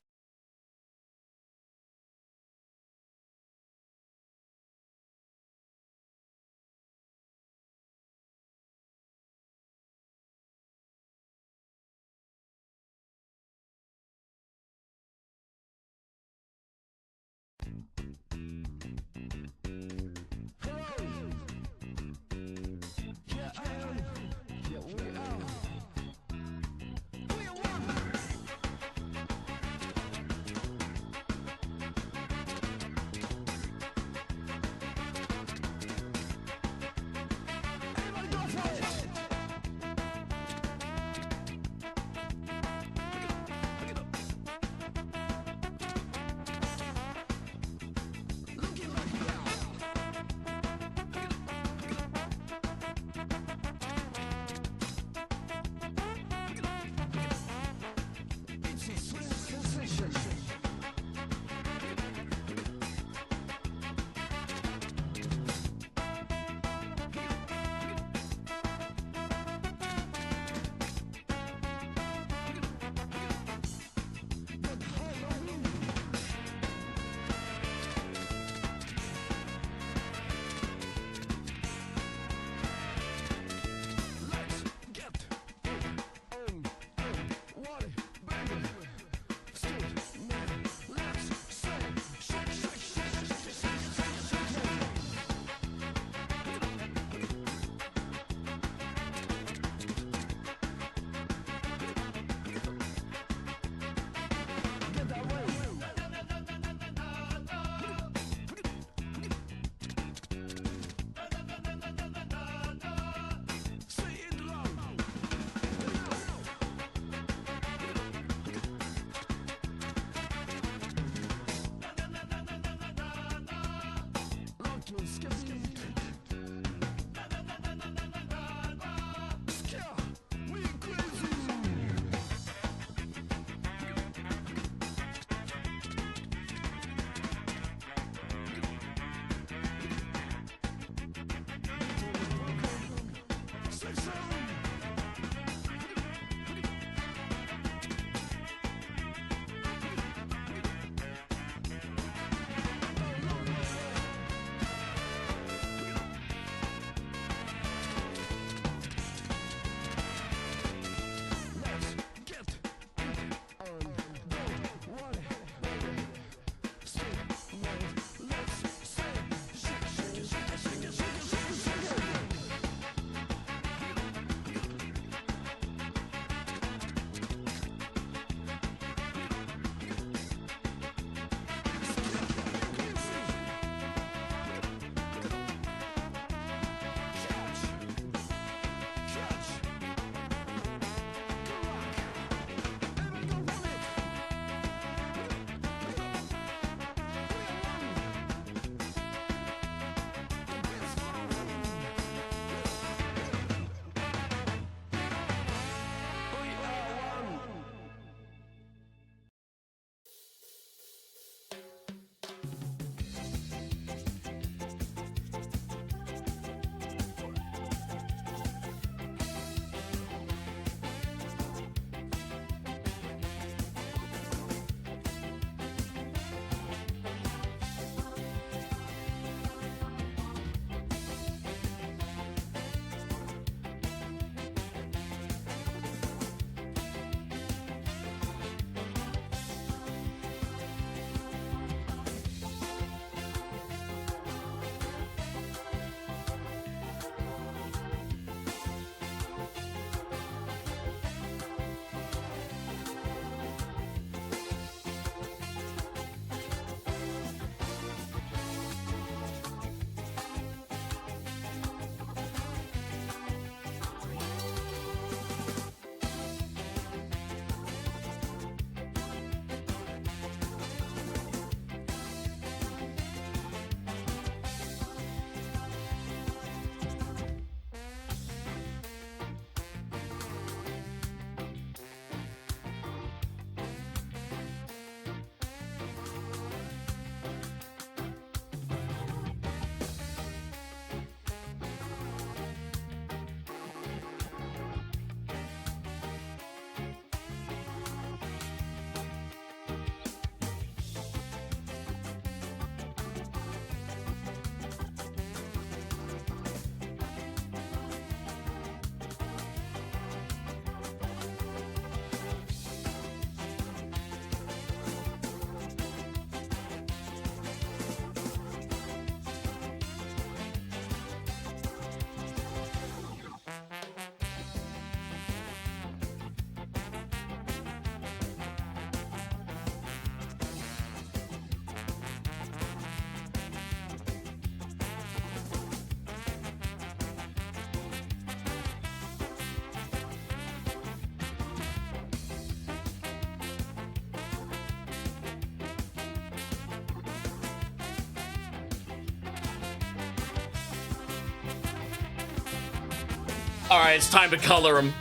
A: Alright, it's time to color him.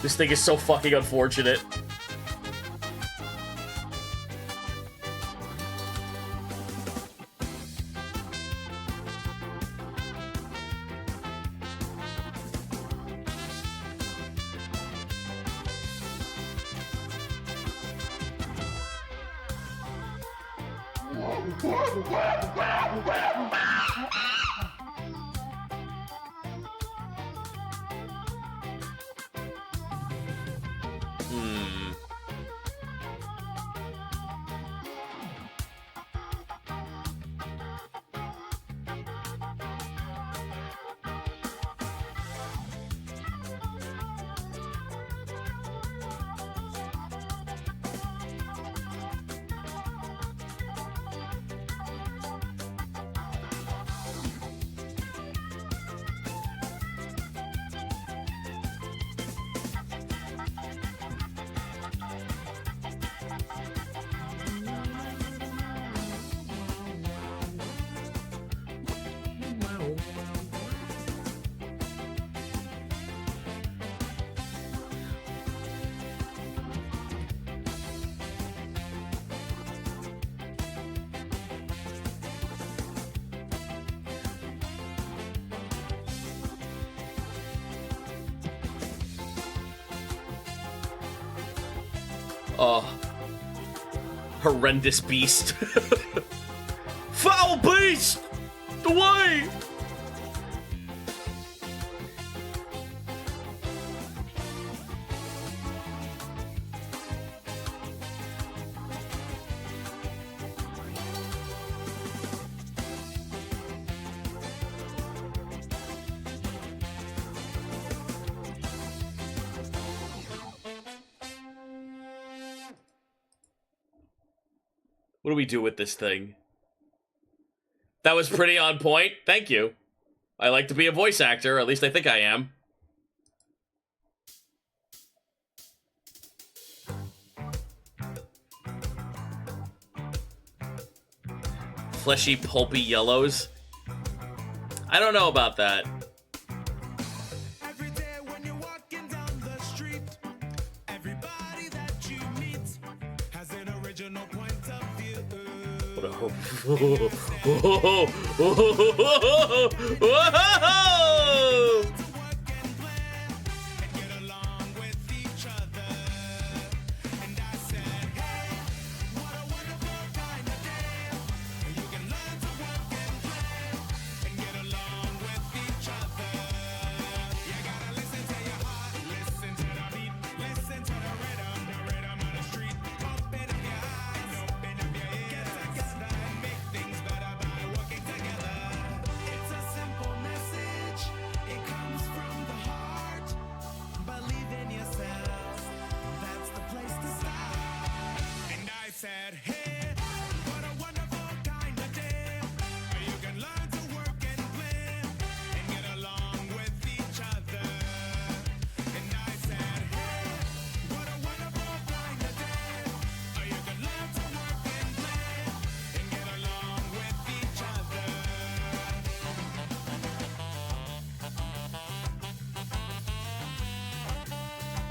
A: This thing is so fucking unfortunate. Oh. Horrendous beast. Foul beast! Away! What do we do with this thing? That was pretty on point. Thank you. I like to be a voice actor, or at least I think I am. Fleshy, pulpy yellows. I don't know about that.
H: Every day when you're walking down the street, everybody that you meet has an original point of view.
A: What a whoa. Whoa.
H: And get along with each other. And I said, hey, what a wonderful kind of day. You can learn to work and play and get along with each other. You gotta listen to your heart, listen to the beat, listen to the rhythm of the street. Open up your eyes, open up your ears, get together and make things better by working together. It's a simple message, it comes from the heart. Believe in yourself, that's the place to start. And I said, hey, what a wonderful kind of day. You can learn to work and play and get along with each other. And I said, hey, what a wonderful kind of day. You can learn to work and play and get along with each other.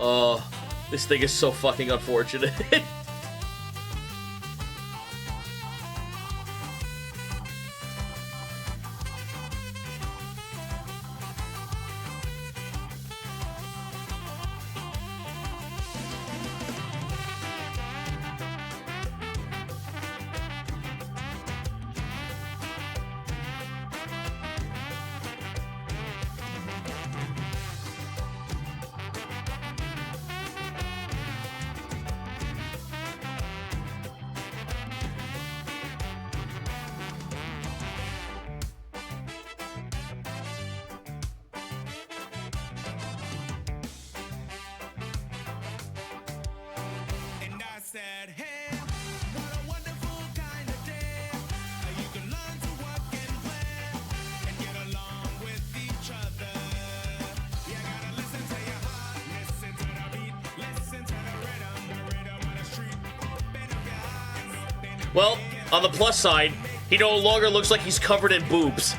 A: Oh, this thing is so fucking unfortunate. Well, on the plus side, he no longer looks like he's covered in boobs.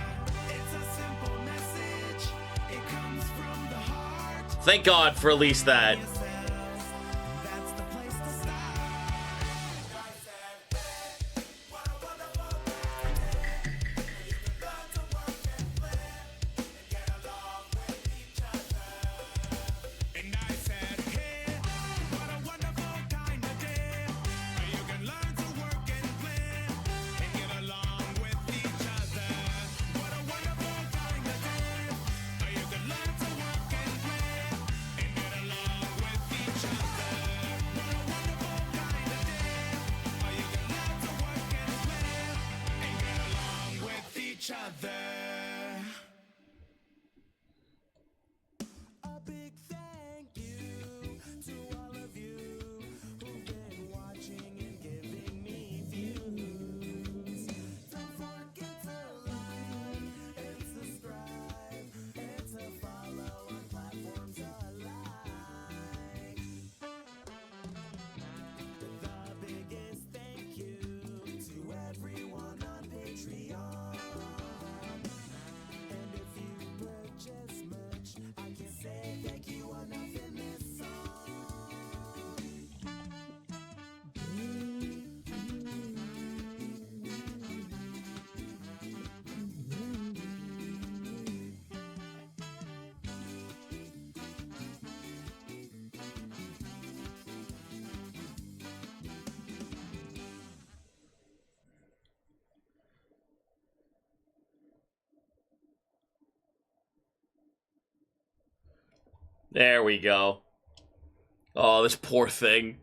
A: Thank God for at least that. There we go. Oh, this poor thing.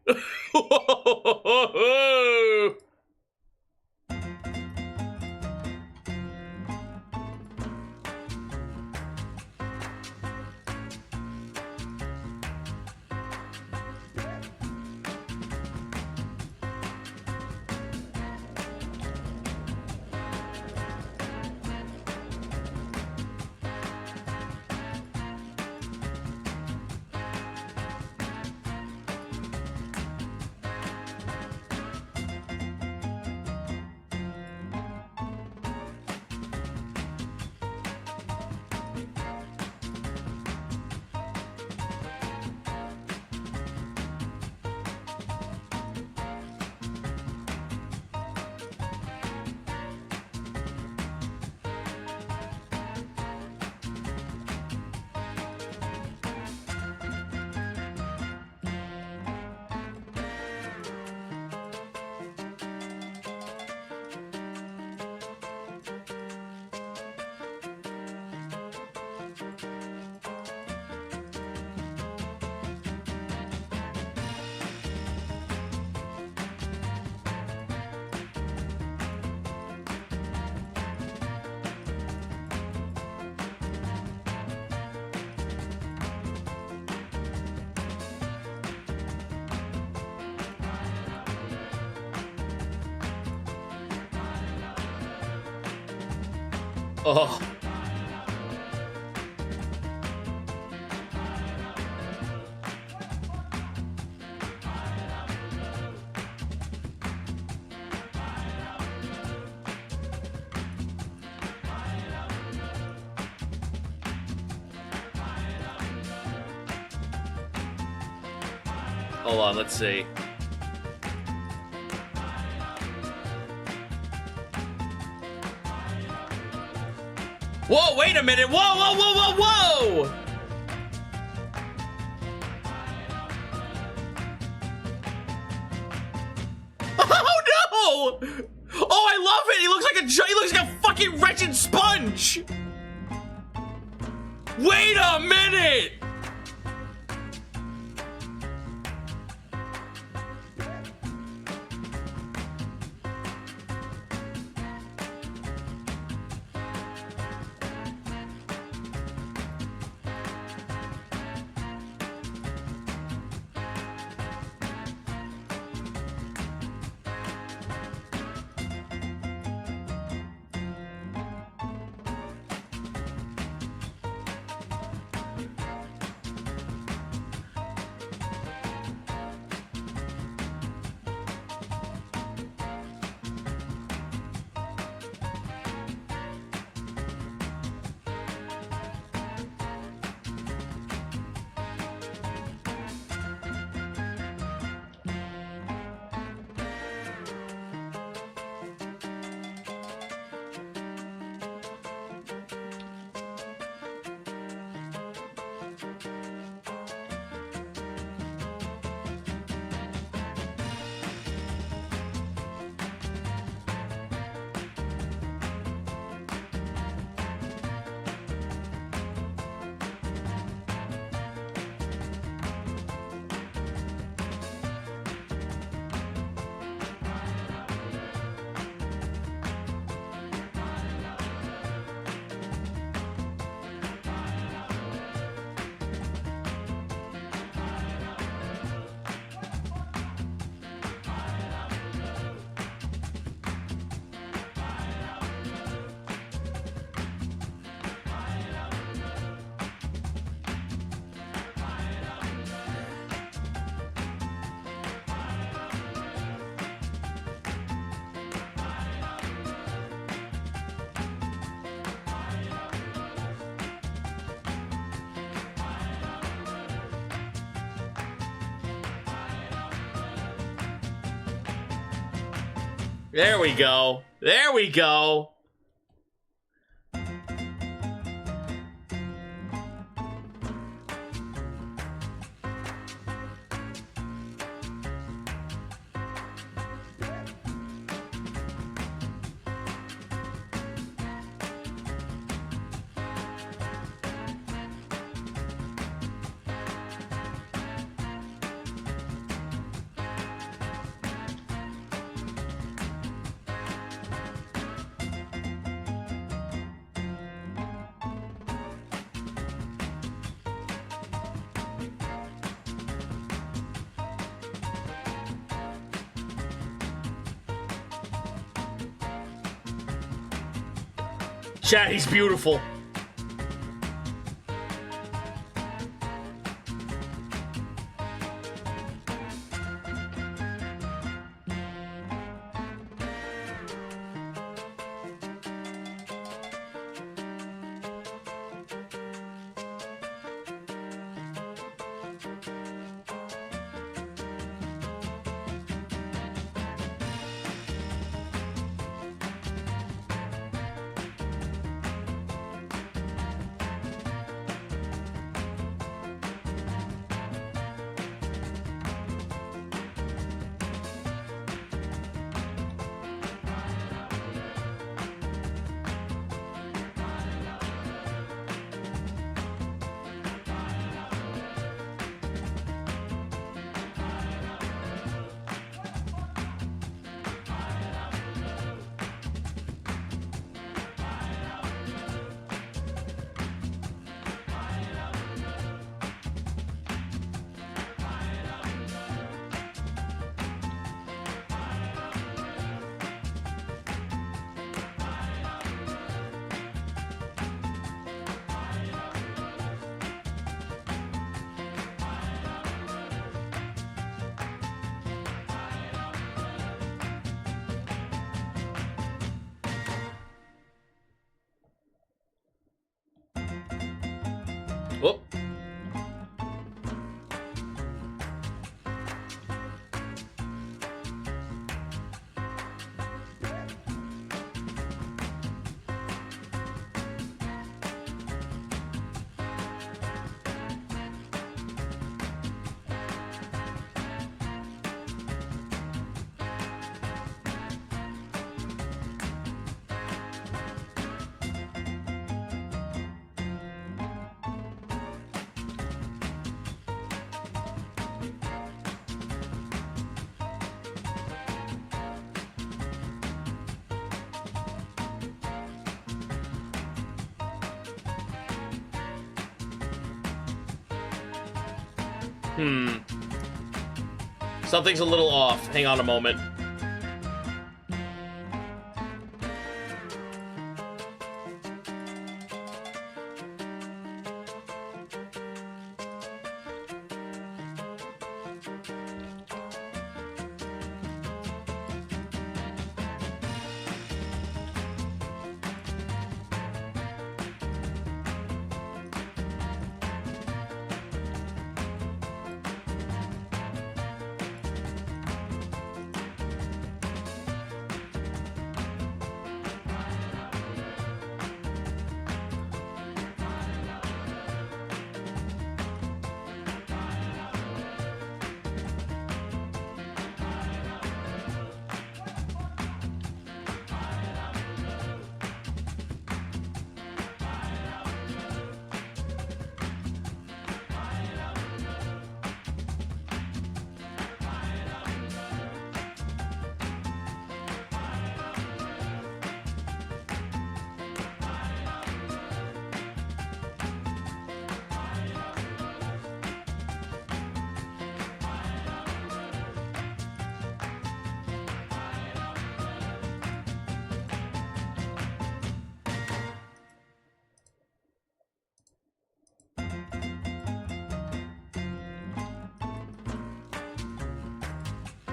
A: Oh. Hold on, let's see. Whoa, wait a minute! Whoa, whoa, whoa, whoa, whoa! Oh no! Oh, I love it! He looks like a fucking wretched sponge! Wait a minute!
B: There we go. There we go. Chat, he's beautiful. Whoop. Something's a little off. Hang on a moment.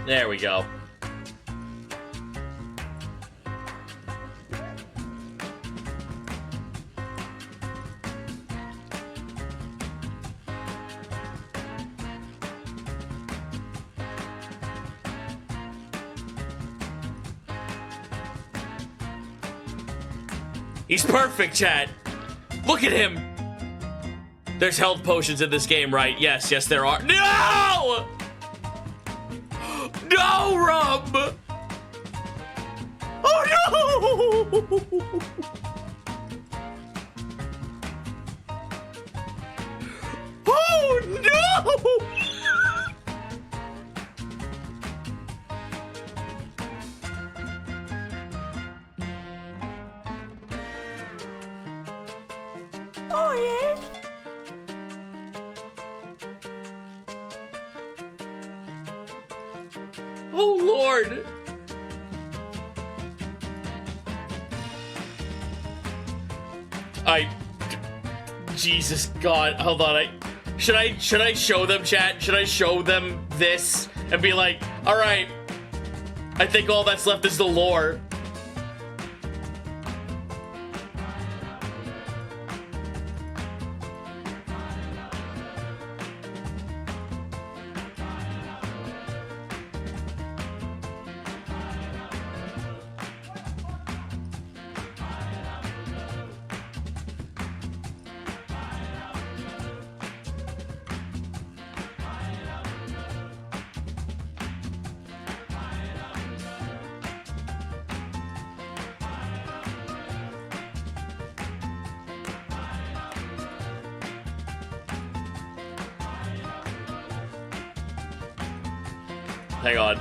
B: There we go.
A: He's perfect, chat. Look at him. There's health potions in this game, right? Yes, yes, there are. No! No, Rum! Oh, no! Oh, no! Oh, Lord. Jesus God, hold on. Should I show them, chat? Should I show them this and be like, all right, I think all that's left is the lore. Hang on.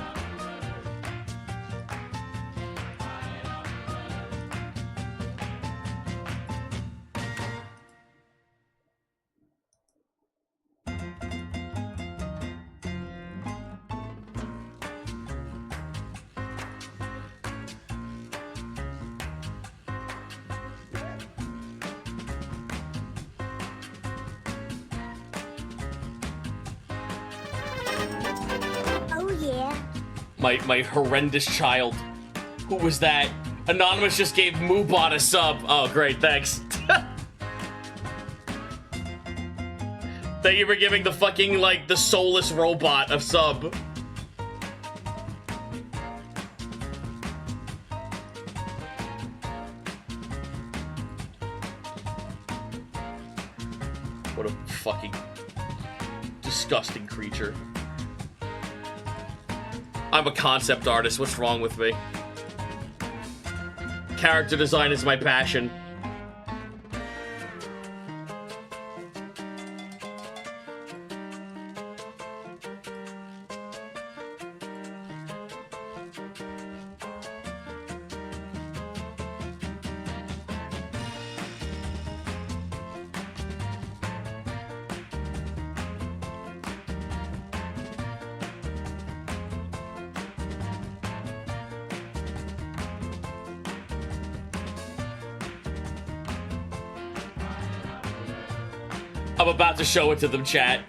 C: Oh yeah.
A: My horrendous child. Who was that? Anonymous just gave Moobot a sub. Oh, great, thanks. Thank you for giving the fucking, like, the soulless robot a sub. What a fucking disgusting creature. I'm a concept artist. What's wrong with me? Character design is my passion. I'm about to show it to them, chat.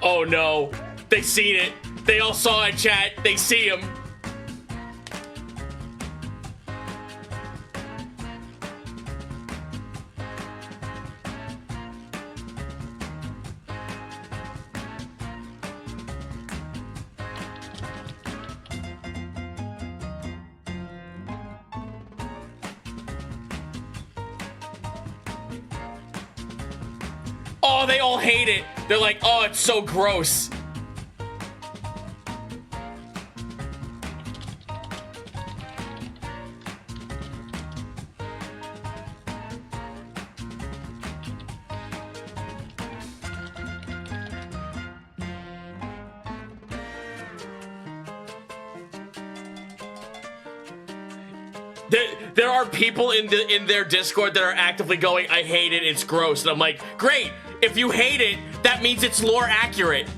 A: Oh no, they seen it. They all saw it, chat. They see him. Oh, they all hate it. They're like, oh, it's so gross. There are people in their Discord that are actively going, I hate it, it's gross. And I'm like, great, if you hate it, that means it's lore accurate.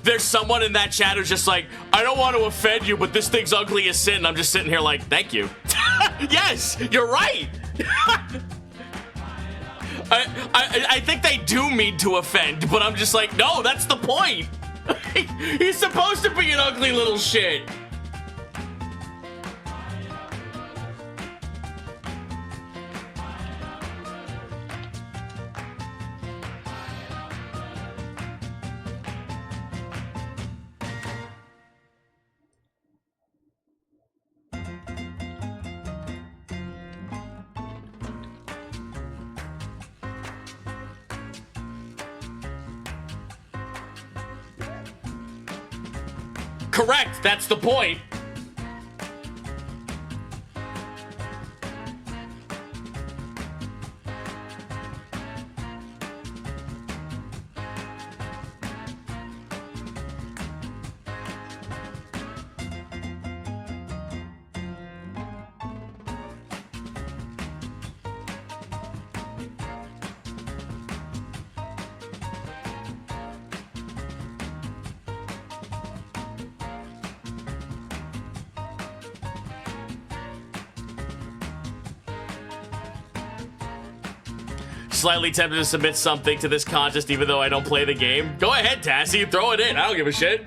A: There's someone in that chat who's just like, I don't want to offend you, but this thing's ugly as sin. And I'm just sitting here like, thank you. Yes, you're right. I think they do mean to offend, but I'm just like, no, that's the point. He's supposed to be an ugly little shit. Correct, that's the point. Slightly tempted to submit something to this contest even though I don't play the game. Go ahead, Tassie, throw it in. I don't give a shit.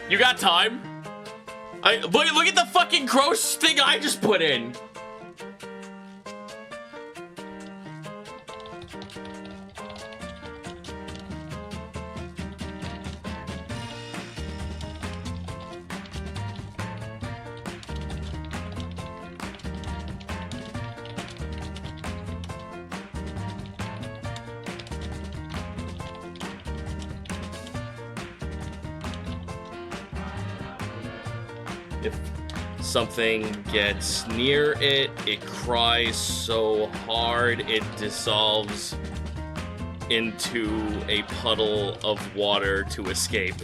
A: You got time. Look at the fucking gross thing I just put in. If something gets near it, it cries so hard it dissolves into a puddle of water to escape.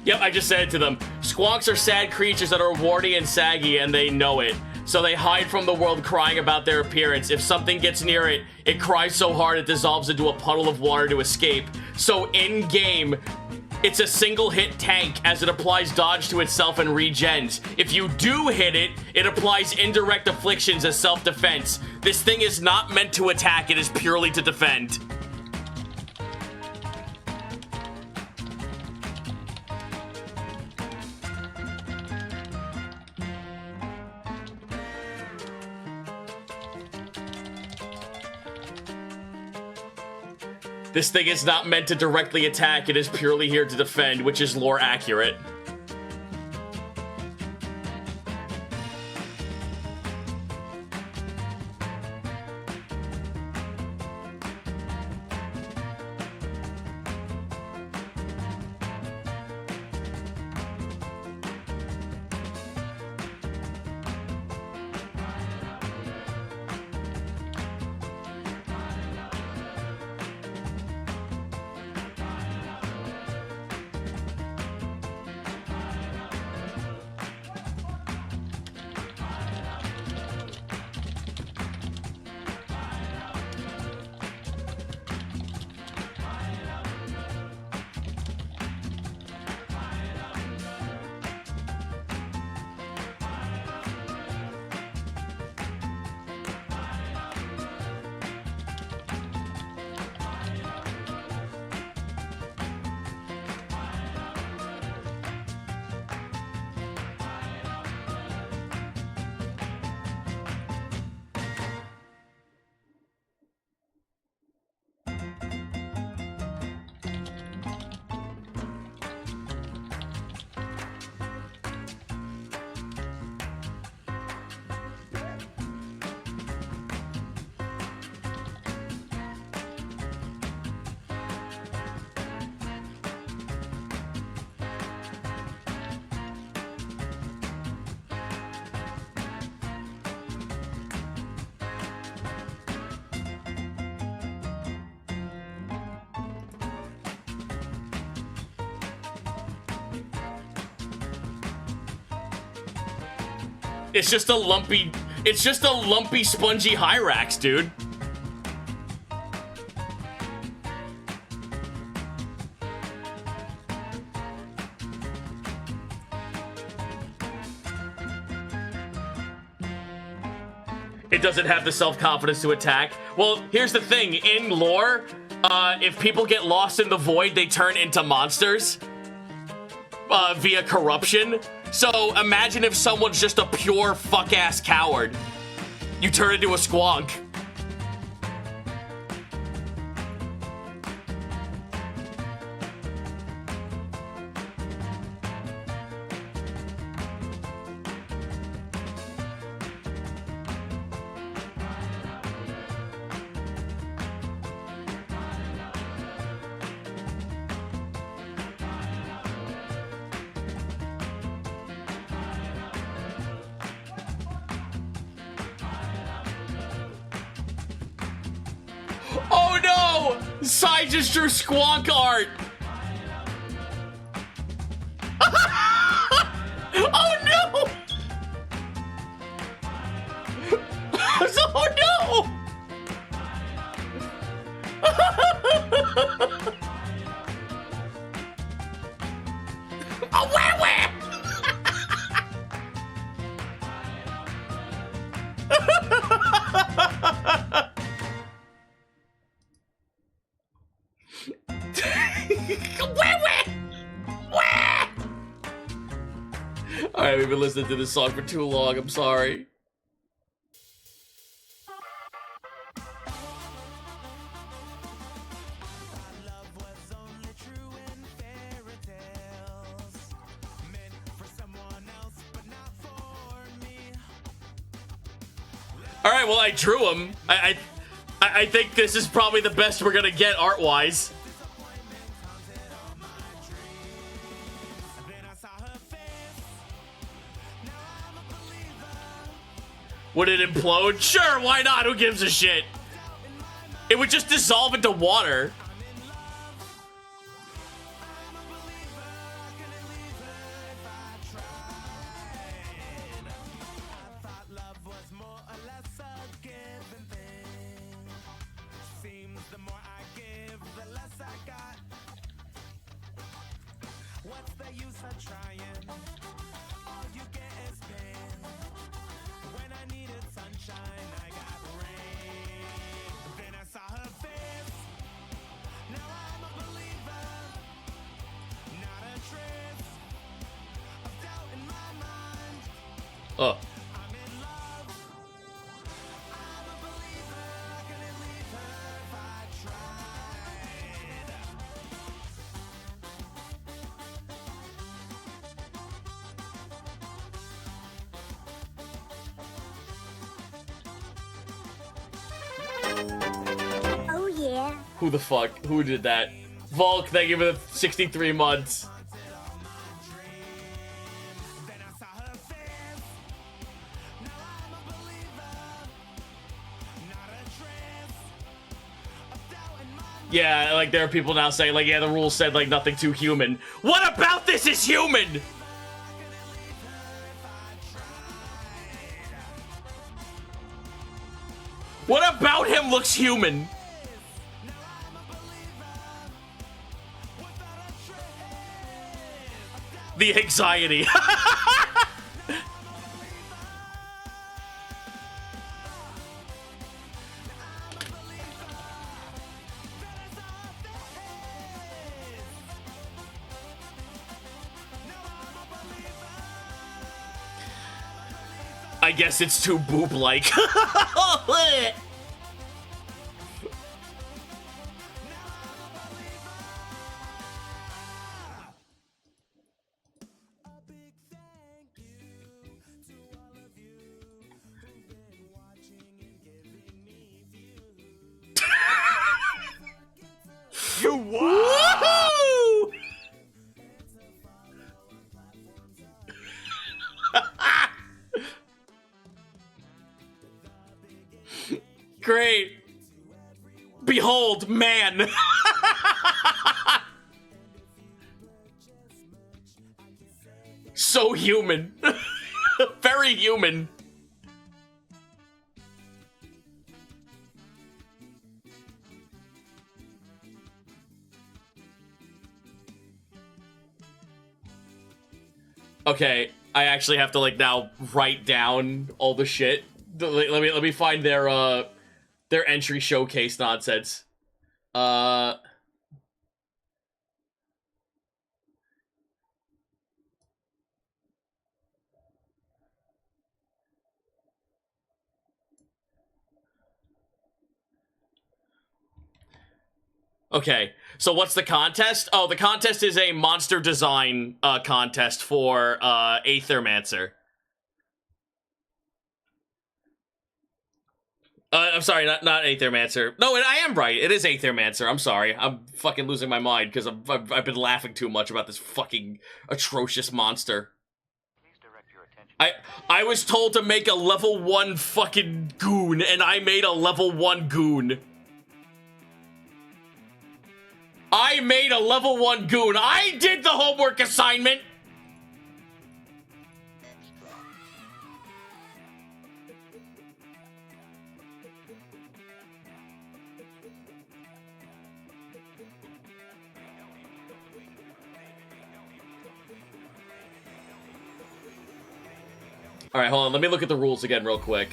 A: Yep, I just said it to them. Squonks are sad creatures that are warty and saggy, and they know it. So they hide from the world crying about their appearance. If something gets near it, it cries so hard it dissolves into a puddle of water to escape. So in-game, it's a single-hit tank as it applies dodge to itself and regens. If you do hit it, it applies indirect afflictions as self-defense. This thing is not meant to attack, it is purely to defend. This thing is not meant to directly attack, it is purely here to defend, which is lore accurate.
B: It's just a lumpy spongy Hyrax, dude. It doesn't have the self-confidence to attack. Well, here's the thing. In lore, if people get lost in the void, they turn into monsters via corruption. So imagine if someone's just a pure fuck-ass coward. You turn into a squonk. Oh no! Sai just drew squonk art! Oh no! Oh no! Oh, where? Where? Alright, we've been listening to this song for too long, I'm sorry. Alright, well I drew him. I think this is probably the best we're gonna get art-wise. Would it implode? Sure, why not? Who gives a shit? It would just dissolve into water. Oh.
C: Oh yeah.
B: Who the fuck? Who did that? Volk, thank you for the 63 months. Yeah, like there are people now saying like, yeah, the rules said like nothing too human. What about this is human? What about him looks human? The anxiety. I guess it's too boob-like.
H: You what?
B: Woohoo! Great. Behold, man. So human. Very
A: very human. Okay, I actually have to like now write down all the shit. Let me find their entry showcase nonsense. Okay, so what's the contest? Oh, the contest is a monster design contest for Aethermancer. I'm sorry, not Aethermancer. No, I am right. It is Aethermancer. I'm sorry. I'm fucking losing my mind because I've been laughing too much about this fucking atrocious monster. I was told to make a level 1 fucking goon, and I made a level 1 goon. I made a level 1 goon. I did the homework assignment. All right, hold on. Let me look at the rules again real quick.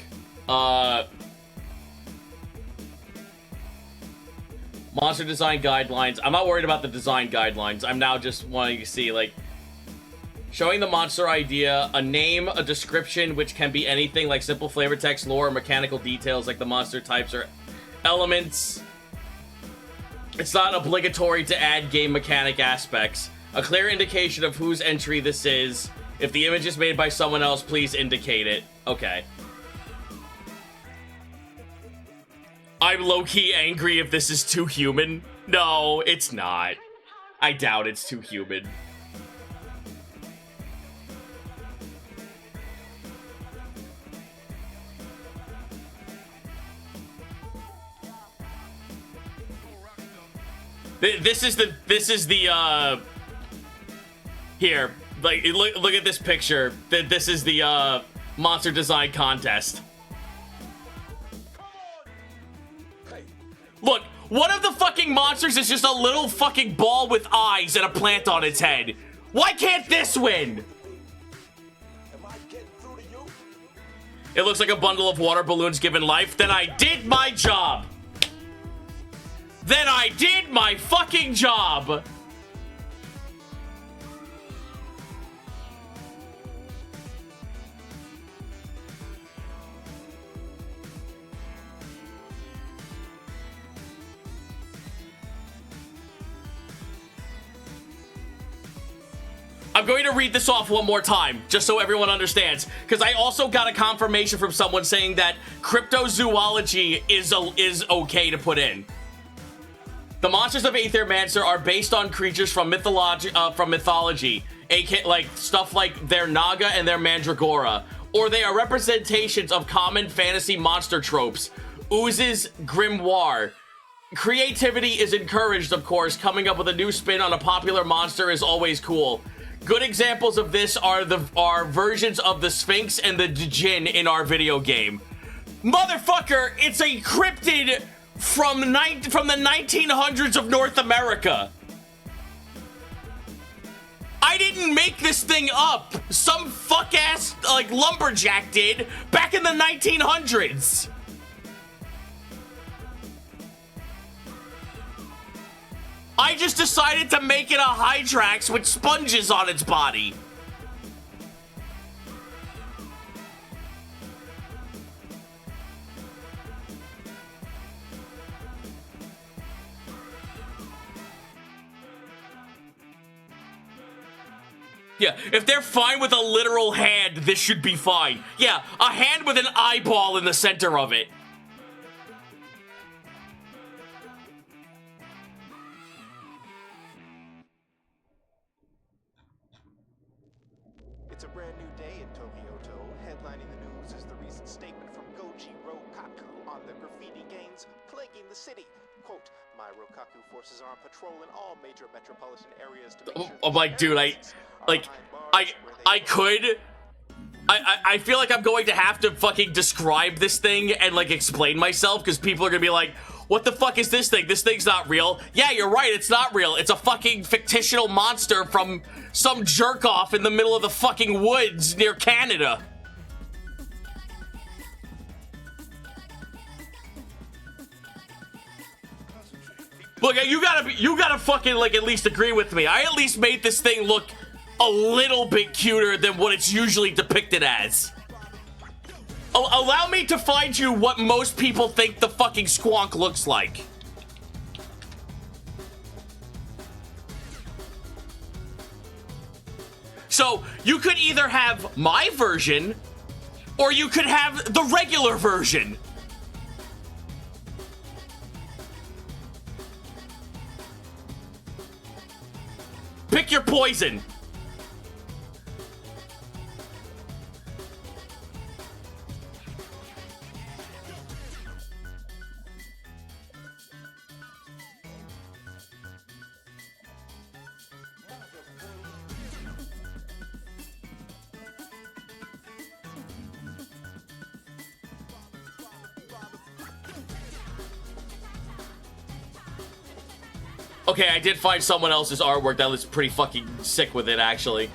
A: Monster design guidelines. I'm not worried about the design guidelines. I'm now just wanting to see, like, showing the monster idea, a name, a description, which can be anything like simple flavor text, lore, or mechanical details like the monster types or elements. It's not obligatory to add game mechanic aspects. A clear indication of whose entry this is. If the image is made by someone else, please indicate it. Okay. I'm low-key angry if this is too human. No, it's not. I doubt it's too human. This is the here, like, look at this picture. This is the monster design contest. Look, one of the fucking monsters is just a little fucking ball with eyes and a plant on its head. Why can't this win? It looks like a bundle of water balloons given life. Then I did my job. Then I did my fucking job. I'm going to read this off one more time, just so everyone understands, because I also got a confirmation from someone saying that cryptozoology is okay to put in. The monsters of Aethermancer are based on creatures from mythology, aka like stuff like their Naga and their Mandragora, or they are representations of common fantasy monster tropes. Ooze's grimoire. Creativity is encouraged, of course. Coming up with a new spin on a popular monster is always cool. Good examples of this are versions of the Sphinx and the Djinn in our video game. Motherfucker, it's a cryptid from the 1900s of North America. I didn't make this thing up. Some fuck-ass, like, lumberjack did back in the 1900s. I just decided to make it a Hydrax with sponges on its body. Yeah, if they're fine with a literal hand, this should be fine. Yeah, a hand with an eyeball in the center of it.
I: It's a brand new day in Tokyo. Headlining the news is the recent statement from Goji Rokaku on the graffiti gangs plaguing the city. Quote, my Rokaku forces are on patrol in all major metropolitan areas to make sure
A: I'm like, dude, I could, I feel like I'm going to have to fucking describe this thing and, like, explain myself, because people are gonna be like, what the fuck is this thing? This thing's not real. Yeah, you're right, it's not real. It's a fucking fictional monster from some jerk-off in the middle of the fucking woods near Canada. Look, you gotta fucking, like, at least agree with me. I at least made this thing look a little bit cuter than what it's usually depicted as. Allow me to find you what most people think the fucking squonk looks like. So, you could either have my version, or you could have the regular version. Pick your poison. Okay, I did find someone else's artwork that looks pretty fucking sick with it, actually.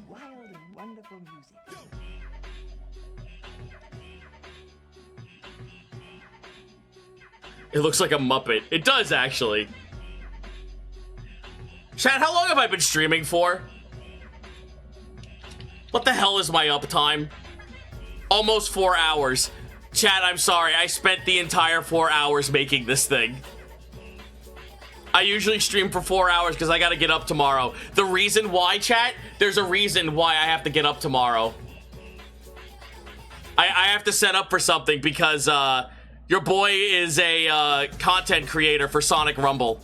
J: Wild and wonderful music.
A: It looks like a Muppet. It does, actually. Chat, how long have I been streaming for? What the hell is my uptime? Almost 4 hours. Chat, I'm sorry. I spent the entire 4 hours making this thing. I usually stream for 4 hours because I gotta get up tomorrow. The reason why, chat? There's a reason why I have to get up tomorrow. I have to set up for something because, your boy is a content creator for Sonic Rumble.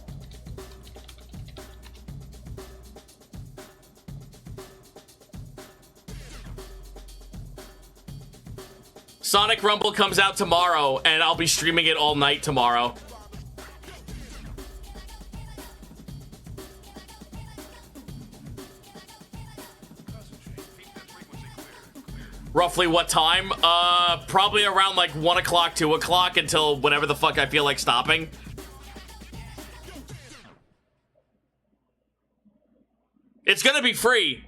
A: Sonic Rumble comes out tomorrow, and I'll be streaming it all night tomorrow. Roughly what time? Probably around like 1 o'clock, 2 o'clock until whenever the fuck I feel like stopping. It's gonna be free.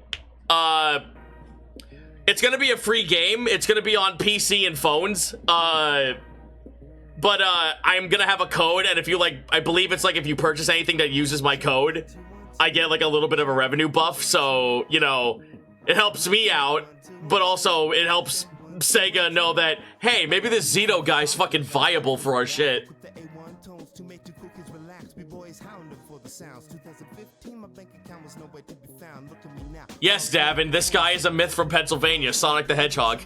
A: It's gonna be a free game. It's gonna be on PC and phones. But I'm gonna have a code, and if you like, I believe it's like if you purchase anything that uses my code, I get like a little bit of a revenue buff, so, you know, it helps me out, but also it helps Sega know that, hey, maybe this Zito guy's fucking viable for our shit. Yes, Davin, this guy is a myth from Pennsylvania, Sonic the Hedgehog.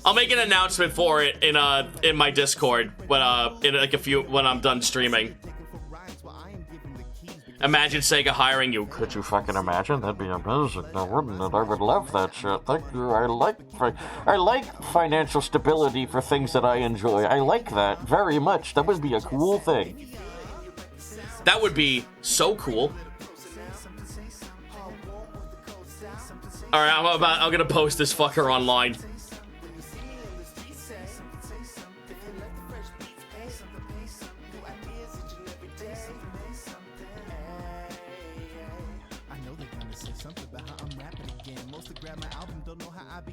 A: I'll make an announcement for it in my Discord when when I'm done streaming. Imagine Sega hiring you. Could you fucking imagine? That'd be amazing, now wouldn't it? I would love that shit. Thank you. I like financial stability for things that I enjoy. I like that very much. That would be a cool thing. That would be so cool. All right, I'm gonna post this fucker online.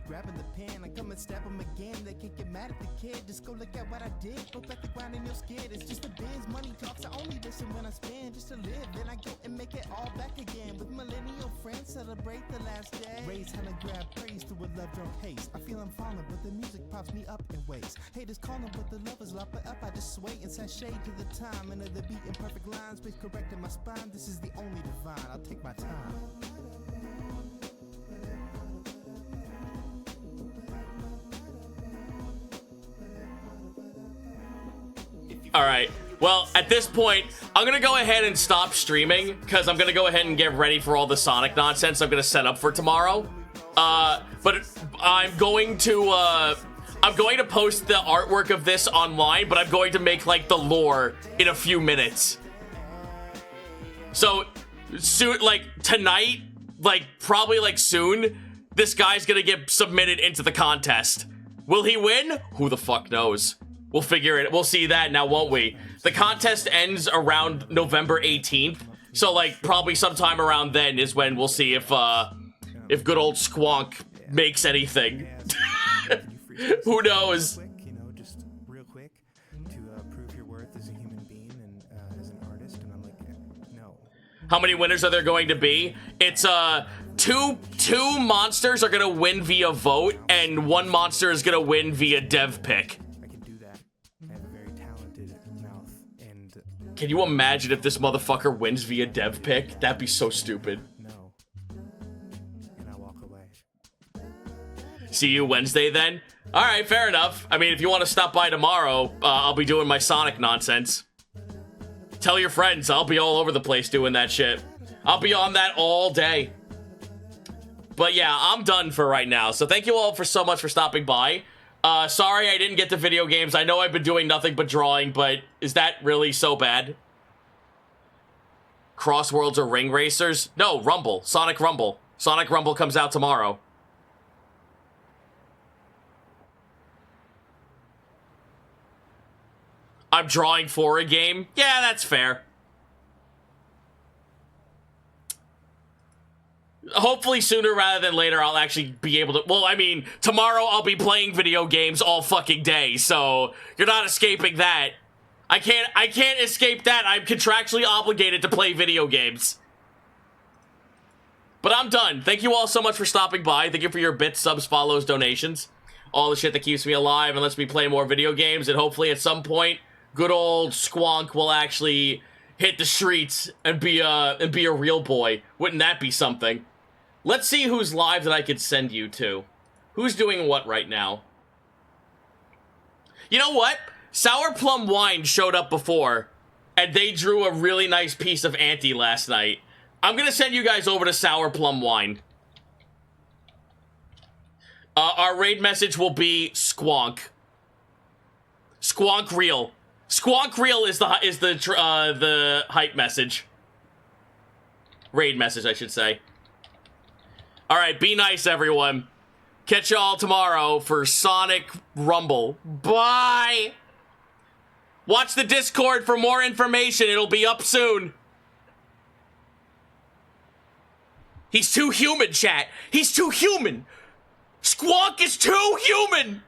H: Grabbing the pen, I come and stab them again. They can't get mad at the kid. Just go look at what I did. Go back to grinding your skid. It's just a biz. Money talks. I only listen when I spend just to live. Then I go and make it all back again. With millennial friends, celebrate the last day. Raise hell and grab praise to a love drunk haste. I feel I'm falling, but the music props me up in ways. Haters calling, but the lovers lock me up. I just sway and sashay to the time. And the beat in perfect lines. Space correcting my spine. This is the only divine. I'll take my time.
A: All right. Well, at this point, I'm gonna go ahead and stop streaming because I'm gonna go ahead and get ready for all the Sonic nonsense I'm gonna set up for tomorrow. But I'm going to post the artwork of this online, but I'm going to make like the lore in a few minutes. So soon, like tonight, like probably like soon, this guy's gonna get submitted into the contest. Will he win? Who the fuck knows? We'll figure it. We'll see that now, won't we? The contest ends around November 18th. So like probably sometime around then is when we'll see if good old Squonk makes anything. Who knows?
K: You know, just real quick to prove your worth as a human being and as an artist, and I'm like, no.
A: How many winners are there going to be? It's two monsters are gonna win via vote, and one monster is gonna win via dev pick.
K: I can do that. I have a very talented mouth, and
A: Can you imagine if this motherfucker wins via dev pick? That'd be so stupid.
K: no. And I walk away.
A: See you Wednesday then? Alright, fair enough. I mean, if you want to stop by tomorrow, I'll be doing my Sonic nonsense. Tell your friends, I'll be all over the place doing that shit. I'll be on that all day. But yeah, I'm done for right now. So thank you all for so much for stopping by. Sorry I didn't get to video games. I know I've been doing nothing but drawing, but is that really so bad? Crossworlds or Ring Racers? No, Rumble. Sonic Rumble. Sonic Rumble comes out tomorrow. I'm drawing for a game? Yeah, that's fair. Hopefully sooner rather than later I'll actually be able to... Well, I mean, tomorrow I'll be playing video games all fucking day, so you're not escaping that. I can't escape that. I'm contractually obligated to play video games. But I'm done. Thank you all so much for stopping by. Thank you for your bits, subs, follows, donations. All the shit that keeps me alive and lets me play more video games, and hopefully at some point, good old Squonk will actually hit the streets and be a real boy. Wouldn't that be something? Let's see who's live that I could send you to. Who's doing what right now? You know what? Sour Plum Wine showed up before, and they drew a really nice piece of Auntie last night. I'm gonna send you guys over to Sour Plum Wine. Our raid message will be Squonk. Squonk Real. Squonk Real is the hype message. Raid message, I should say. Alright, be nice, everyone. Catch y'all tomorrow for Sonic Rumble. Bye! Watch the Discord for more information. It'll be up soon. He's too human, chat. He's too human. Squonk is too human!